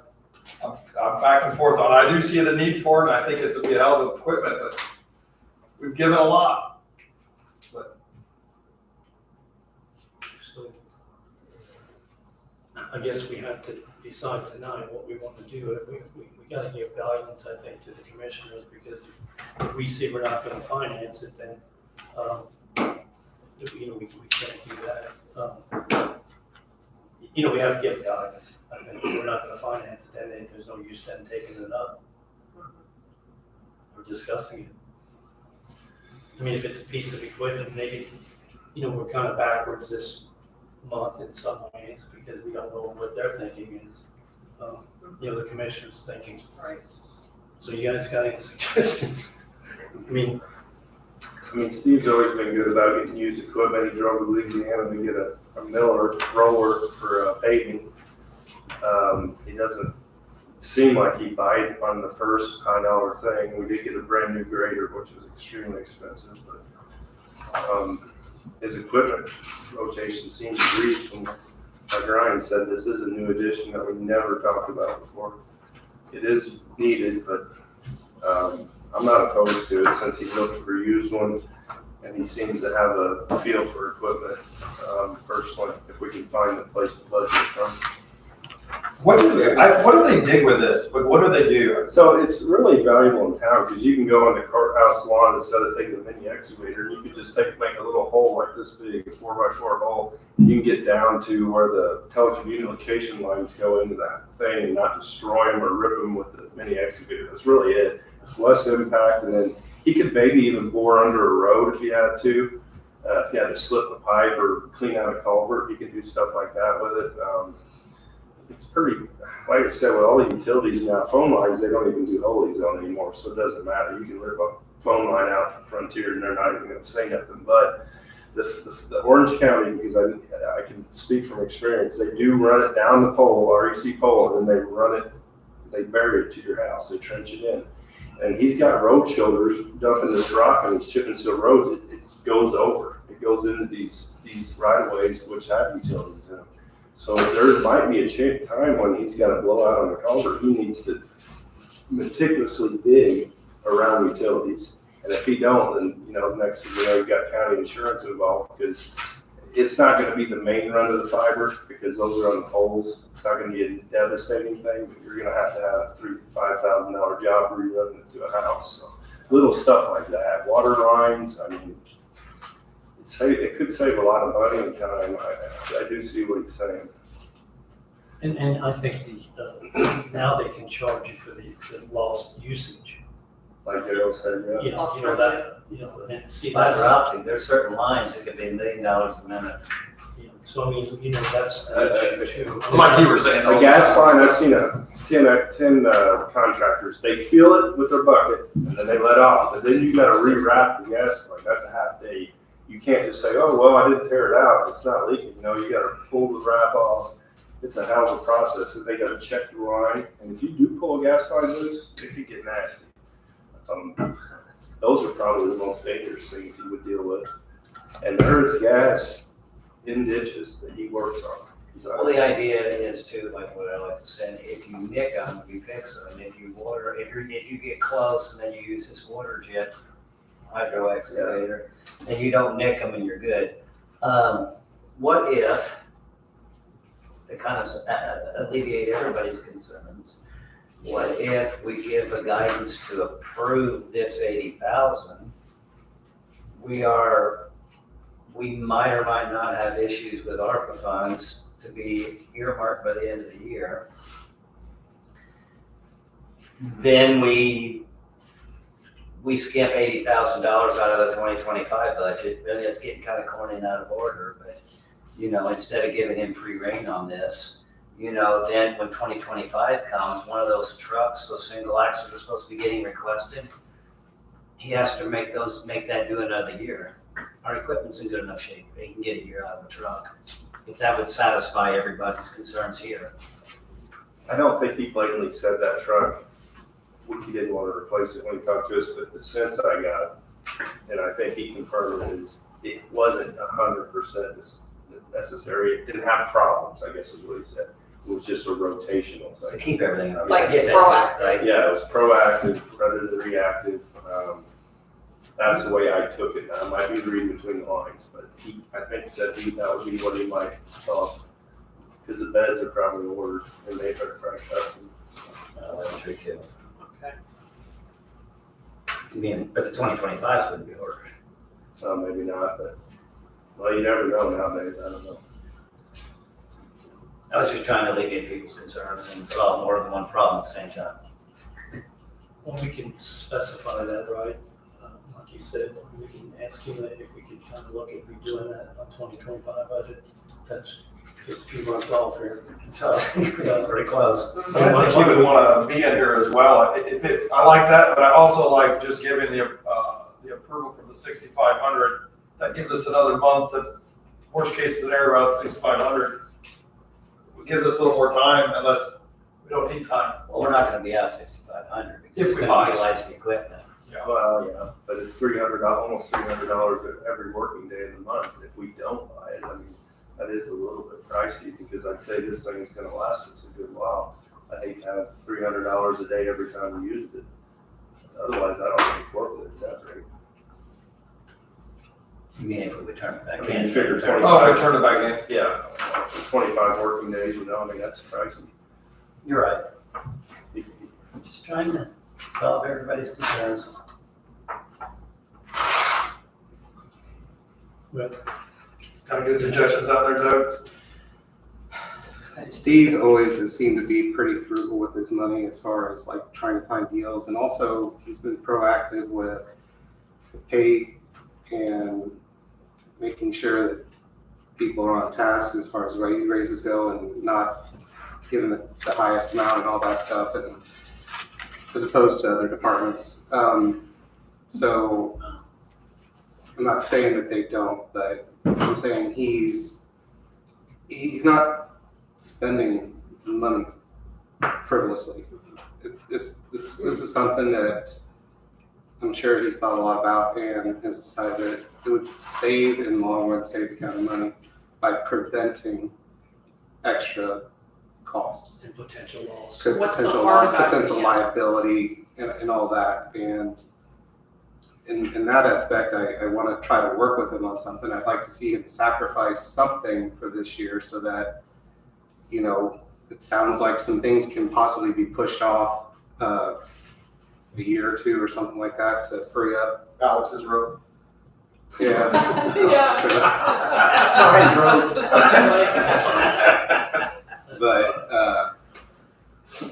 I'm back and forth on it. I do see the need for it, and I think it's a hell of equipment, but we've given a lot. But So I guess we have to decide tonight what we want to do. We gotta give guidance, I think, to the commissioners, because if we see we're not gonna finance it, then, you know, we can't do that. You know, we have to give guidance. I think if we're not gonna finance it, then there's no use then taking it up or discussing it. I mean, if it's a piece of equipment, maybe, you know, we're kind of backwards this month in some ways because we don't know what their thinking is. You know, the commissioner's thinking. Right. So you guys got any suggestions? I mean, Steve's always been good about getting used equipment. He drove to Louisiana to get a miller roller for paving. He doesn't seem like he bite on the first high dollar thing. We did get a brand new grader, which was extremely expensive, but his equipment rotation seems to reach, and like Ryan said, this is a new addition that we never talked about before. It is needed, but I'm not opposed to it since he looked for a used one and he seems to have a feel for equipment personally, if we can find a place to budget from. What do they dig with this? What do they do? So it's really valuable in town because you can go on the courthouse lawn instead of taking the mini excavator. You could just make a little hole like this big, a 4x4 hole. You can get down to where the telecommunication lines go into that thing and not destroy them or rip them with the mini excavator. That's really it. It's less impact, and then he could maybe even bore under a road if he had to. If he had to slip a pipe or clean out a culvert, he could do stuff like that with it. It's pretty, like I said, with all the utilities now, phone lines, they don't even do Holy Zone anymore, so it doesn't matter. You can rip a phone line out from Frontier and they're not even gonna say nothing. But the Orange County, because I can speak from experience, they do run it down the pole, REC pole, and then they bury it to your house, they trench it in. And he's got road shoulders dumping this rock on these chip and seal roads, it goes over. It goes into these right of ways which have utilities in them. So there might be a time when he's got to blow out on the culvert. He needs to meticulously dig around utilities. And if he don't, then, next thing you know, you've got county insurance involved because it's not going to be the main run of the fiber because those are on the poles. It's not going to be a devastating thing, but you're going to have a $3,000 to $5,000 job rerunning it to a house. So little stuff like that. Water lines, it could save a lot of money and time. I do see what he's saying. And I think now they can charge you for the lost usage. Like Daryl said, yeah. And see Fiber that's. optic, there's certain lines that could be $1 million a minute. So I mean, that's the issue too. Like you were saying. A gas line, I've seen 10 contractors, they fill it with their bucket and then they let off. But then you gotta rewrap the gas line. That's a half day. You can't just say, oh, well, I didn't tear it out. It's not leaking. You gotta pull the wrap off. It's a hell of a process. And they gotta check the line. And if you do pull a gas line loose, it could get nasty. Those are probably the most dangerous things he would deal with. And there is gas in ditches that he works on. Well, the idea is too, like what I like to say, if you nick them, you fix them. If you get close and then you use this water jet hydro excavator, and you don't nick them and you're good. What if, to kind of alleviate everybody's concerns, what if we give a guidance to approve this 80,000? We might or might not have issues with ARPA funds to be earmarked by the end of the year. Then we skip $80,000 out of the 2025 budget. Really, it's getting kind of corny and out of order, but instead of giving him free rein on this, then when 2025 comes, one of those trucks, those single axles are supposed to be getting requested. He has to make that do another year. Our equipment's in good enough shape. He can get a year out of a truck. If that would satisfy everybody's concerns here. I don't think he blatantly said that truck, he didn't want to replace it when he talked to us, but the sense I got, and I think he confirmed it wasn't 100% necessary. It didn't have problems, I guess is what he said. It was just a rotational thing. To keep everything up. Like proactive. Right? Yeah, it was proactive rather than reactive. That's the way I took it. I might be reading between the lines, but I think said that would be what he might thought. Because the beds are probably ordered and they are probably custom. That's true too. Okay. But the 2025s wouldn't be ordered. Maybe not, but well, you never know nowadays. I don't know. I was just trying to alleviate people's concerns and solve more than one problem at the same time. Well, we can specify that, right? Like you said, we can ask him that if we could kind of look at redoing that on 2025 budget. That's just a few months off here. Pretty close. I think he would want to be in here as well. I like that, but I also like just giving the approval for the 6,500. That gives us another month. The worst case scenario, about 6,500. It gives us a little more time, unless we don't need time. Well, we're not going to be out 6,500 If because we we're buy going it. to utilize the equipment. Yeah. Well, yeah, but it's almost $300 every working day of the month. If we don't buy it, that is a little bit pricey because I'd say this thing is going to last us a good while. I hate to have $300 a day every time we use it. Otherwise, I don't think it's worth it at that rate. You mean if we would turn it back I mean, in? you figure 25. Oh, I turned it back in. Yeah, 25 working days, that's pricey. You're right. Just trying to solve everybody's concerns. Kind of good suggestions out there, Doug? Steve always has seemed to be pretty frugal with his money as far as like trying to find deals, and also he's been proactive with the pay and making sure that people are on task as far as raises go and not giving the highest amount and all that stuff, and as opposed to other departments. So I'm not saying that they don't, but I'm saying he's not spending money frivolously. This is something that I'm sure he's thought a lot about and has decided that it would save in the long run, save the county money by preventing extra costs. And potential loss. What's so Potential hard loss, about it? potential Yeah. liability and all that. And in that aspect, I want to try to work with him on something. I'd like to see him sacrifice something for this year so that, you know, it sounds like some things can possibly be pushed off a year or two or something like that to free up. Alex's road. Yeah. But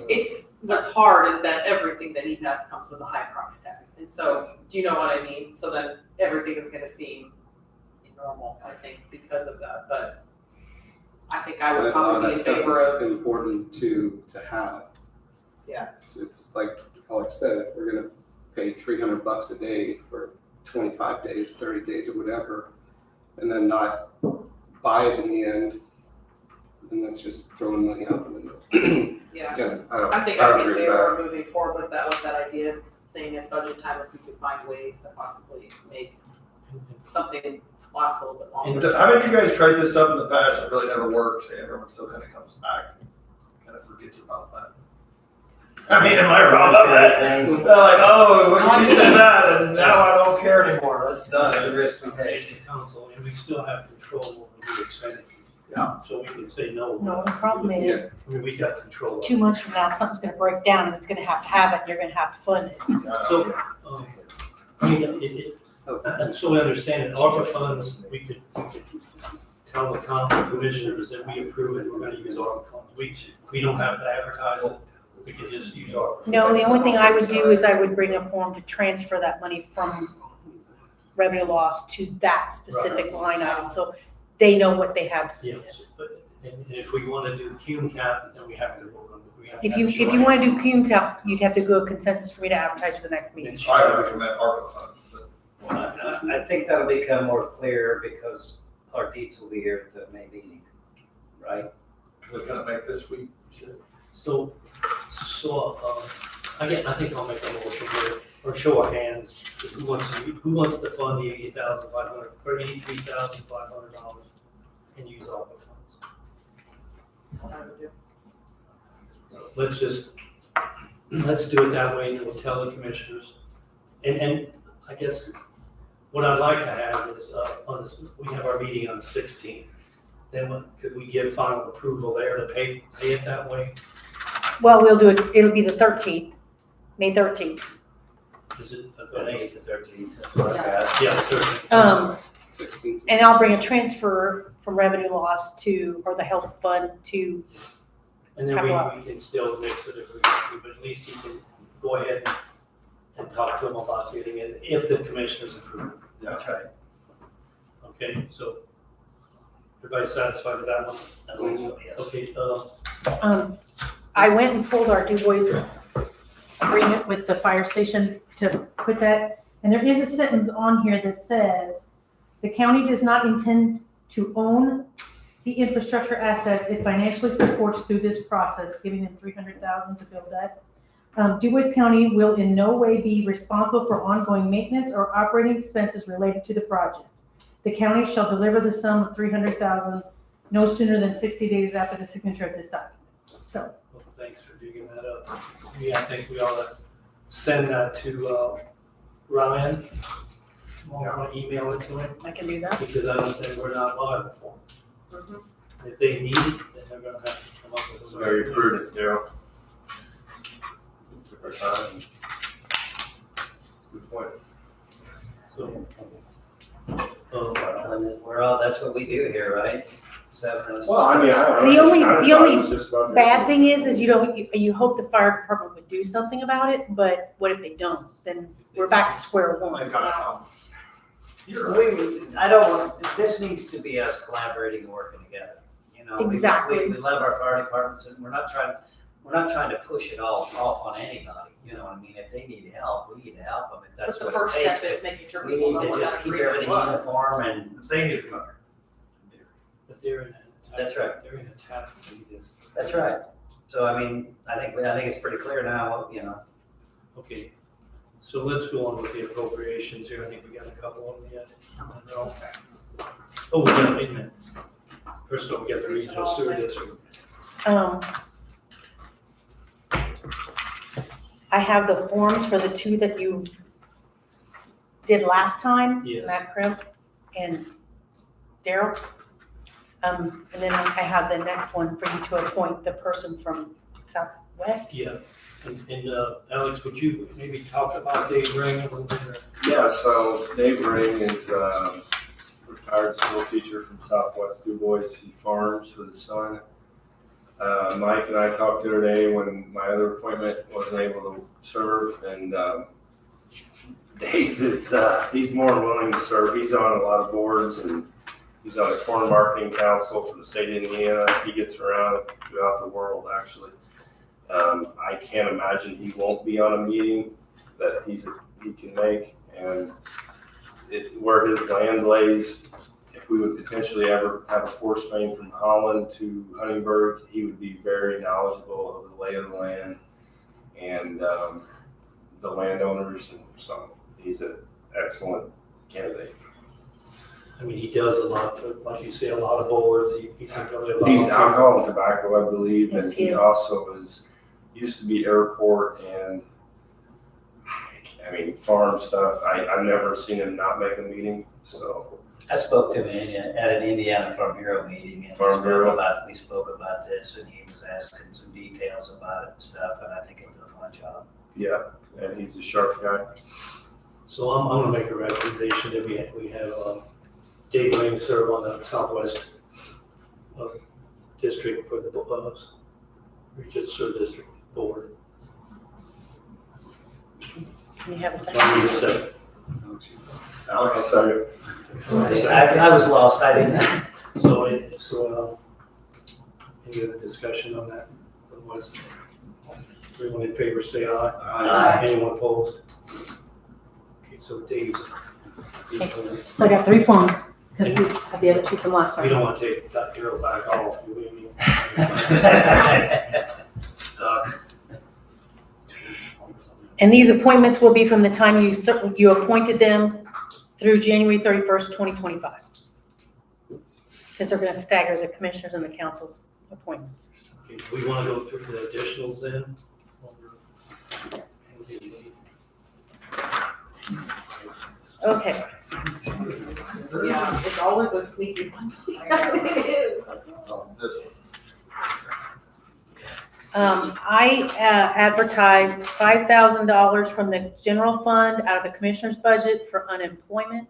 It's, what's hard is that everything that he has comes with a high price tag. And so, do you know what I mean? So then everything is gonna seem normal, I think, because of that, but I think I would a lot of probably be that in stuff favor is of, important to have. Yeah. It's like Alex said, if we're gonna pay $300 a day for 25 days, 30 days or whatever, and then not buy it in the end, then that's just throwing money out the window. yeah. I I think don't I'd be in agree with favor that. of moving forward with that idea, saying at budget time, if we could find ways to possibly make something last a little bit And longer. haven't you guys tried this stuff in the past? It really never worked. And everyone still kind of comes back, kind of forgets about that. I mean, am I wrong on that? They're like, oh, you said that, and now I don't care anymore. That's That's done. the risk we take. Education council, and we still have control over the expenditures. Yeah. So we can say no. No, the problem is, I mean, we got control of it. 2 months from now, something's gonna break down and it's gonna have it, and you're gonna have to fund it. So, I mean, and so we understand it, ARPA funds, we could tell the county commissioners that we approve it, we're gonna use ARPA funds. We don't have to advertise it, we can just use ARPA. No, the only thing I would do is I would bring a form to transfer that money from revenue loss to that specific line item, so they know what they have to spend. Yes, but, and if we wanna do cume cap, then we have to vote on it. We have to If you, have if you wanna do cume tap, you'd have to go a consensus for me to advertise for the next meeting. I would recommend ARPA funds, but I think that'll become more clear because Clark Dietz will be here at the May meeting, right? because they couldn't make this week. So, I think I'll make a motion here, or show of hands, who wants to fund the $80,500 or $83,500 and use ARPA funds? That's what I would do. Let's do it that way, and we'll tell the commissioners. And I guess what I'd like to have is, on this, we have our meeting on the 16th. Then could we give final approval there to pay it that way? Well, we'll do it, it'll be the 13th, May 13th. Is it? I think it's the 13th, that's what I got. Yeah, the 13th. 16th. And I'll bring a transfer from revenue loss to, or the health fund to, And then we can still mix it if we want to, but at least he can go ahead and talk to them about getting it if the commissioners approve. That's right. Okay, so everybody satisfied with that one? I believe so, yes. Okay, I went and pulled our Du Bois agreement with the fire station to put that, and there is a sentence on here that says, the county does not intend to own the infrastructure assets it financially supports through this process, giving them $300,000 to build that. Du Bois County will in no way be responsible for ongoing maintenance or operating expenses related to the project. The county shall deliver the sum of $300,000 no sooner than 60 days after the signature of this document. So, well, thanks for digging that up. Yeah, I think we ought to send that to Ryan. I want to email it to him, I can do that. because I don't think we're not liable for it. If they need it, then they're gonna have to come up with a. Very prudent, Daryl. our time. It's a good point. So, That's what we do here, right? 7 of us. Well, I mean, I The only- honestly the thought only it was just about Bad thing is you hope the fire department would do something about it, but what if they don't? Then we're back to square one. They've gotta come. I don't want, this needs to be us collaborating and working together. You know, Exactly. we love our fire departments and we're not trying to push it all off on anybody. You know what I mean? If they need help, we need to help them. If But that's the what first it takes. step is But making sure we people need know to what just that keep agreement everything was. uniform and They need to come. but they're in a. That's right. They're in a taxing district. that's right. So I mean, I think it's pretty clear now, you know. Okay, so let's go on with the appropriations here. I think we got a couple of them yet. Oh, we got, wait a minute. First of all, we got the regional sewer district. I have the forms for the two that you did last time. Yes. Matt Crimp and Daryl. And then I have the next one for you to appoint the person from Southwest. Yeah, and Alex, would you maybe talk about Dave Ring a little bit? Yeah, so Dave Ring is retired school teacher from Southwest Du Bois. He farms with his son. Mike and I talked the other day when my other appointment wasn't able to serve, and Dave is he's more than willing to serve. He's on a lot of boards, and he's on the Corn Marketing Council for the state of Indiana. He gets around throughout the world, actually. I can't imagine he won't be on a meeting that he can make, and where his land lays, if we would potentially ever have a force main from Holland to Huntingburg, he would be very knowledgeable of the lay of the land and the landowners, and so he's an excellent candidate. I mean, he does a lot, like you say, a lot of boards. He's really a He's alcohol and tobacco, I believe, Yes, and he he is. also used to be airport and I mean, farm stuff. I've never seen him not make a meeting, so. I spoke to him at an Indiana Farm Bureau meeting, and we spoke about this, and he was asking some details about it and stuff, and I think he'll do a fine job. Yeah, and he's a sharp guy. So I'm gonna make a recommendation that we have Dave Ring serve on the Southwest District for the Regional Sewer District Board. Can you have a I second? need a second. I'll second. I was lost, I didn't. So any other discussion on that? Otherwise, everyone in favor say aye. Aye. Anyone opposed? Okay, so Dave's. So I got 3 forms, because we had the other 2 from last We time. don't want to take that arrow back off. Do we? Stuck. And these appointments will be from the time you appointed them through January 31st, 2025. Because they're going to stagger the commissioners and the council's appointments. Okay, do we want to go through the additionals then? Okay. Yeah, it's always those sneaky ones. It is. I advertised $5,000 from the general fund out of the commissioner's budget for unemployment.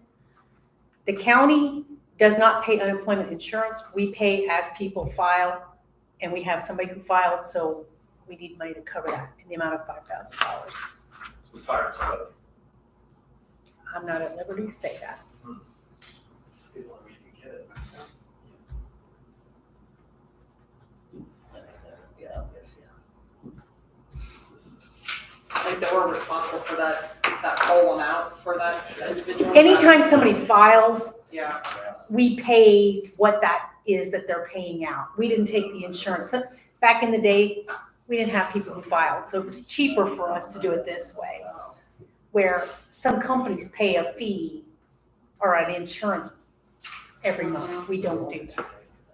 The county does not pay unemployment insurance. We pay as people file, and we have somebody who filed, so we need money to cover that in the amount of $5,000. We fired somebody. I'm not at liberty to say that. Like that we're responsible for that whole amount for that individual. Anytime somebody files, Yeah. we pay what that is that they're paying out. We didn't take the insurance. So back in the day, we didn't have people who filed, so it was cheaper for us to do it this way. Where some companies pay a fee or an insurance every month. We don't do that.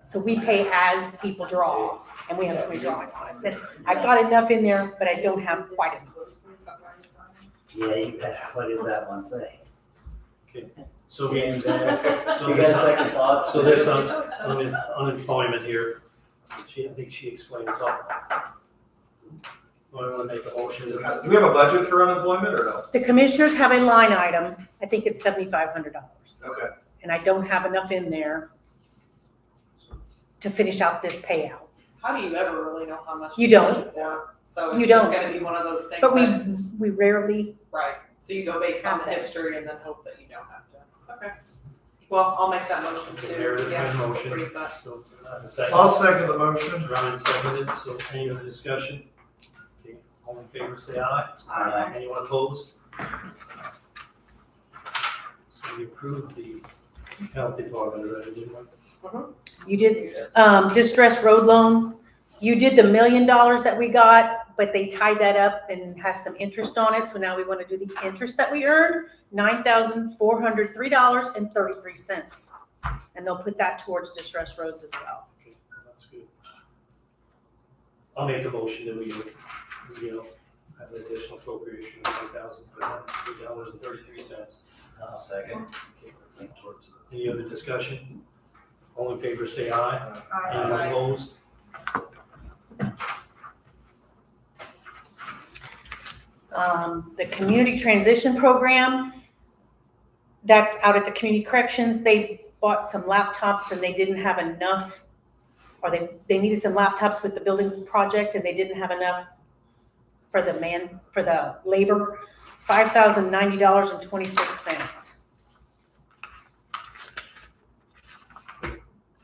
So we pay as people draw, and we have somebody drawing on us. And I've got enough in there, but I don't have quite enough. Yeah, you bet. What does that one say? Okay, so we, Yeah, you so got there's second thoughts? So there's some unemployment here. I think she explains all. Want to make a motion to Do we have a budget for unemployment or no? The commissioners have a line item, I think it's $7,500. Okay. And I don't have enough in there to finish out this payout. How do you ever really know how much? You to don't. budget for? So You it's just don't. gonna be one of those things But that, we rarely, right, so you go based on the Have that. history and then hope that you don't have to. Okay. Well, I'll make that motion Okay, to, Meredith yeah, made a motion. approve that. So, a second. I'll second the motion. Ryan seconded, so any other discussion? Okay, all in favor, say aye. Aye. Anyone opposed? So we approved the health department already, didn't we? you did, distress road loan. You did the $1 million that we got, but they tied that up and has some interest on it. So now we want to do the interest that we earned, $9,403.33. And they'll put that towards distress roads as well. Okay, that's good. I'll make a motion that we have an additional appropriation of $1,403.33. I'll second. Any other discussion? All in favor, say aye. Anyone Aye. opposed? The community transition program, that's out at the community corrections. They bought some laptops and they didn't have enough, or they needed some laptops with the building project and they didn't have enough for the labor, $5,090.26.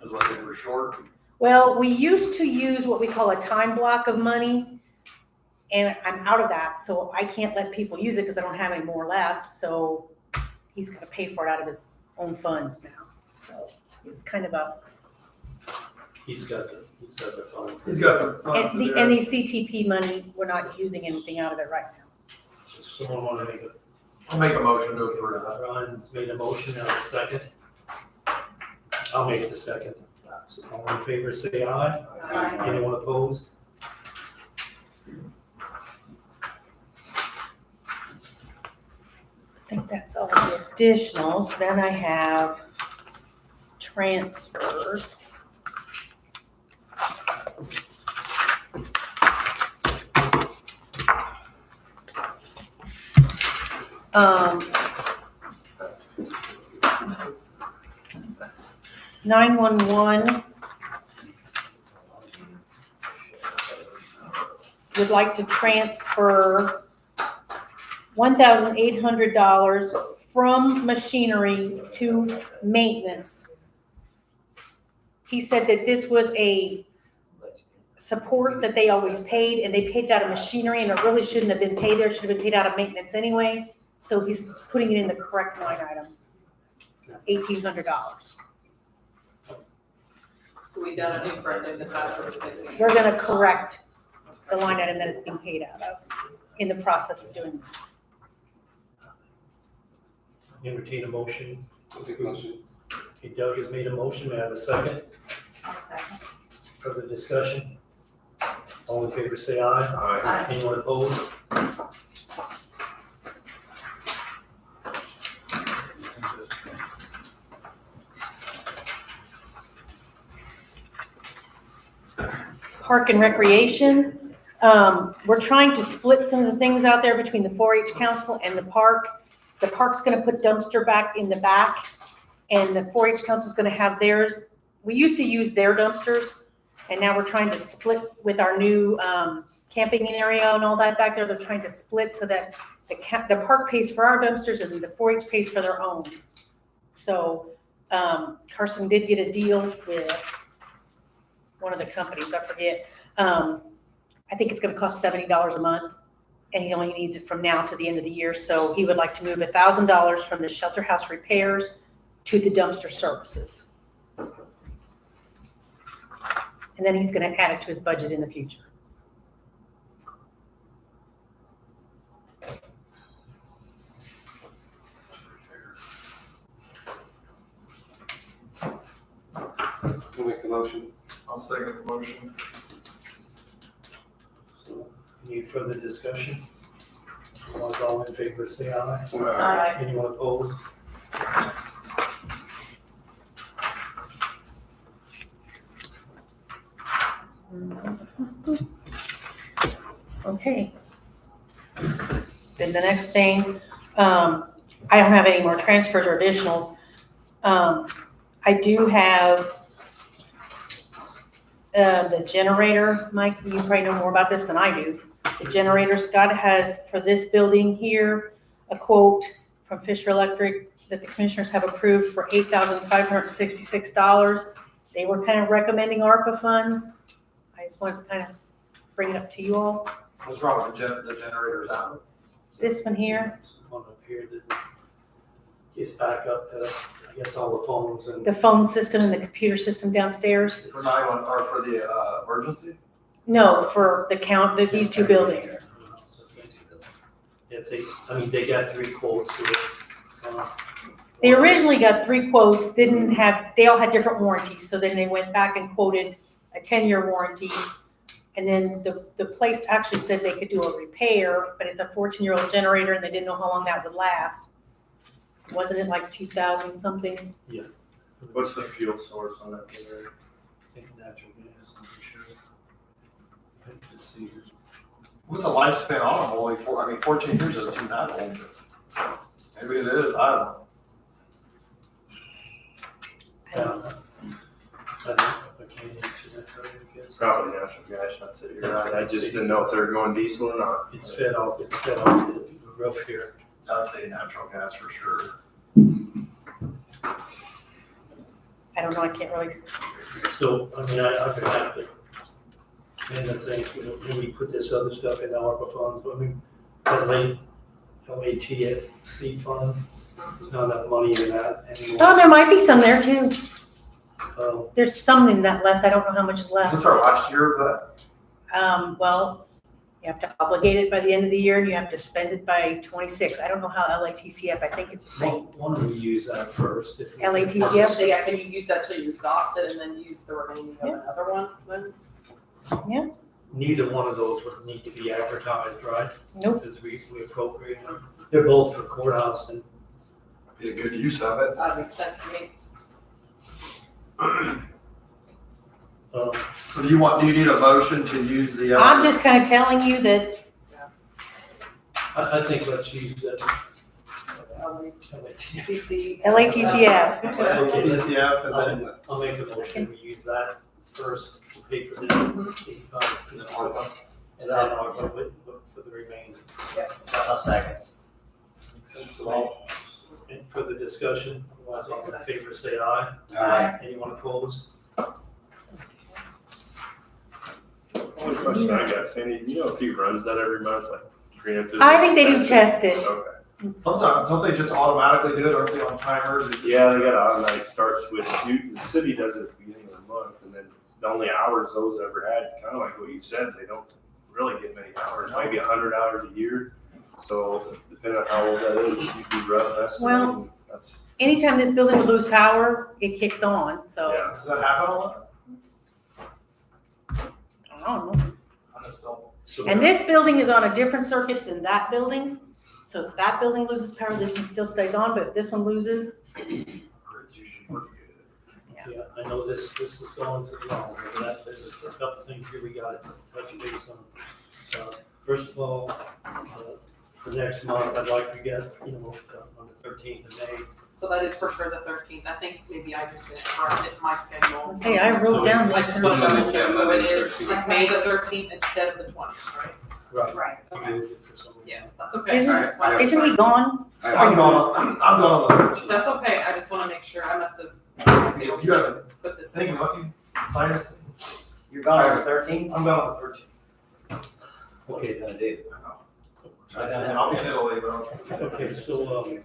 Is what they were short. Well, we used to use what we call a time block of money, and I'm out of that, so I can't let people use it because I don't have any more left, so he's gonna pay for it out of his own funds now. So it's kind of a, He's got the funds. He's got the funds. and the CTP money, we're not using anything out of it right now. Someone want to make I'll make a motion to approve that. Ryan's made a motion, now a second. I'll make the second. So all in favor, say aye. Aye. Anyone opposed? I think that's all the additionals. Then I have transfers. Um, 911 would like to transfer $1,800 from machinery to maintenance. He said that this was a support that they always paid, and they paid it out of machinery, and it really shouldn't have been paid there, it should have been paid out of maintenance anyway. So he's putting it in the correct line item, $1,800. So we done it incorrectly, the password was missing. We're gonna correct the line item that it's being paid out of in the process of doing this. Entertain a motion. Motion. Okay, Doug has made a motion, may I have a second? I'll second. Further discussion? All in favor, say aye. Aye. Anyone opposed? Park and Recreation, we're trying to split some of the things out there between the 4-H Council and the park. The park's gonna put dumpster back in the back, and the 4-H Council's gonna have theirs. We used to use their dumpsters, and now we're trying to split with our new camping area and all that back there. They're trying to split so that the park pays for our dumpsters and the 4-H pays for their own. So Carson did get a deal with one of the companies, I forget. I think it's gonna cost $70 a month, and he only needs it from now to the end of the year. So he would like to move $1,000 from the shelter house repairs to the dumpster services. And then he's gonna add it to his budget in the future. I'll make the motion. I'll second the motion. So, any further discussion? All in favor, say aye. Aye. Anyone opposed? Okay. Then the next thing, I don't have any more transfers or additionals. I do have the generator, Mike, you probably know more about this than I do. The generator, Scott has for this building here, a quote from Fisher Electric that the commissioners have approved for $8,566. They were kind of recommending ARPA funds. I just wanted to kind of bring it up to you all. What's wrong with the generators out? This one here, One up here that gets back up to, I guess, all the phones and. the phone system and the computer system downstairs. For 911, or for the emergency? No, for the count, these two buildings. Yeah, they got 3 quotes for it. They originally got 3 quotes, didn't have, they all had different warranties, so then they went back and quoted a 10-year warranty. And then the place actually said they could do a repair, but it's a 14-year-old generator and they didn't know how long that would last. Wasn't it like 2,000 something? Yeah. What's the fuel source on that generator? I think natural gas, I'm pretty sure. Let's see here. What's the lifespan on them? Only 14 years doesn't seem that old. Maybe it is, I don't know. I can't answer that, I guess. Probably natural gas, I'd say you're right. I just didn't know if they were going diesel or not. It's fed off the roof here. I'd say natural gas for sure. I don't know, I can't really. So, I mean, I've been happy. And I think, when we put this other stuff in ARPA funds, I mean, LATFC fund, there's not enough money in that anymore. Oh, there might be some there too. Oh. There's some in that left, I don't know how much is Is left. this our last year of that? Well, you have to obligate it by the end of the year and you have to spend it by 26. I don't know how LATCF, I think it's the same. Why don't we use that first? If we- LATCF? So yeah, can you use that till you exhaust it and then use the remaining of another one then? Neither one of those would need to be advertised, right? Nope. Because we appropriate them. They're both for courthouse and. Be a good use of it. That makes sense to me. So do you need a motion to use the? I'm just kind of telling you that I think let's use that. LATCF. LATCF. LATCF and then. I'll make a motion, we use that first, to pay for this, and then I'll go with for the remainder. I'll second. Makes sense to all. Any further discussion? Otherwise, all in favor, say aye. Aye. Anyone opposed? Only question I got, Sandy, you know if he runs that every month, like preemptive? I think they do test it. Okay. Sometimes, don't they just automatically do it? Aren't they on timers? Yeah, they got automatic start switch. The city does it at the beginning of the month, and then the only hours those ever had, kind of like what you said, they don't really get many hours, maybe 100 hours a year. So depending on how old that is, you do rough estimate. Well, and that's, anytime this building would lose power, it kicks on, so. yeah. Does that happen a lot? I don't know. I just don't. So- And this building is on a different circuit than that building. So if that building loses power, this one still stays on, but if this one loses, Yeah, I know this is going to the long, but there's a couple things here we got to touch base on. First of all, for next month, I'd like to get, on the 13th of May. So that is for sure the 13th. I think maybe I just didn't mark it in my schedule. let's see, I wrote down. I just want to double check, so it is, it's May the 13th instead of the 20th, right? Right. Okay. We moved it for some reason. Yes, that's okay. I just wanna- Isn't he gone? I'm going on the 13th. That's okay, I just wanna make sure, I must have You got the put this thing, in. lucky, sinus thing. You're gone on the 13th? I'm going on the 13th. What are you gonna do? And I'll be in Italy, but Okay, so,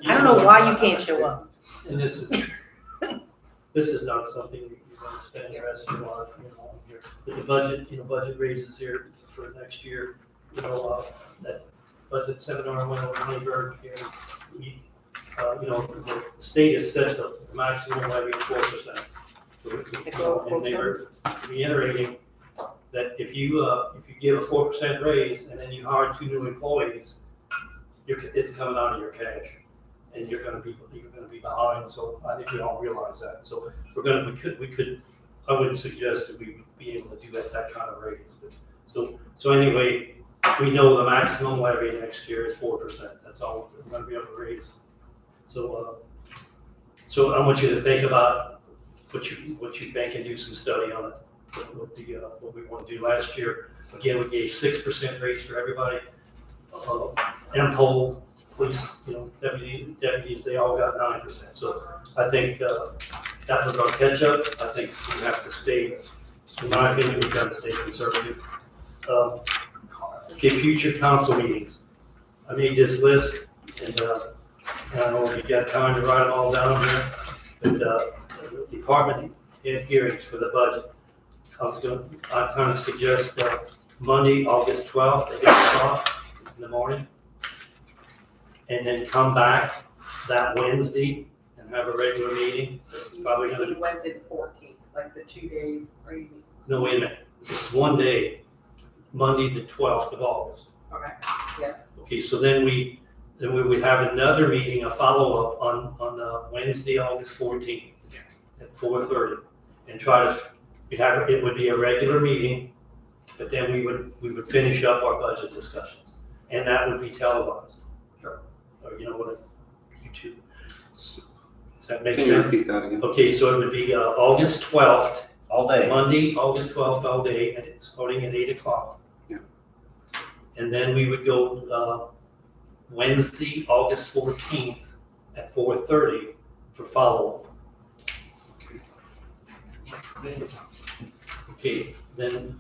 I don't know why you can't show up. And this is not something you're gonna spend the rest of your life, on here. But the budget raises here for next year, that budget seminar went over Honeyberg here. The state has set the maximum levy at 4%. So and they were reiterating that if you give a 4% raise and then you hire 2 new employees, it's coming out of your cash, and you're gonna be behind. So I think we all realize that. So we could. I wouldn't suggest that we would be able to do that kind of raise, but So anyway, we know the maximum levy next year is 4%. That's all we're gonna be able to raise. So I want you to think about what you think and do some study on it. What we want to do last year. Again, we gave 6% raise for everybody. MPOL, police, deputies, they all got 9%. So I think that was our catch up. I think we have to stay, in my opinion, we've got to stay conservative. Okay, future council meetings. I made this list, and I don't know if you got time to write them all down here, but department head hearings for the budget. I kind of suggest Monday, August 12th at 8 o'clock in the morning. And then come back that Wednesday and have a regular meeting. It's probably gonna, Wednesday the 14th, like the 2 days, or you, no, wait a minute, it's one day, Monday the 12th of August. okay, yes. Okay, so then we would have another meeting, a follow-up on Wednesday, August 14th at 4:30. And it would be a regular meeting, but then we would finish up our budget discussions. And that would be televised. Or what, YouTube. Does that make Can you sense? repeat that again? Okay, so it would be August 12th, All day. Monday, August 12th, all day, and it's starting at 8 o'clock. Yeah. And then we would go Wednesday, August 14th at 4:30 for follow-up. Okay, then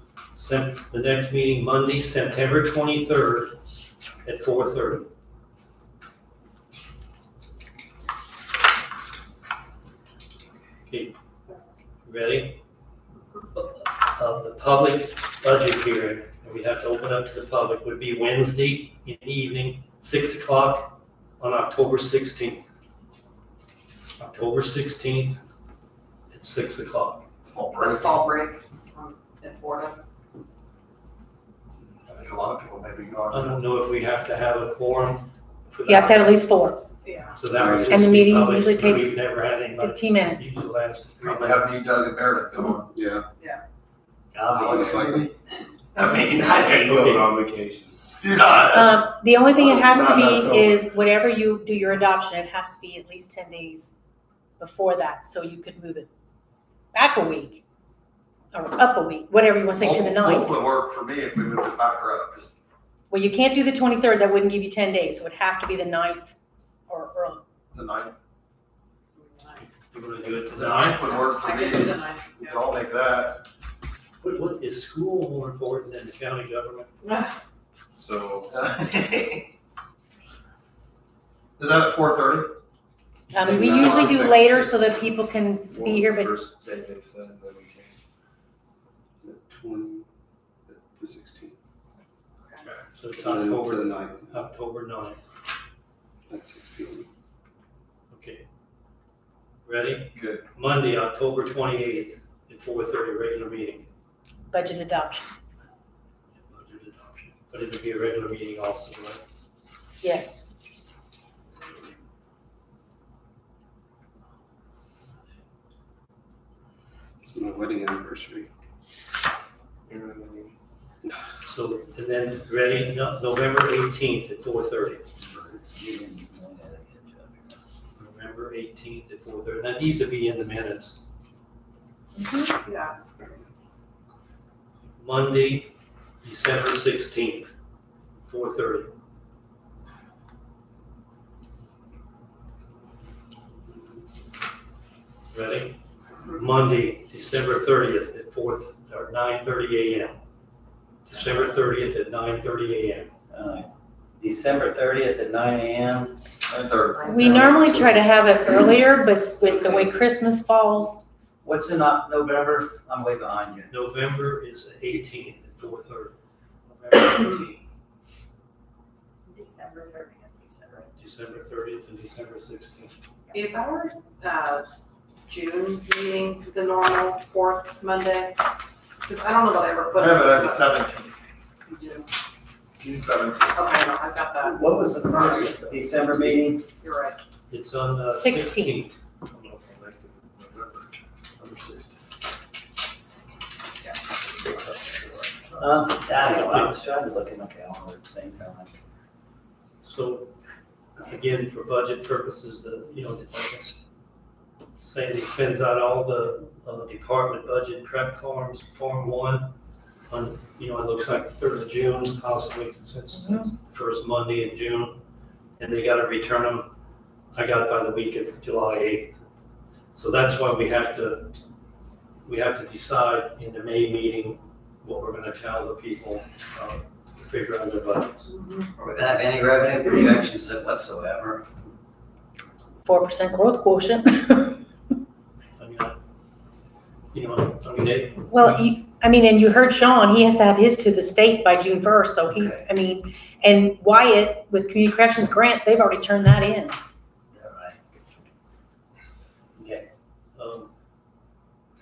the next meeting, Monday, September 23rd at 4:30. Okay, ready? The public budget hearing, and we have to open up to the public, would be Wednesday in the evening, 6 o'clock on October 16th. October 16th at 6 o'clock. It's fall break. It's fall break in Florida. I think a lot of people may be I gone. don't know if we have to have a quorum for that. You have to have at least 4. Yeah. So that would just And the be meeting public. usually takes We've never had anybody. 15 minutes. Usually lasts 3 Probably minutes. have me, Doug, and Meredith going. Yeah. I'll It's like, I mean, I can Okay. on vacation. The only thing it has to Not be October. is whatever you do your adoption, it has to be at least 10 days before that, so you could move it back a week or up a week, whatever you want to say, to the Both 9th. would work for me if we moved it back or up, just. Well, you can't do the 23rd, that wouldn't give you 10 days, so it would have to be the 9th or early. The ninth. You wanna do it to The ninth would work for I me. can do the 9th. We could all make that. What is school more important than the county government? So, Is that at 4:30? We usually do later so that people can what be was here, the but first day they said that we changed? the 20, the 16th, So it's and then to the October 9th, 9th. at 6 p.m. Okay. Ready? Good. Monday, October 28th at 4:30, regular meeting. budget adoption, Budget adoption. But it'll be a regular meeting also, right? yes. It's my wedding anniversary. So, and then, ready, November 18th at 4:30. November 18th at 4:30. Now, these would be in the minutes. Yeah. Monday, December 16th, 4:30. Ready? Monday, December 30th at 9:30 a.m. December 30th at 9:30 a.m. December 30th at 9 a.m. 9:30. We normally try to have it earlier, but with the way Christmas falls, What's in November? I'm way behind you. November is the 18th at 4:30. November 18th, December 30th, you said, right? December 30th and December 16th. Is our June meeting the normal 4th Monday? Because I don't know that I ever put I it. have it as the 17th, You do. June 17th. Okay, no, I've got that. What was the first December meeting? You're right. It's on 16th. 16th. I was trying to look at my calendar at the same time. So, again, for budget purposes, like I said, Sandy sends out all the department budget prep forms, Form 1, on, it looks like the 3rd of June, possibly, since it's the first Monday in June, and they gotta return them, I got it by the week of July 8th. So that's why we have to decide in the May meeting what we're gonna tell the people, to figure out their budgets. Are we gonna have any revenue projections whatsoever? 4% growth quotient. Well, and you heard Sean, he has to have his to the state by June 1st, so and Wyatt with Community Corrections Grant, they've already turned that in. Okay.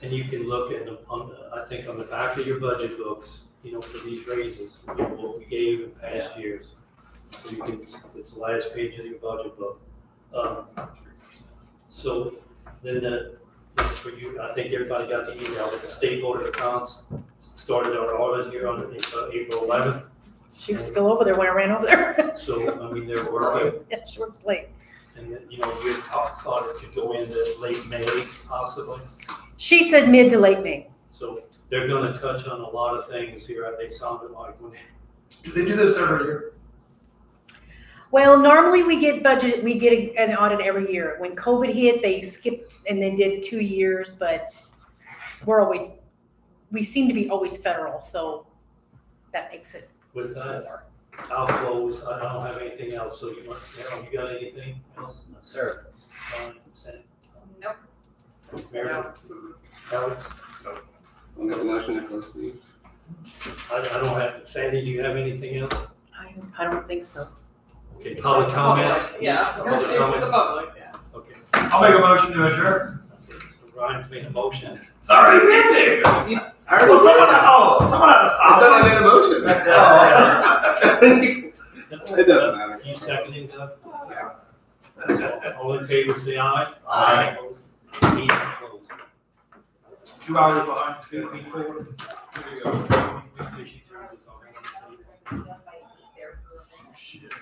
And you can look at, I think on the back of your budget books, for these raises, what we gave in past years. So you can, it's the last page of your budget book. So then this for you, I think everybody got the email that the State Board of Accounts started our audit here on April 11th. She was still over there when I ran over there. So, they're working. Yeah, she works late. And then, you thought it could go into late May possibly. She said mid to late May. So they're gonna touch on a lot of things here, they sounded like when Do they do this every year? Well, normally we get an audit every year. When COVID hit, they skipped and they did 2 years, but we seem to be always federal, so that makes it. With that, I'll close, I don't have anything else, so you got anything else? No, sir. Nope. Meredith? Alex? I'll make a motion to close the meeting. I don't have, Sandy, do you have anything else? I don't think so. Okay, public comments? Yeah, Public for comments? the public, yeah. Okay. I'll make a motion to adjourn. So Ryan's made a motion. Sorry, bitching. I already Well, said someone had to stop. I said I made a motion. It doesn't matter. You seconding that? Yeah. All in favor, say aye. Aye. Meeting closed. 2 hours behind schedule. Before, Here you go. before she turns this off, I want to say, There for- Shit.